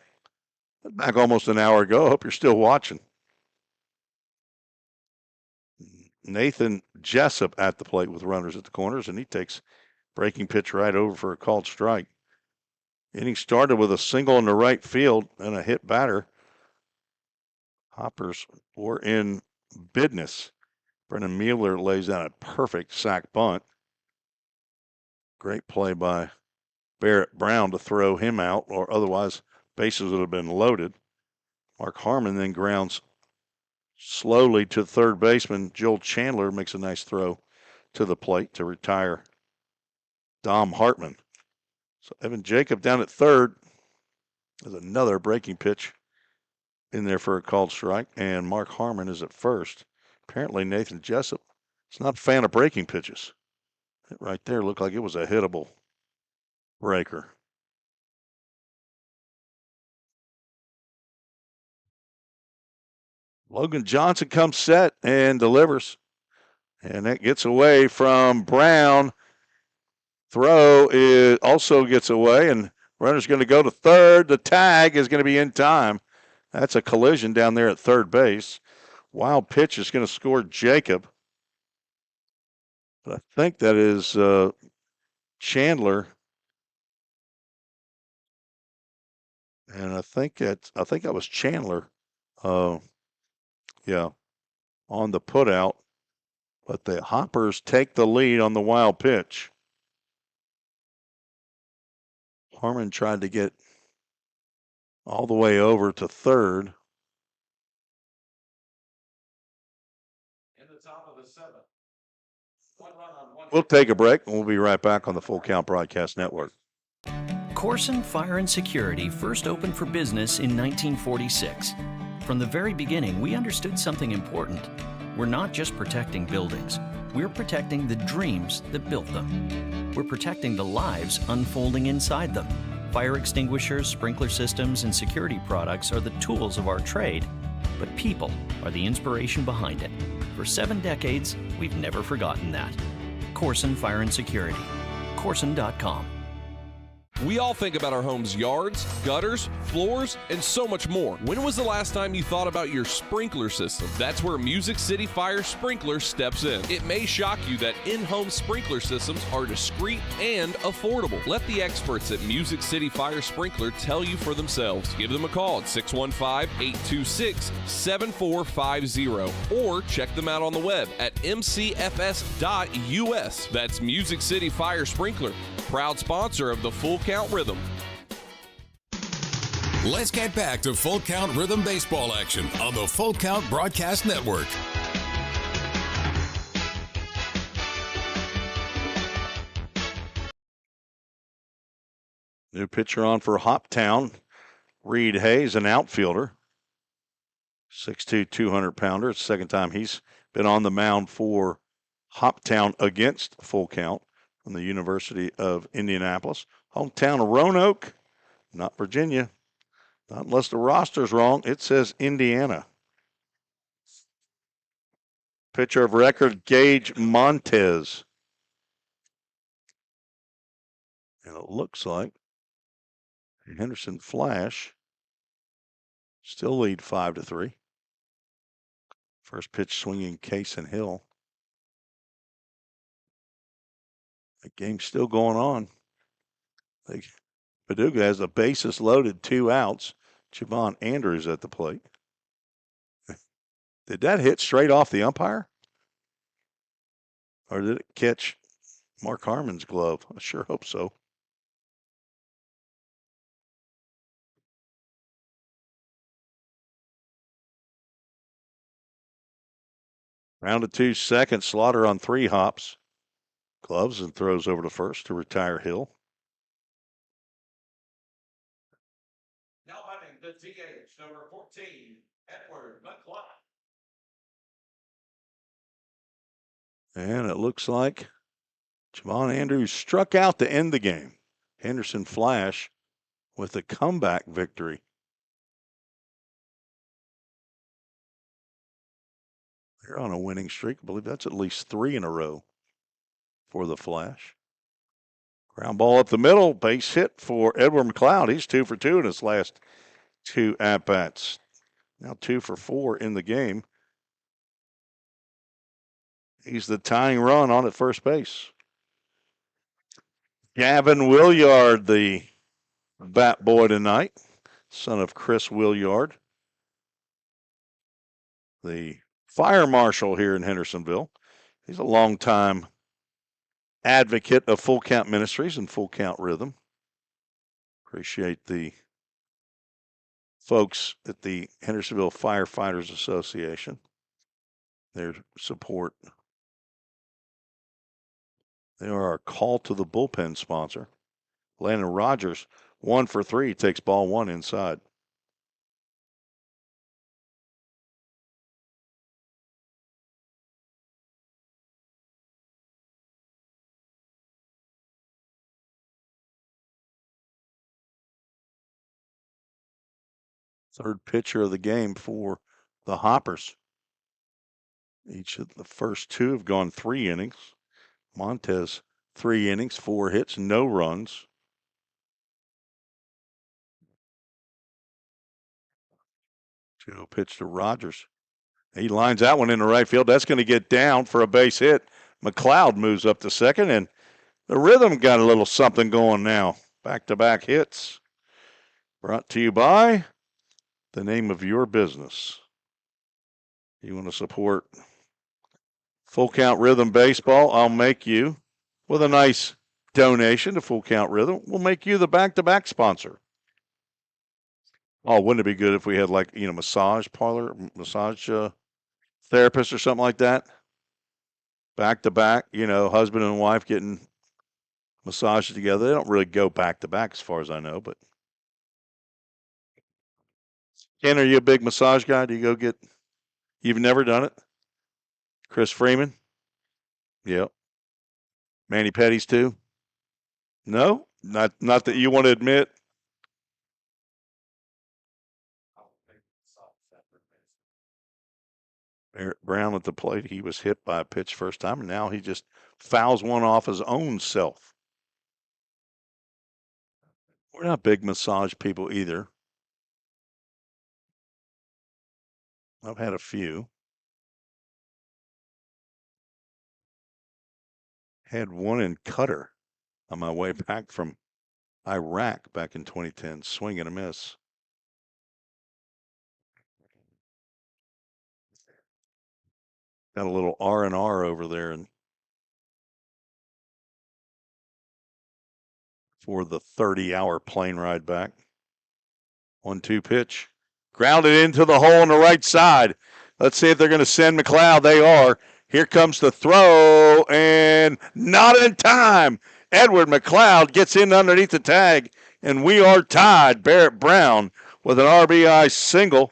Back almost an hour ago. Hope you're still watching. Nathan Jessup at the plate with runners at the corners, and he takes breaking pitch right over for a called strike. Inning started with a single in the right field and a hit batter. Hoppers were in business. Brennan Mueller lays down a perfect sac bunt. Great play by Barrett Brown to throw him out, or otherwise bases would have been loaded. Mark Harmon then grounds slowly to third baseman. Joel Chandler makes a nice throw to the plate to retire Dom Hartman. So Evan Jacob down at third. There's another breaking pitch in there for a called strike, and Mark Harmon is at first. Apparently Nathan Jessup is not a fan of breaking pitches. That right there looked like it was a hittable breaker. Logan Johnson comes set and delivers. And that gets away from Brown. Throw also gets away, and runner's going to go to third. The tag is going to be in time. That's a collision down there at third base. Wild pitch is going to score Jacob. But I think that is Chandler. And I think that was Chandler. Yeah, on the putout. But the Hoppers take the lead on the wild pitch. Harmon tried to get all the way over to third.
In the top of the seventh. One run on one.
We'll take a break, and we'll be right back on the Full Count Broadcast Network.
Corson Fire and Security first opened for business in 1946. From the very beginning, we understood something important. We're not just protecting buildings. We're protecting the dreams that built them. We're protecting the lives unfolding inside them. Fire extinguishers, sprinkler systems, and security products are the tools of our trade, but people are the inspiration behind it. For 7 decades, we've never forgotten that. Corson Fire and Security. Corson.com.
We all think about our home's yards, gutters, floors, and so much more. When was the last time you thought about your sprinkler system? That's where Music City Fire Sprinkler steps in. It may shock you that in-home sprinkler systems are discreet and affordable. Let the experts at Music City Fire Sprinkler tell you for themselves. Give them a call at 615-826-7450 or check them out on the web at mcfs.us. That's Music City Fire Sprinkler, proud sponsor of the Full Count Rhythm.
Let's get back to Full Count Rhythm baseball action on the Full Count Broadcast Network.
New pitcher on for Hoptown. Reed Hayes, an outfielder. 6'2", 200-pounder. It's the second time he's been on the mound for Hoptown against Full Count from the University of Indianapolis. Hometown of Roanoke, not Virginia. Not unless the roster's wrong. It says Indiana. Pitcher of record, Gage Montez. And it looks like Henderson Flash still lead 5-3. First pitch swinging Case and Hill. The game's still going on. Paducah has the bases loaded, 2 outs. Javon Andrews at the plate. Did that hit straight off the umpire? Or did it catch Mark Harmon's glove? I sure hope so. Round of 2 seconds. Slaughter on 3 hops. Gloves and throws over to first to retire Hill.
Now batting the DH, number 14, Edward McCloud.
And it looks like Javon Andrews struck out to end the game. Henderson Flash with a comeback victory. They're on a winning streak. I believe that's at least 3 in a row for the Flash. Ground ball up the middle, base hit for Edward McLeod. He's 2 for 2 in his last 2 at-bats. Now 2 for 4 in the game. He's the tying run on at first base. Gavin Williard, the bat boy tonight, son of Chris Williard, the fire marshal here in Hendersonville. He's a longtime advocate of Full Count Ministries and Full Count Rhythm. Appreciate the folks at the Hendersonville Firefighters Association, their support. They are our call to the bullpen sponsor. Landon Rogers, 1 for 3, takes ball 1 inside. Third pitcher of the game for the Hoppers. Each of the first 2 have gone 3 innings. Montez, 3 innings, 4 hits, no runs. Two pitch to Rogers. He lines that one into right field. That's going to get down for a base hit. McLeod moves up to second, and the Rhythm got a little something going now. Back-to-back hits. Brought to you by the name of your business. You want to support Full Count Rhythm Baseball? I'll make you, with a nice donation to Full Count Rhythm, we'll make you the back-to-back sponsor. Oh, wouldn't it be good if we had massage parlor, massage therapist or something like that? Back-to-back, husband and wife getting massages together. They don't really go back-to-back as far as I know, but. Ken, are you a big massage guy? Do you go get, you've never done it? Chris Freeman? Yep. Manny Petties too? No? Not that you want to admit? Barrett Brown at the plate. He was hit by a pitch first time, and now he just fouls one off his own self. We're not big massage people either. I've had a few. Had one in Qatar on my way back from Iraq back in 2010. Swing and a miss. Got a little R&R over there and for the 30-hour plane ride back. 1-2 pitch. Grounded into the hole on the right side. Let's see if they're going to send McLeod. They are. Here comes the throw, and not in time. Edward McLeod gets in underneath the tag, and we are tied. Barrett Brown with an RBI single.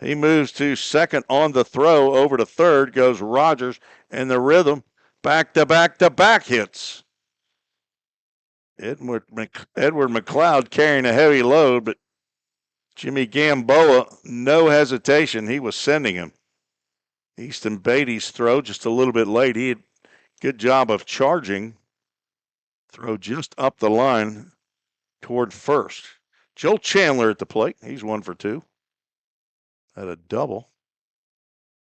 He moves to second on the throw. Over to third goes Rogers, and the Rhythm back-to-back-to-back hits. Edward McLeod carrying a heavy load, but Jimmy Gamboa, no hesitation. He was sending him. Easton Beatty's throw just a little bit late. He had good job of charging. Throw just up the line toward first. Joel Chandler at the plate. He's 1 for 2. Had a double.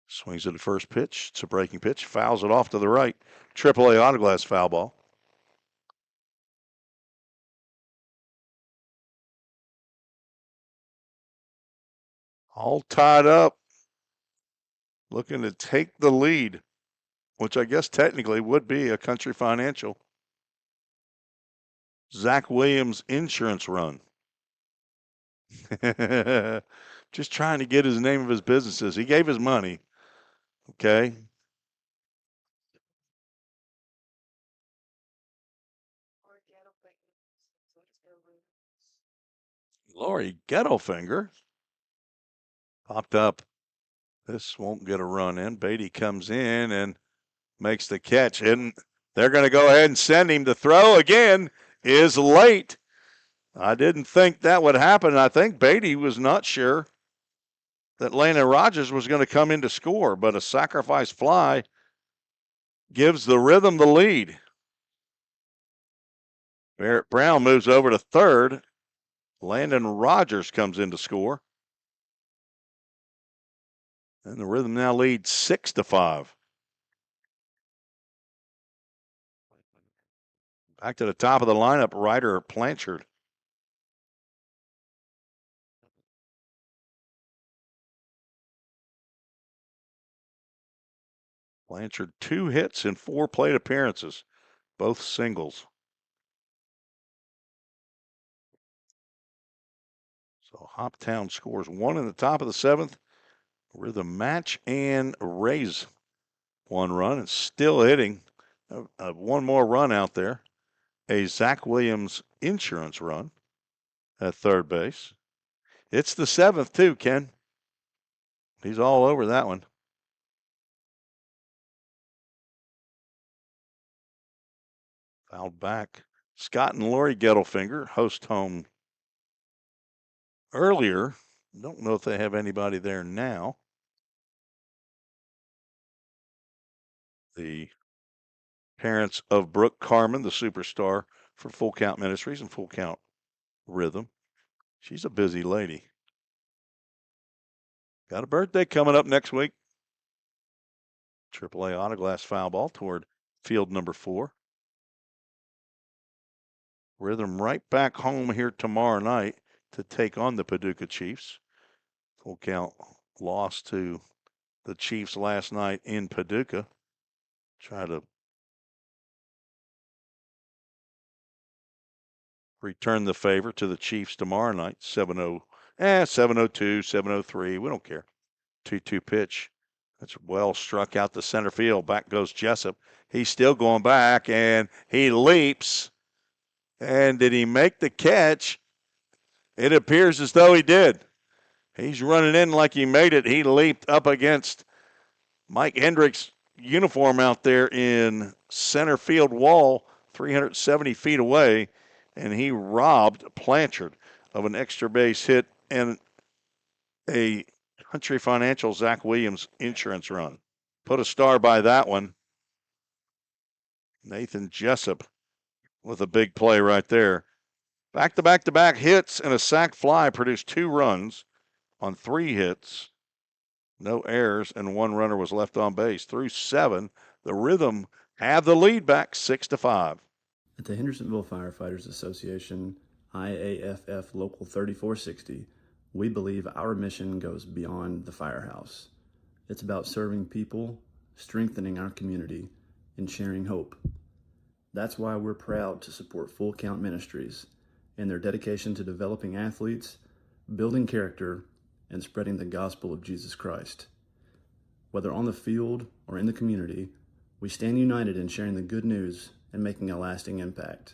Swings at the first pitch. It's a breaking pitch. Fouls it off to the right. AAA autoglass foul ball. All tied up. Looking to take the lead, which I guess technically would be a Country Financial. Zach Williams insurance run. Just trying to get his name of his businesses. He gave his money. Okay. Lori Ghettofinger popped up. This won't get a run in. Beatty comes in and makes the catch. And they're going to go ahead and send him. The throw again is late. I didn't think that would happen. I think Beatty was not sure that Landon Rogers was going to come in to score, but a sacrifice fly gives the Rhythm the lead. Barrett Brown moves over to third. Landon Rogers comes in to score. And the Rhythm now leads 6-5. Back to the top of the lineup, Ryder Blanchard. Blanchard 2 hits in 4 plate appearances, both singles. So Hoptown scores 1 in the top of the 7th. Rhythm match and raise 1 run and still hitting one more run out there. A Zach Williams insurance run at third base. It's the 7th too, Ken. He's all over that one. Fouled back. Scott and Lori Gettelfinger host home earlier. Don't know if they have anybody there now. The parents of Brooke Carmen, the superstar for Full Count Ministries and Full Count Rhythm. She's a busy lady. Got a birthday coming up next week. AAA Autoglass foul ball toward field number 4. Rhythm right back home here tomorrow night to take on the Paducah Chiefs. Full Count lost to the Chiefs last night in Paducah. Try to return the favor to the Chiefs tomorrow night. 7-0, 7-02, 7-03. We don't care. 2-2 pitch. That's well struck out the center field. Back goes Jessup. He's still going back, and he leaps. And did he make the catch? It appears as though he did. He's running in like he made it. He leaped up against Mike Hendricks' uniform out there in center field wall, 370 feet away, and he robbed Blanchard of an extra base hit and a Country Financial Zach Williams insurance run. Put a star by that one. Nathan Jessup with a big play right there. Back-to-back-to-back hits and a sac fly produced 2 runs on 3 hits. No errors, and 1 runner was left on base. Through 7, the Rhythm have the lead back 6-5.
At the Hendersonville Firefighters Association, IAFF Local 3460, we believe our mission goes beyond the firehouse. It's about serving people, strengthening our community, and sharing hope. That's why we're proud to support Full Count Ministries and their dedication to developing athletes, building character, and spreading the gospel of Jesus Christ. Whether on the field or in the community, we stand united in sharing the good news and making a lasting impact.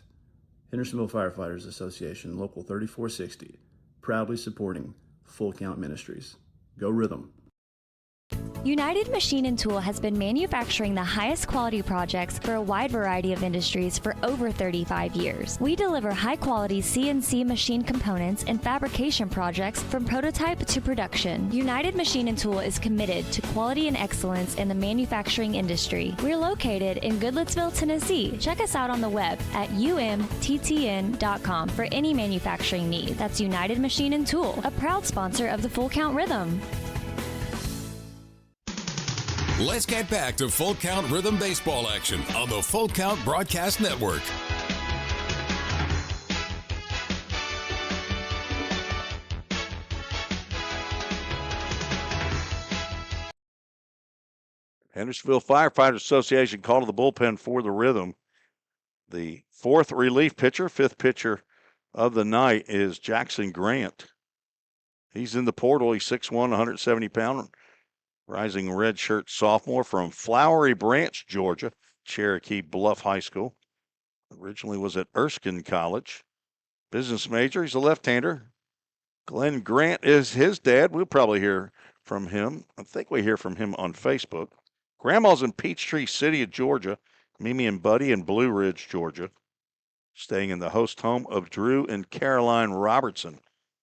Hendersonville Firefighters Association, Local 3460, proudly supporting Full Count Ministries. Go Rhythm!
United Machine and Tool has been manufacturing the highest quality projects for a wide variety of industries for over 35 years. We deliver high-quality CNC machine components and fabrication projects from prototype to production. United Machine and Tool is committed to quality and excellence in the manufacturing industry. We're located in Goodlettsville, Tennessee. Check us out on the web at umttn.com for any manufacturing need. That's United Machine and Tool, a proud sponsor of the Full Count Rhythm.
Let's get back to Full Count Rhythm baseball action on the Full Count Broadcast Network.
Hendersonville Firefighters Association called to the bullpen for the Rhythm. The 4th relief pitcher, 5th pitcher of the night is Jackson Grant. He's in the portal. He's 6'1", 170-pound. Rising redshirt sophomore from Flowery Branch, Georgia, Cherokee Bluff High School. Originally was at Erskine College. Business major. He's a left-hander. Glenn Grant is his dad. We'll probably hear from him. I think we hear from him on Facebook. Grandma's in Peachtree City of Georgia. Mimi and Buddy in Blue Ridge, Georgia. Staying in the host home of Drew and Caroline Robertson.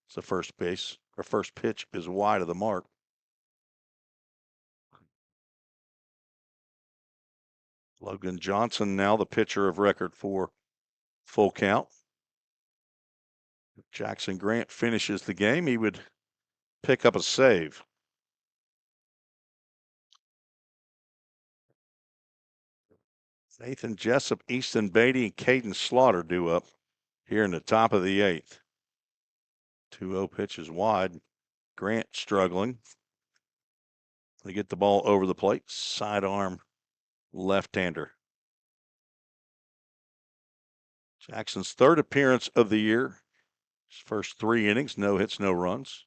It's the first base. Her first pitch is wide of the mark. Logan Johnson now the pitcher of record for Full Count. If Jackson Grant finishes the game, he would pick up a save. Nathan Jessup, Easton Beatty, and Caden Slaughter due up here in the top of the 8th. 2-0 pitches wide. Grant struggling. They get the ball over the plate. Sidearm left-hander. Jackson's 3rd appearance of the year. His first 3 innings, no hits, no runs.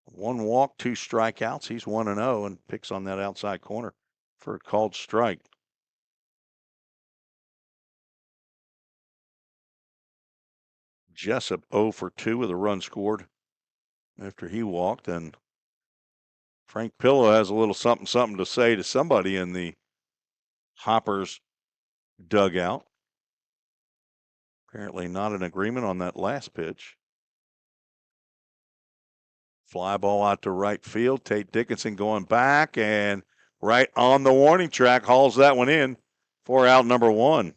1 walk, 2 strikeouts. He's 1-0 and picks on that outside corner for a called strike. Jessup 0 for 2 with a run scored after he walked, and Frank Pillow has a little something to say to somebody in the Hoppers dugout. Apparently not in agreement on that last pitch. Fly ball out to right field. Tate Dickinson going back and right on the warning track, hauls that one in for out number 1.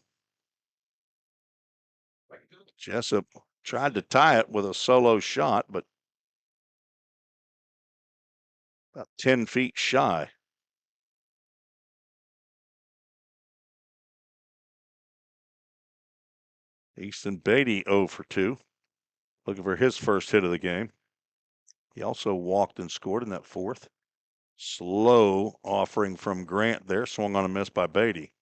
Jessup tried to tie it with a solo shot, but about 10 feet shy. Easton Beatty 0 for 2. Looking for his first hit of the game. He also walked and scored in that 4th. Slow offering from Grant there. Swung on a miss by Beatty.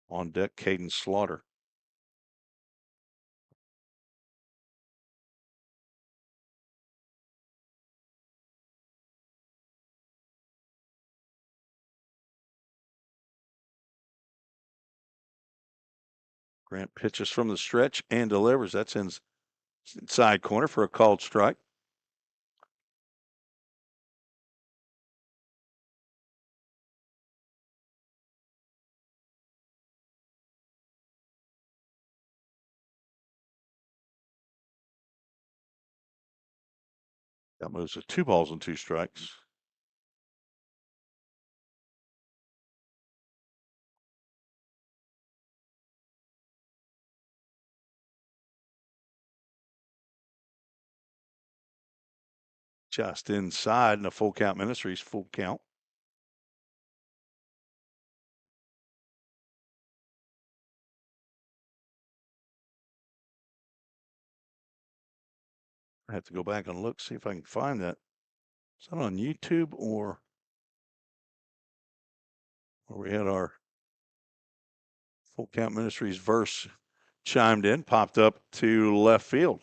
On deck, Caden Slaughter. Grant pitches from the stretch and delivers. That's inside corner for a called strike. That moves to 2 balls and 2 strikes. Just inside in a Full Count Ministries full count. I have to go back and look, see if I can find that. Is that on YouTube or where we had our Full Count Ministries verse chimed in, popped up to left field.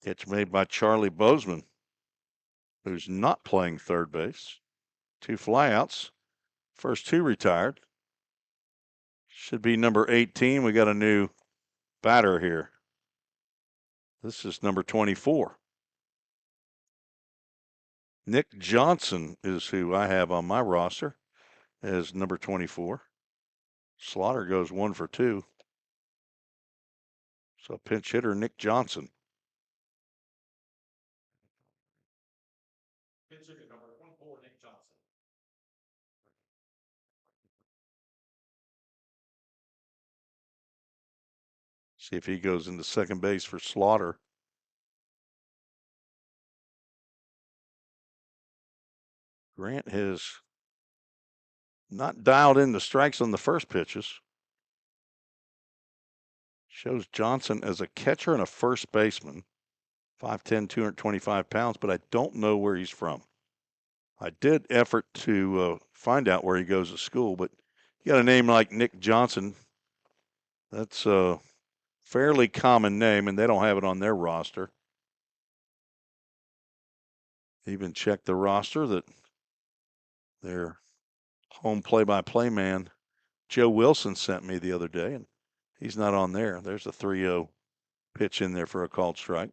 Catch made by Charlie Bozeman, who's not playing third base. 2 flyouts. First 2 retired. Should be number 18. We got a new batter here. This is number 24. Nick Johnson is who I have on my roster as number 24. Slaughter goes 1 for 2. So pinch hitter Nick Johnson.
Pitch hitter number 24, Nick Johnson.
See if he goes into second base for Slaughter. Grant has not dialed in the strikes on the first pitches. Shows Johnson as a catcher and a first baseman. 5'10", 225 pounds, but I don't know where he's from. I did effort to find out where he goes to school, but you got a name like Nick Johnson. That's a fairly common name, and they don't have it on their roster. Even checked the roster that their home play-by-play man, Joe Wilson, sent me the other day, and he's not on there. There's a 3-0 pitch in there for a called strike.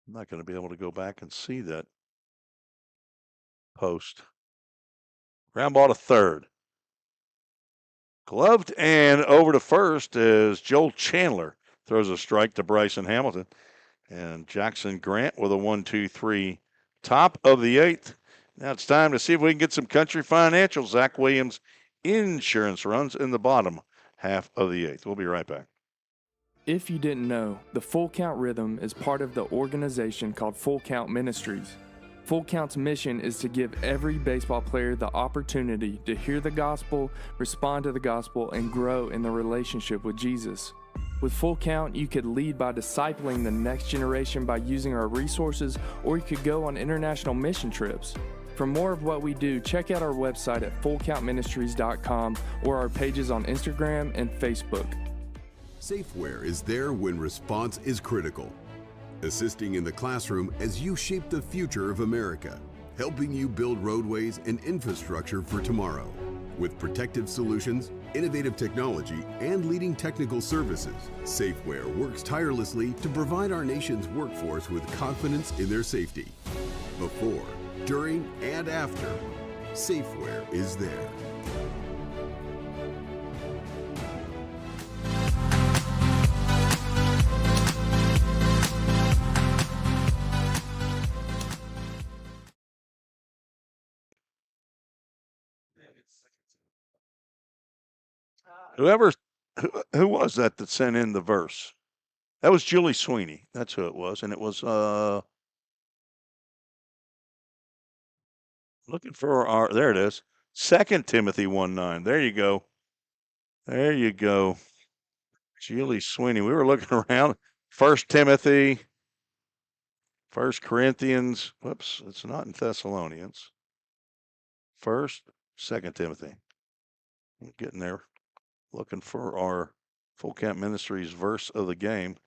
I'm not going to be able to go back and see that post. Ground ball to third. Gloved and over to first as Joel Chandler throws a strike to Bryson Hamilton. And Jackson Grant with a 1-2-3 top of the 8th. Now it's time to see if we can get some Country Financial Zach Williams insurance runs in the bottom half of the 8th. We'll be right back.
If you didn't know, the Full Count Rhythm is part of the organization called Full Count Ministries. Full Count's mission is to give every baseball player the opportunity to hear the gospel, respond to the gospel, and grow in the relationship with Jesus. With Full Count, you could lead by discipling the next generation by using our resources, or you could go on international mission trips. For more of what we do, check out our website at fullcountministries.com or our pages on Instagram and Facebook.
Safeware is there when response is critical, assisting in the classroom as you shape the future of America, helping you build roadways and infrastructure for tomorrow. With protective solutions, innovative technology, and leading technical services, Safeware works tirelessly to provide our nation's workforce with confidence in their safety. Before, during, and after, Safeware is there.
Who was that sent in the verse? That was Julie Sweeney. That's who it was. And it was looking for there it is. 2 Timothy 1:9. There you go. There you go. Julie Sweeney. We were looking around. 1 Timothy, 1 Corinthians. Whoops, it's not in Thessalonians. 1st, 2 Timothy. I'm getting there. Looking for our Full Count Ministries verse of the game.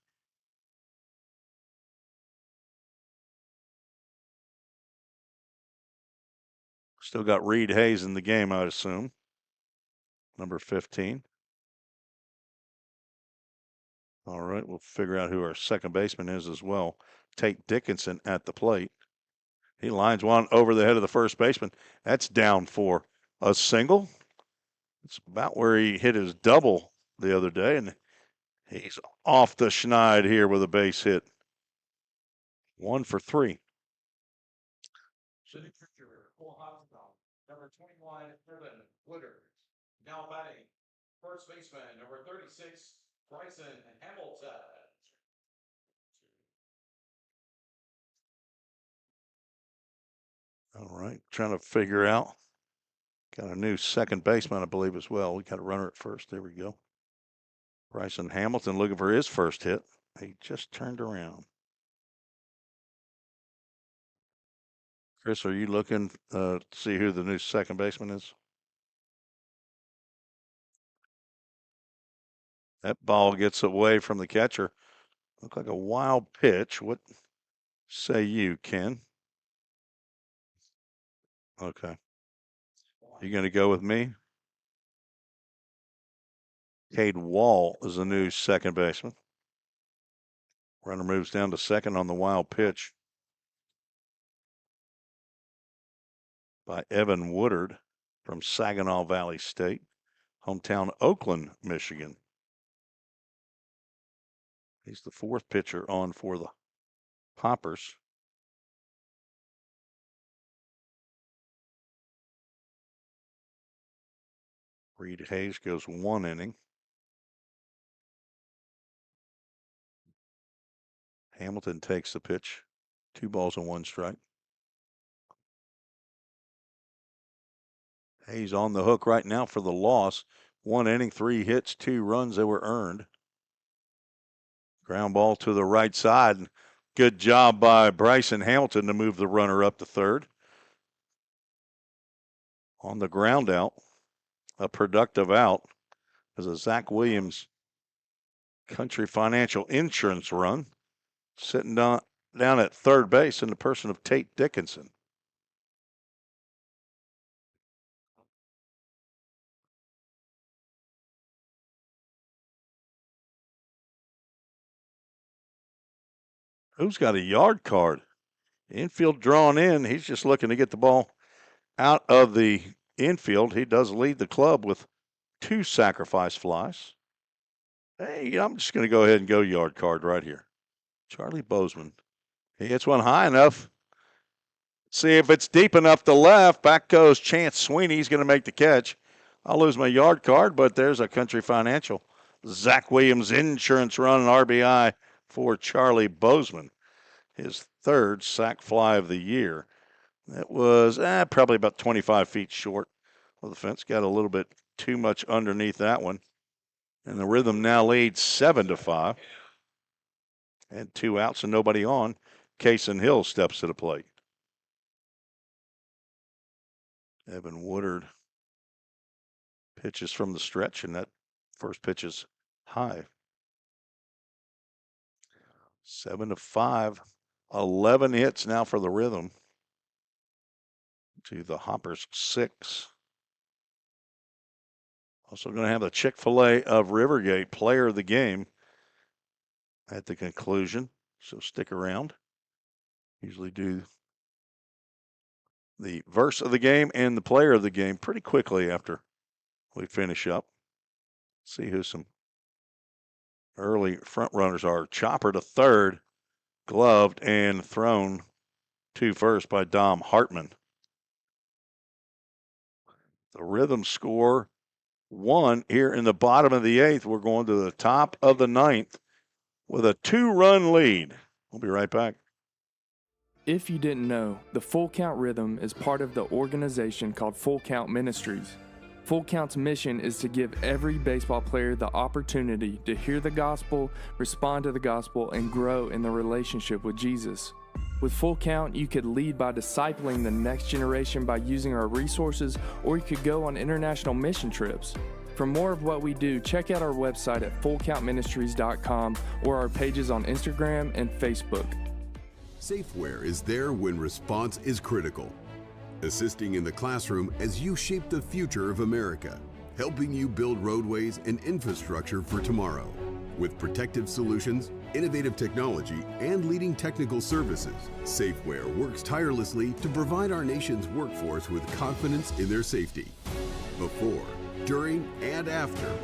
Still got Reed Hayes in the game, I would assume. Number 15. All right, we'll figure out who our second baseman is as well. Tate Dickinson at the plate. He lines one over the head of the first baseman. That's down for a single. It's about where he hit his double the other day, and he's off the schneid here with a base hit. 1 for 3.
City pitcher for Hoptown, number 21, Kevin Woodard. Now batting, first baseman, number 36, Bryson Hamilton.
All right, trying to figure out. Got a new second baseman, I believe, as well. We got a runner at first. There we go. Bryson Hamilton looking for his first hit. He just turned around. Chris, are you looking to see who the new second baseman is? That ball gets away from the catcher. Looked like a wild pitch. What say you, Ken? Okay. You going to go with me? Cade Wall is the new second baseman. Runner moves down to second on the wild pitch by Evan Woodard from Saginaw Valley State, hometown Oakland, Michigan. He's the fourth pitcher on for the Poppers. Reed Hayes goes 1 inning. Hamilton takes the pitch. 2 balls and 1 strike. Hayes on the hook right now for the loss. 1 inning, 3 hits, 2 runs that were earned. Ground ball to the right side. Good job by Bryson Hamilton to move the runner up to third. On the ground out, a productive out as a Zach Williams Country Financial Insurance run. Sitting down at third base in the person of Tate Dickinson. Who's got a yard card? Infield drawn in. He's just looking to get the ball out of the infield. He does lead the club with 2 sacrifice flies. Hey, I'm just going to go ahead and go yard card right here. Charlie Bozeman. He hits one high enough. See if it's deep enough to left. Back goes Chance Sweeney. He's going to make the catch. I'll lose my yard card, but there's a Country Financial. Zach Williams insurance run and RBI for Charlie Bozeman. His 3rd sac fly of the year. That was probably about 25 feet short of the fence. Got a little bit too much underneath that one. And the Rhythm now leads 7-5. And 2 outs and nobody on. Kaysen Hill steps to the plate. Evan Woodard pitches from the stretch, and that first pitch is high. 7-5. 11 hits now for the Rhythm to the Hoppers 6. Also going to have the Chick-fil-A of Rivergate player of the game at the conclusion, so stick around. Usually do the verse of the game and the player of the game pretty quickly after we finish up. See who some early front runners are. Chopper to third, gloved and thrown to first by Dom Hartman. The Rhythm score 1 here in the bottom of the 8th. We're going to the top of the 9th with a 2-run lead. We'll be right back.
If you didn't know, the Full Count Rhythm is part of the organization called Full Count Ministries. Full Count's mission is to give every baseball player the opportunity to hear the gospel, respond to the gospel, and grow in the relationship with Jesus. With Full Count, you could lead by discipling the next generation by using our resources, or you could go on international mission trips. For more of what we do, check out our website at fullcountministries.com or our pages on Instagram and Facebook.
Safeware is there when response is critical, assisting in the classroom as you shape the future of America, helping you build roadways and infrastructure for tomorrow. With protective solutions, innovative technology, and leading technical services, Safeware works tirelessly to provide our nation's workforce with confidence in their safety. Before, during, and after,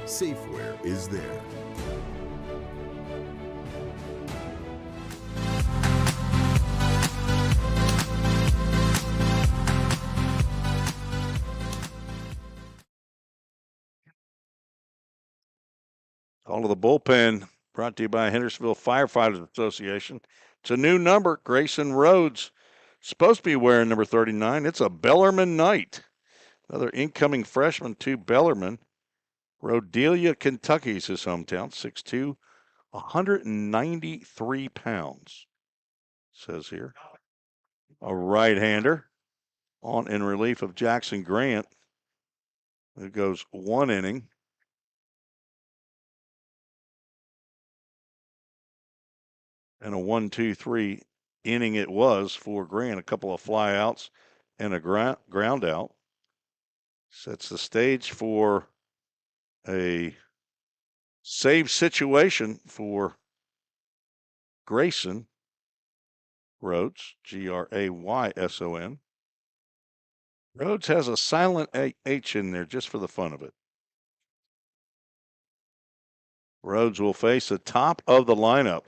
Safeware is there.
Call to the bullpen, brought to you by Hendersonville Firefighters Association. It's a new number, Grayson Rhodes. Supposed to be wearing number 39. It's a Bellarmine night. Another incoming freshman to Bellarmine. Rhodelia, Kentucky's his hometown. 6'2", 193 pounds, says here. A right-hander on in relief of Jackson Grant. It goes 1 inning. And a 1-2-3 inning it was for Grant. A couple of flyouts and a ground out. Sets the stage for a save situation for Grayson Rhodes, Grayson. Rhodes has a silent H in there just for the fun of it. Rhodes will face the top of the lineup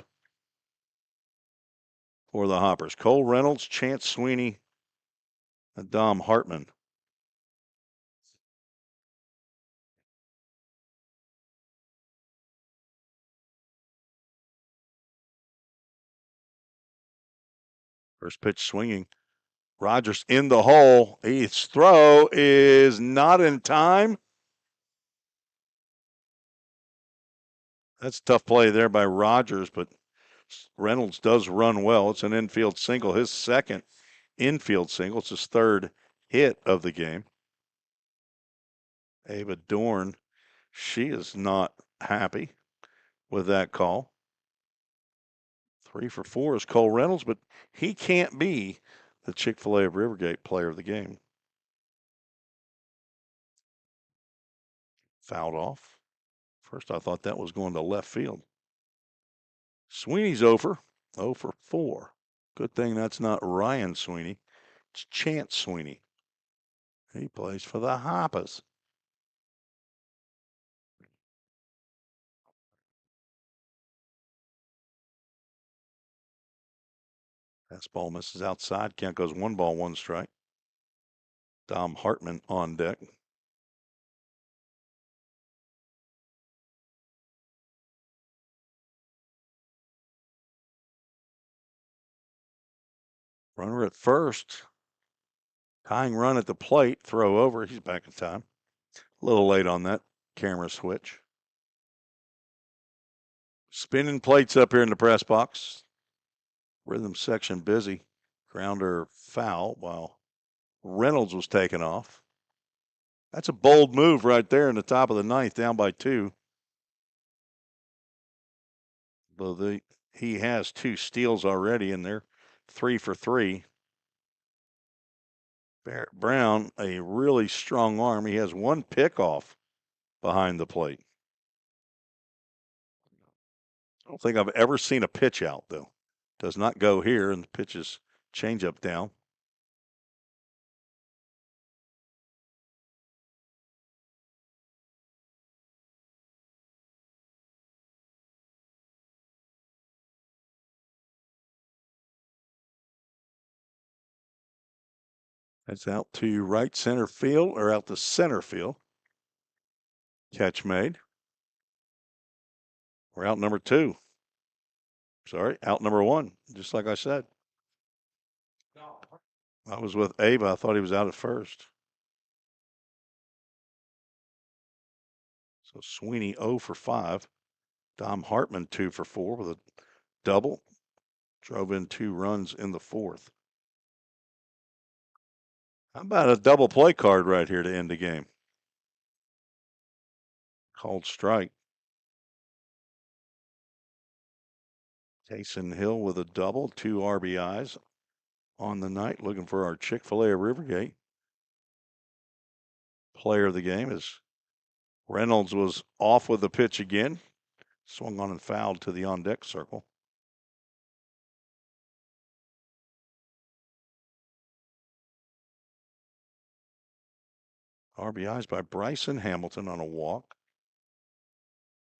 for the Hoppers. Cole Reynolds, Chance Sweeney, and Dom Hartman. First pitch swinging. Rogers in the hole. His throw is not in time. That's a tough play there by Rogers, but Reynolds does run well. It's an infield single, his second infield single. It's his 3rd hit of the game. Ava Dorn, she is not happy with that call. 3 for 4 is Cole Reynolds, but he can't be the Chick-fil-A of Rivergate player of the game. Fouled off. First, I thought that was going to left field. Sweeney's over. 0 for 4. Good thing that's not Ryan Sweeney. It's Chance Sweeney. He plays for the Hoppers. Fastball misses outside. Count goes 1 ball, 1 strike. Dom Hartman on deck. Runner at first. Tying run at the plate. Throw over. He's back in time. A little late on that camera switch. Spinning plates up here in the press box. Rhythm section busy. Grounder foul while Reynolds was taken off. That's a bold move right there in the top of the ninth, down by 2. But he has 2 steals already, and they're 3 for 3. Barrett Brown, a really strong arm. He has 1 pickoff behind the plate. I don't think I've ever seen a pitch out, though. Does not go here, and the pitch is changeup down. That's out to right center field, or out to center field. Catch made. We're out number 2. Sorry, out number 1, just like I said. I was with Ava. I thought he was out at first. So Sweeney 0 for 5. Dom Hartman 2 for 4 with a double. Drove in 2 runs in the 4th. How about a double play card right here to end the game? Called strike. Taysom Hill with a double, 2 RBIs on the night, looking for our Chick-fil-A Rivergate. Player of the game is Reynolds was off with the pitch again. Swung on and fouled to the on-deck circle. RBIs by Bryson Hamilton on a walk.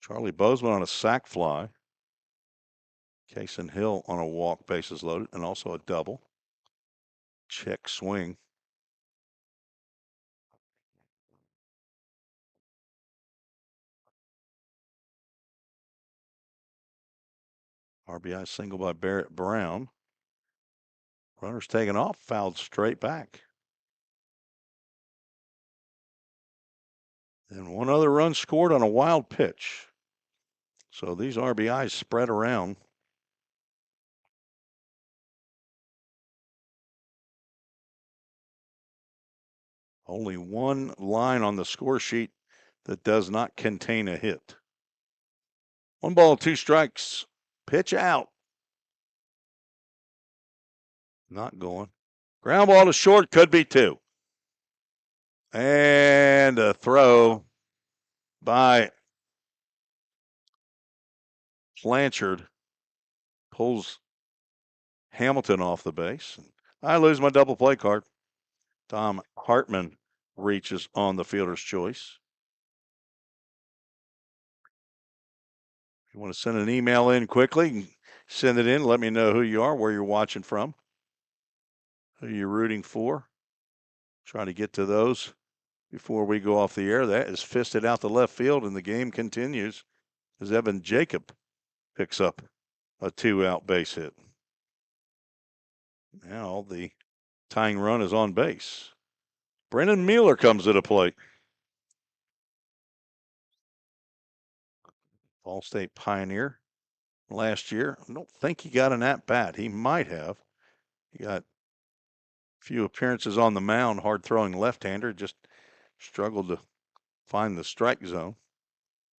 Charlie Bozeman on a sac fly. Taysom Hill on a walk, bases loaded, and also a double. Check swing. RBI single by Barrett Brown. Runner's taken off, fouled straight back. And 1 other run scored on a wild pitch. So these RBIs spread around. Only 1 line on the score sheet that does not contain a hit. 1 ball, 2 strikes. Pitch out. Not going. Ground ball to short, could be 2. And a throw by Blanchard pulls Hamilton off the base. I lose my double play card. Tom Hartman reaches on the fielder's choice. If you want to send an email in quickly, send it in. Let me know who you are, where you're watching from, who you're rooting for. Try to get to those before we go off the air. That is fisted out the left field, and the game continues as Evan Jacob picks up a 2-out base hit. Now the tying run is on base. Brennan Mueller comes to the plate. Fall State Pioneer last year. I don't think he got an at-bat. He might have. He got a few appearances on the mound, hard-throwing left-hander, just struggled to find the strike zone.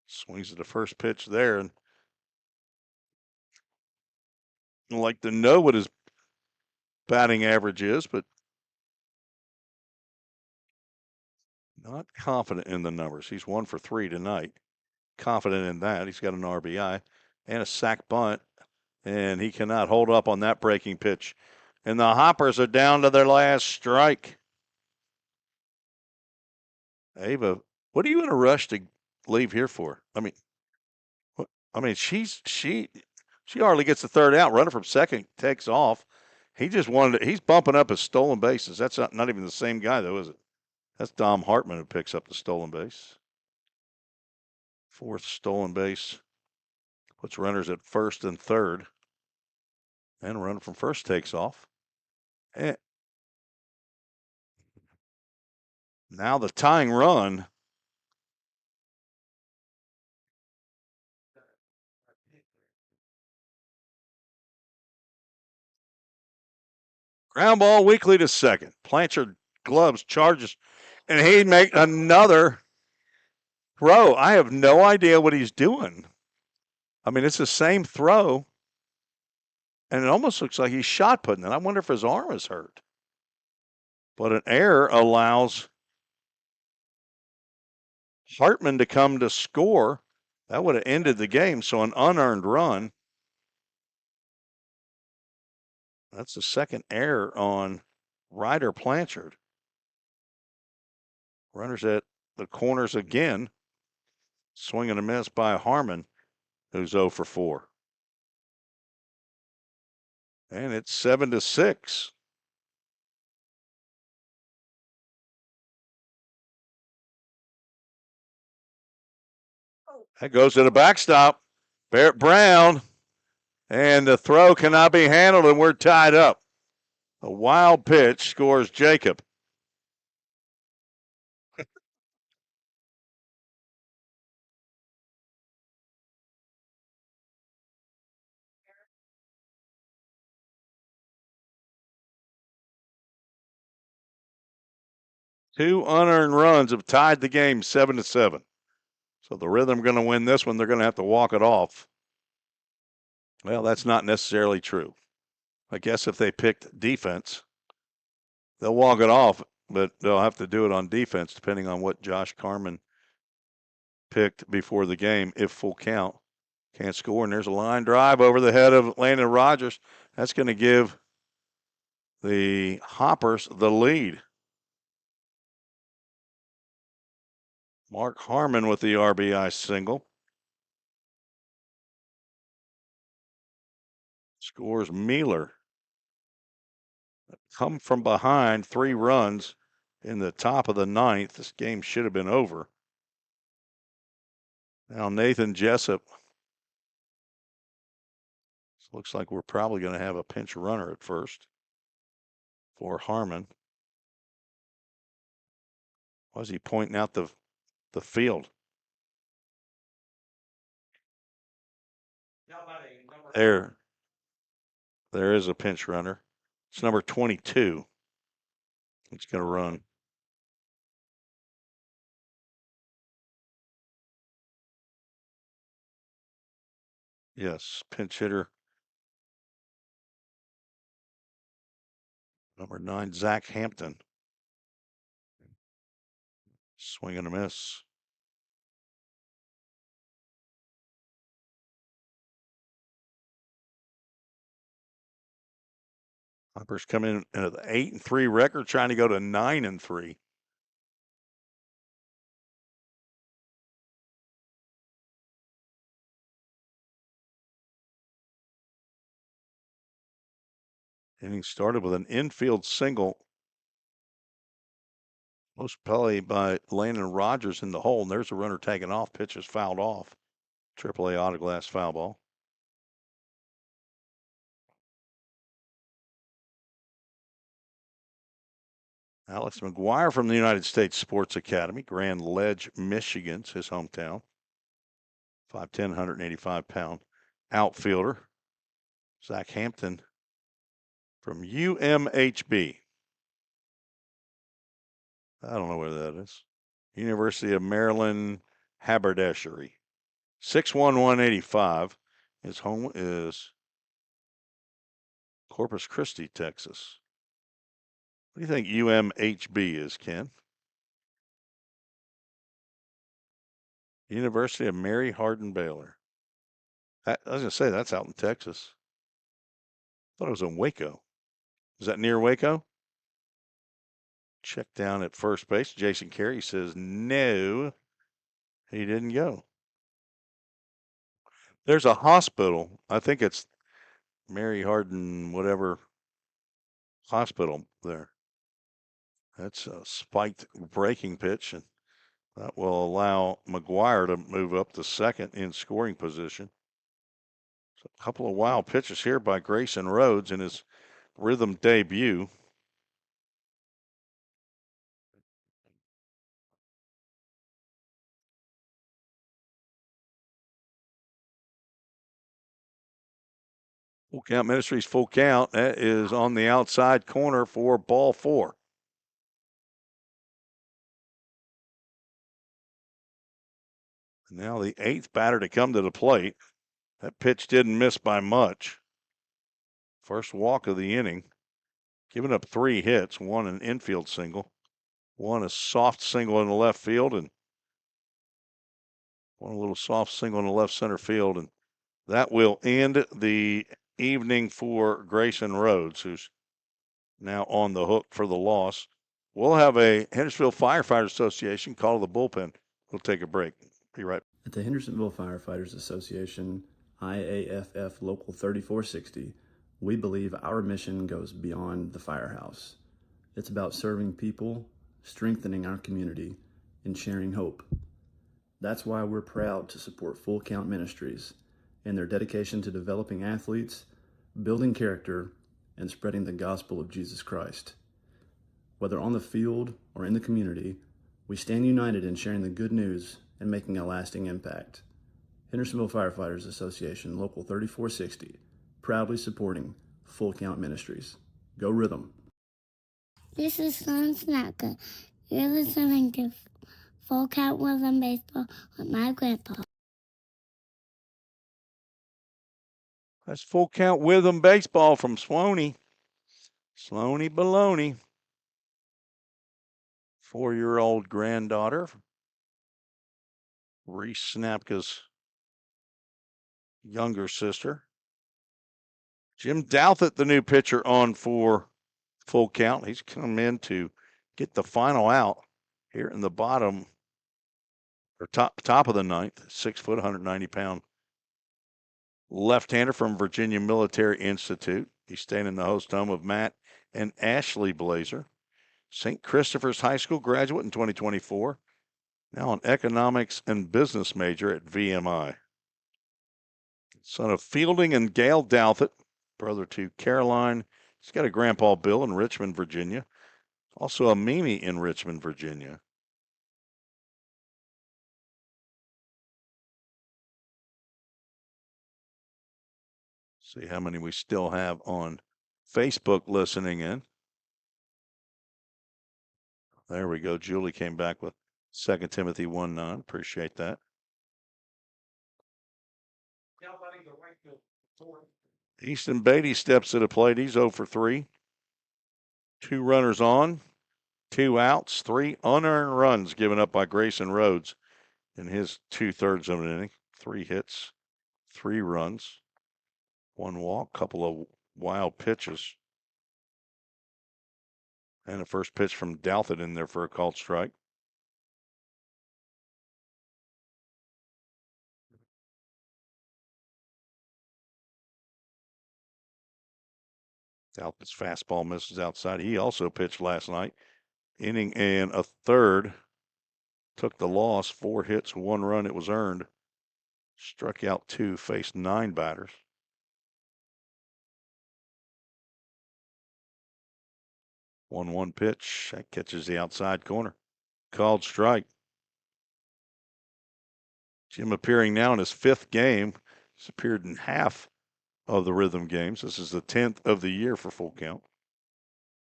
Swings at the first pitch there, and I'd like to know what his batting average is, but not confident in the numbers. He's 1 for 3 tonight. Confident in that. He's got an RBI and a sac bunt, and he cannot hold up on that breaking pitch. And the Hoppers are down to their last strike. Ava, what are you in a rush to leave here for? She hardly gets the third out. Runner from second takes off. He just wanted to, he's bumping up his stolen bases. That's not even the same guy, though, is it? That's Dom Hartman who picks up the stolen base. Fourth stolen base. Puts runners at first and third. And a runner from first takes off. And now the tying run. Ground ball weakly to second. Blanchard gloves, charges, and he make another throw. I have no idea what he's doing. I mean, it's the same throw, and it almost looks like he's shot putting it. I wonder if his arm is hurt. But an error allows Hartman to come to score. That would have ended the game. So an unearned run. That's the second error on Ryder Blanchard. Runners at the corners again. Swing and a miss by Harmon, who's 0 for 4. And it's 7-6. That goes to the backstop. Barrett Brown. And the throw cannot be handled, and we're tied up. A wild pitch scores Jacob. Two unearned runs have tied the game 7-7. So the Rhythm going to win this one. They're going to have to walk it off. Well, that's not necessarily true. I guess if they picked defense, they'll walk it off, but they'll have to do it on defense depending on what Josh Carman picked before the game. If full count, can't score, and there's a line drive over the head of Landon Rogers. That's going to give the Hoppers the lead. Mark Harmon with the RBI single. Scores Mealer. Come from behind, 3 runs in the top of the 9th. This game should have been over. Now Nathan Jessup. Looks like we're probably going to have a pinch runner at first for Harmon. Was he pointing out the field? There is a pinch runner. It's number 22. It's going to run. Yes, pinch hitter. Number 9, Zach Hampton. Swing and a miss. Hoppers come in at an 8-3 record, trying to go to 9-3. Inning started with an infield single. Most play by Landon Rogers in the hole, and there's a runner taken off. Pitch is fouled off. AAA autoglass foul ball. Alex McGuire from the United States Sports Academy, Grand Ledge, Michigan's his hometown. 5'10", 185-pound outfielder. Zach Hampton from UMHB. I don't know where that is. University of Maryland, Haberdashery. 6'1", 185. His home is Corpus Christi, Texas. What do you think UMHB is, Ken? University of Mary Hardin Baylor. I was going to say, that's out in Texas. I thought it was in Waco. Is that near Waco? Check down at first base. Jason Carey says no, he didn't go. There's a hospital. I think it's Mary Hardin, whatever. hospital there. That's a spiked breaking pitch, and that will allow McGuire to move up to second in scoring position. So a couple of wild pitches here by Grayson Rhodes in his rhythm debut. Full Count Ministries, full count. That is on the outside corner for ball 4. Now the 8th batter to come to the plate. That pitch didn't miss by much. First walk of the inning. Giving up 3 hits, 1 an infield single, 1 a soft single in the left field, and 1 a little soft single in the left center field. And that will end the evening for Grayson Rhodes, who's now on the hook for the loss. We'll have a Hendersonville Firefighters Association call to the bullpen. We'll take a break. Be right back.
At the Hendersonville Firefighters Association, IAFF Local 3460, we believe our mission goes beyond the firehouse. It's about serving people, strengthening our community, and sharing hope. That's why we're proud to support Full Count Ministries and their dedication to developing athletes, building character, and spreading the gospel of Jesus Christ. Whether on the field or in the community, we stand united in sharing the good news and making a lasting impact. Hendersonville Firefighters Association, Local 3460, proudly supporting Full Count Ministries. Go Rhythm!
This is Son Snacker. You're listening to Full Count Rhythm Baseball with my grandpa.
That's Full Count Rhythm Baseball from Sloaney. Sloaney Baloney. 4-year-old granddaughter. Reese Snapka's younger sister. Jim Douthit, the new pitcher, on for Full Count. He's come in to get the final out here in the bottom or top of the ninth. 6 foot, 190-pound left-hander from Virginia Military Institute. He's staying in the host home of Matt and Ashley Blazer. St. Christopher's High School graduate in 2024. Now an economics and business major at VMI. Son of Fielding and Gail Douthit, brother to Caroline. He's got a grandpa Bill in Richmond, Virginia. Also a Mimi in Richmond, Virginia. See how many we still have on Facebook listening in. There we go. Julie came back with 2 Timothy 1:9. Appreciate that. Easton Beatty steps to the plate. He's 0 for 3. 2 runners on, 2 outs, 3 unearned runs given up by Grayson Rhodes in his 2/3 of an inning. 3 hits, 3 runs, 1 walk, couple of wild pitches. And a first pitch from Douthit in there for a called strike. Douthit's fastball misses outside. He also pitched last night. Inning and a third. Took the loss. 4 hits, 1 run. It was earned. Struck out 2, faced 9 batters. 1-1 pitch. That catches the outside corner. Called strike. Jim appearing now in his 5th game. He's appeared in half of the rhythm games. This is the 10th of the year for Full Count.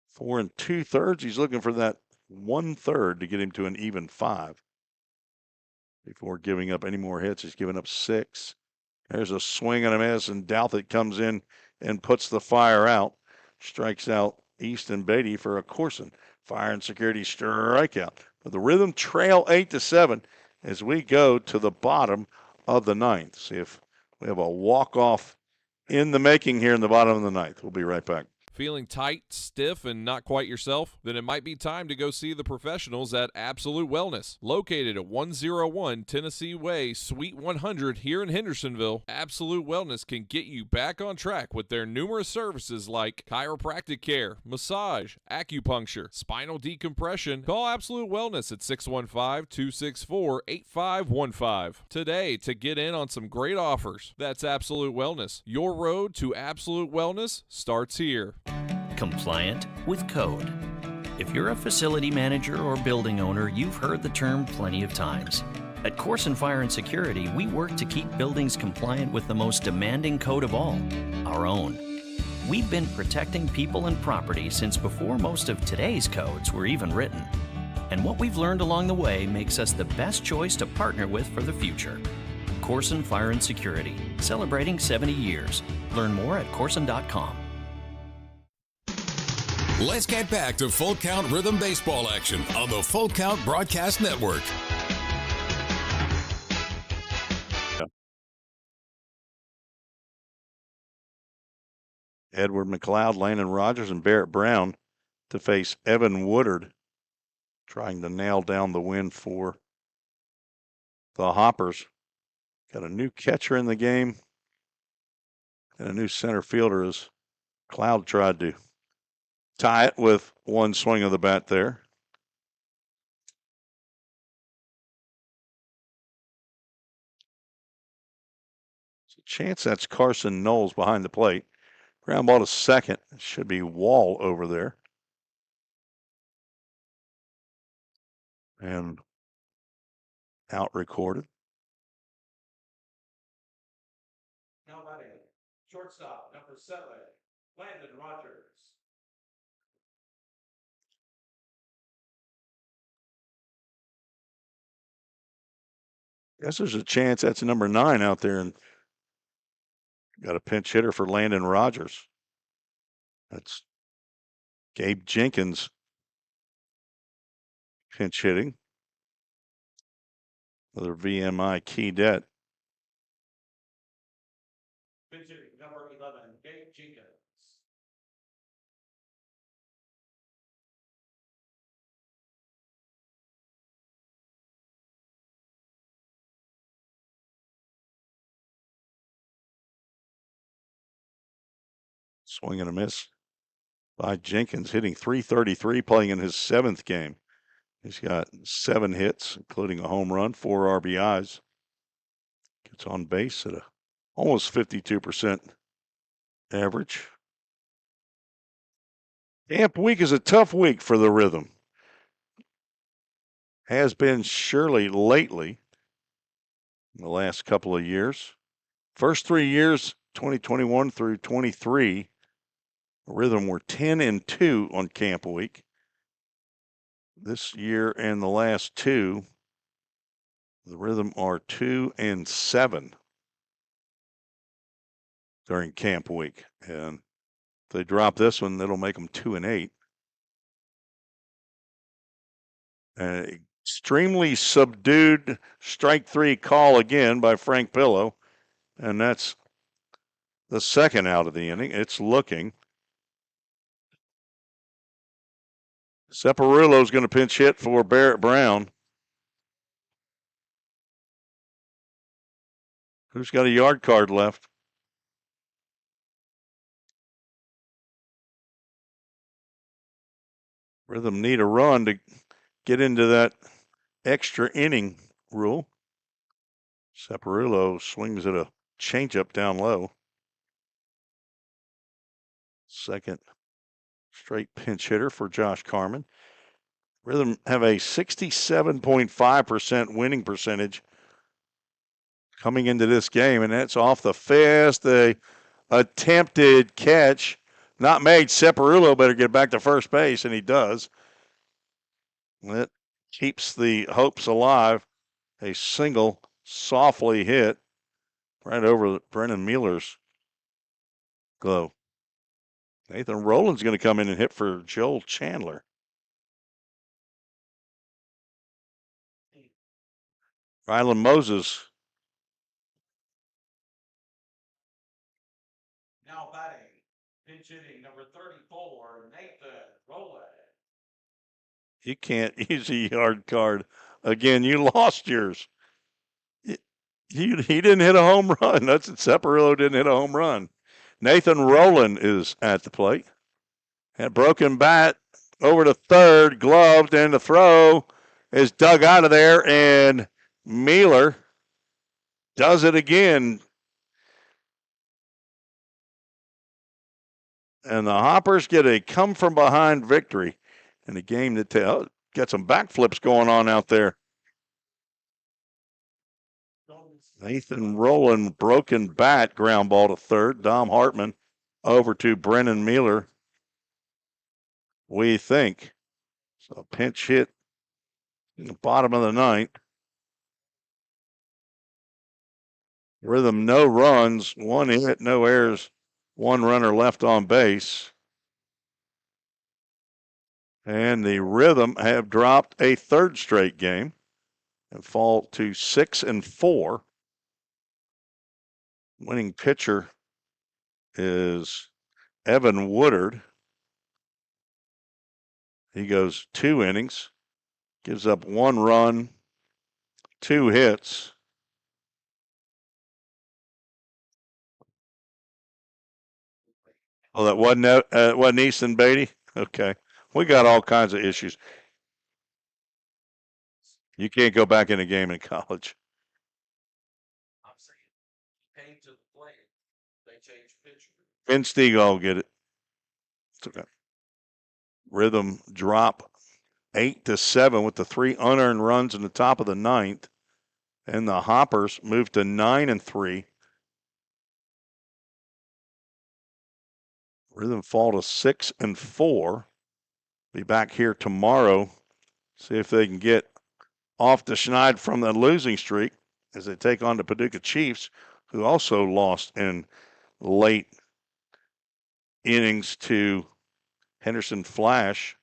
4 2/3. He's looking for that 1/3 to get him to an even 5. Before giving up any more hits, he's given up 6. There's a swing and a miss, and Douthit comes in and puts the fire out. Strikes out Easton Beatty for a Corson fire and security strikeout. But the Rhythm trail 8-7 as we go to the bottom of the 9th. See if we have a walk-off in the making here in the bottom of the 9th. We'll be right back.
Feeling tight, stiff, and not quite yourself? Then it might be time to go see the professionals at Absolute Wellness. Located at 101 Tennessee Way, Suite 100 here in Hendersonville, Absolute Wellness can get you back on track with their numerous services like chiropractic care, massage, acupuncture, spinal decompression. Call Absolute Wellness at 615-264-8515 today to get in on some great offers. That's Absolute Wellness. Your road to absolute wellness starts here.
Compliant with code. If you're a facility manager or building owner, you've heard the term plenty of times. At Corson Fire and Security, we work to keep buildings compliant with the most demanding code of all, our own. We've been protecting people and property since before most of today's codes were even written. And what we've learned along the way makes us the best choice to partner with for the future. Corson Fire and Security, celebrating 70 years. Learn more at corson.com.
Let's get back to Full Count Rhythm Baseball action on the Full Count Broadcast Network.
Edward McLeod, Landon Rogers, and Barrett Brown to face Evan Woodard, trying to nail down the win for the Hoppers. Got a new catcher in the game and a new center fielder as Cloud tried to tie it with one swing of the bat there. There's a chance that's Carson Knowles behind the plate. Ground ball to second. It should be Wall over there. And out recorded.
Now batting, shortstop, number 7, Landon Rogers.
Guess there's a chance that's number 9 out there, and got a pinch hitter for Landon Rogers. That's Gabe Jenkins pinch hitting. Another VMI key debt.
Pinch hitting, number 11, Gabe Jenkins.
Swing and a miss by Jenkins, hitting .333, playing in his 7th game. He's got 7 hits, including a home run, 4 RBIs. Gets on base at a almost 52% average. Camp week is a tough week for the Rhythm. Has been surely lately in the last couple of years. First 3 years, 2021 through 23, Rhythm were 10-2 on camp week. This year and the last 2, the Rhythm are 2-7 during camp week. And if they drop this one, that'll make them 2-8. An extremely subdued strike 3 call again by Frank Pillow. And that's the second out of the inning. It's looking. Separulo's going to pinch hit for Barrett Brown. Who's got a yard card left? Rhythm need a run to get into that extra inning rule. Separulo swings at a changeup down low. Second straight pinch hitter for Josh Carman. Rhythm have a 67.5% winning percentage coming into this game, and that's off the fast, the attempted catch. Not made. Separulo better get back to first base, and he does. That keeps the hopes alive. A single softly hit right over Brennan Mueller's glove. Nathan Rowland's going to come in and hit for Joel Chandler. Rylan Moses.
Now batting, Pinch hitting number 34, Nathan Rowland.
You can't use a yard card. Again, you lost yours. He didn't hit a home run. That's it. Separillo didn't hit a home run. Nathan Rowland is at the plate. And broken bat over to third, gloved, and the throw is dug out of there, and Mueller does it again. And the Hoppers get a come-from-behind victory in a game that got some backflips going on out there. Nathan Rowland, broken bat, ground ball to third. Dom Hartman over to Brennan Mueller, we think. So pinch hit in the bottom of the ninth. Rhythm, no runs, one hit, no errors, one runner left on base. And the Rhythm have dropped a third straight game and fall to 6-4. Winning pitcher is Evan Woodard. He goes 2 innings, gives up 1 run, 2 hits. Oh, that wasn't Easton Beatty? Okay. We got all kinds of issues. You can't go back in a game in college.
I'm saying, came to the plate. They changed pitcher.
Ben Stegall will get it. It's okay. Rhythm drop 8-7 with the 3 unearned runs in the top of the ninth. And the Hoppers move to 9-3. Rhythm fall to 6-4. Be back here tomorrow. See if they can get off the schneid from the losing streak as they take on the Paducah Chiefs, who also lost in late innings to Henderson Flash.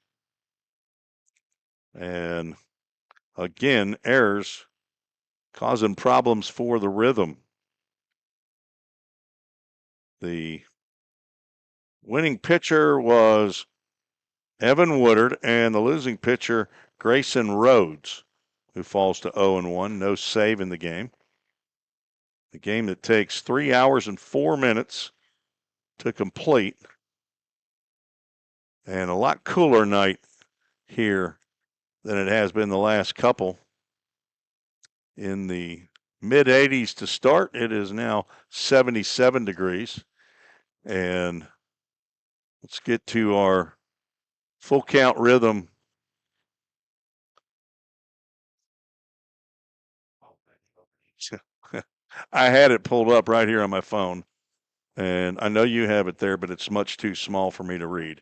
And again, errors causing problems for the Rhythm. The winning pitcher was Evan Woodard, and the losing pitcher, Grayson Rhodes, who falls to 0-1. No save in the game. The game that takes 3 hours and 4 minutes to complete. And a lot cooler night here than it has been the last couple. In the mid 80s to start, it is now 77 degrees. And let's get to our full count rhythm. I had it pulled up right here on my phone. And I know you have it there, but it's much too small for me to read.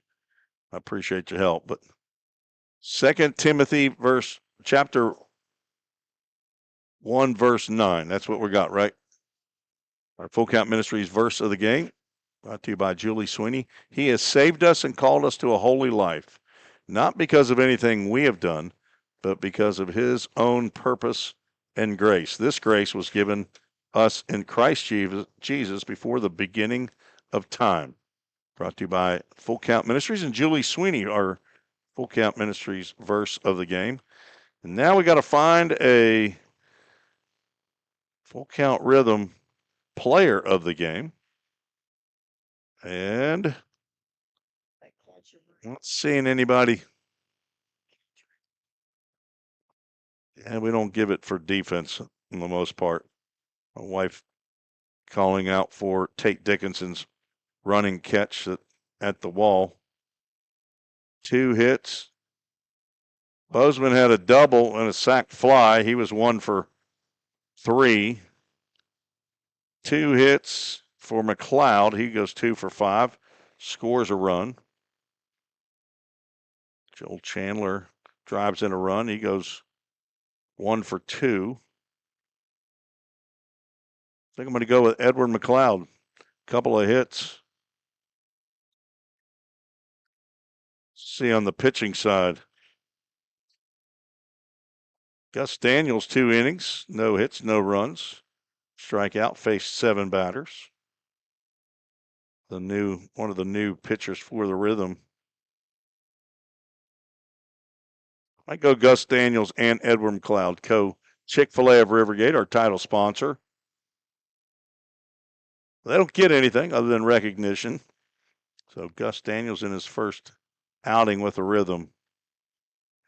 I appreciate your help. But 2 Timothy chapter 1, verse 9. That's what we got, right? Our Full Count Ministries verse of the game, brought to you by Julie Sweeney. He has saved us and called us to a holy life, not because of anything we have done, but because of his own purpose and grace. This grace was given us in Christ Jesus before the beginning of time. Brought to you by Full Count Ministries and Julie Sweeney, our Full Count Ministries verse of the game. And now we got to find a Full Count Rhythm player of the game. And not seeing anybody. And we don't give it for defense for the most part. My wife calling out for Tate Dickinson's running catch at the wall. 2 hits. Bozeman had a double and a sac fly. He was 1 for 3. 2 hits for McLeod. He goes 2 for 5. Scores a run. Joel Chandler drives in a run. He goes 1 for 2. I think I'm going to go with Edward McLeod. Couple of hits. See on the pitching side. Gus Daniels, 2 innings, no hits, no runs. Strikeout, faced 7 batters. one of the new pitchers for the Rhythm. I go Gus Daniels and Edward McLeod, Chick-fil-A of Rivergate, our title sponsor. They don't get anything other than recognition. So Gus Daniels in his first outing with the Rhythm.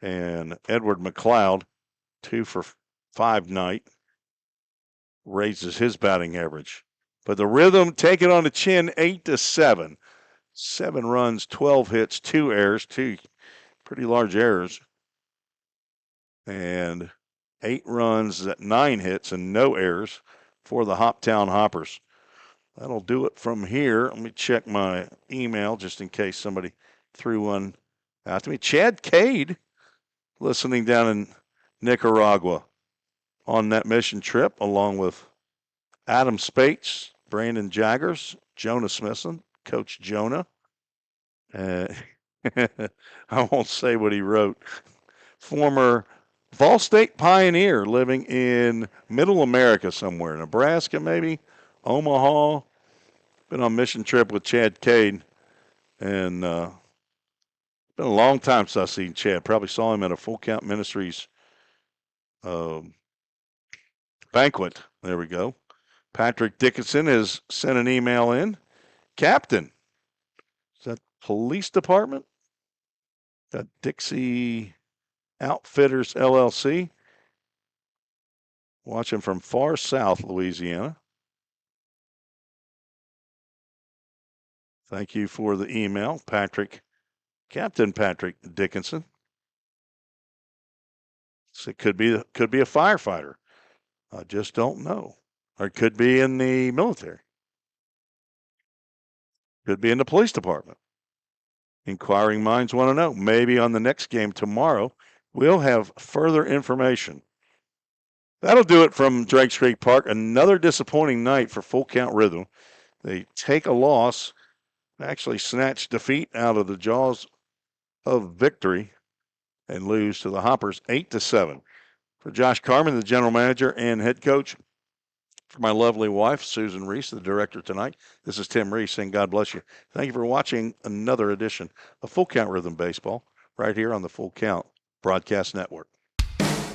And Edward McLeod, 2 for 5 night, raises his batting average. But the Rhythm take it on the chin, 8-7. 7 runs, 12 hits, 2 errors, 2 pretty large errors. And 8 runs, 9 hits, and no errors for the Hoptown Hoppers. That'll do it from here. Let me check my email just in case somebody threw one out to me. Chad Cade, listening down in Nicaragua on that mission trip, along with Adam Spates, Brandon Jaggers, Jonah Smithson, Coach Jonah. I won't say what he wrote. Former Vol State Pioneer living in Middle America somewhere, Nebraska maybe, Omaha. Been on mission trip with Chad Cade, and been a long time since I've seen Chad. Probably saw him at a Full Count Ministries banquet. There we go. Patrick Dickinson has sent an email in. Captain, is that police department? Got Dixie Outfitters LLC. Watching from far south Louisiana. Thank you for the email, Captain Patrick Dickinson. So it could be a firefighter. I just don't know. Or it could be in the military. Could be in the police department. Inquiring minds want to know. Maybe on the next game tomorrow, we'll have further information. That'll do it from Drakes Creek Park. Another disappointing night for Full Count Rhythm. They take a loss, actually snatch defeat out of the jaws of victory, and lose to the Hoppers 8-7. For Josh Carmen, the general manager and head coach, for my lovely wife, Susan Reese, the director tonight, this is Tim Reese saying God bless you. Thank you for watching another edition of Full Count Rhythm Baseball right here on the Full Count Broadcast Network.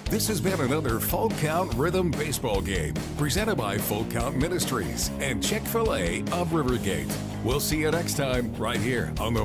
This has been another Full Count Rhythm Baseball game presented by Full Count Ministries and Chick-fil-A of Rivergate. We'll see you next time right here on the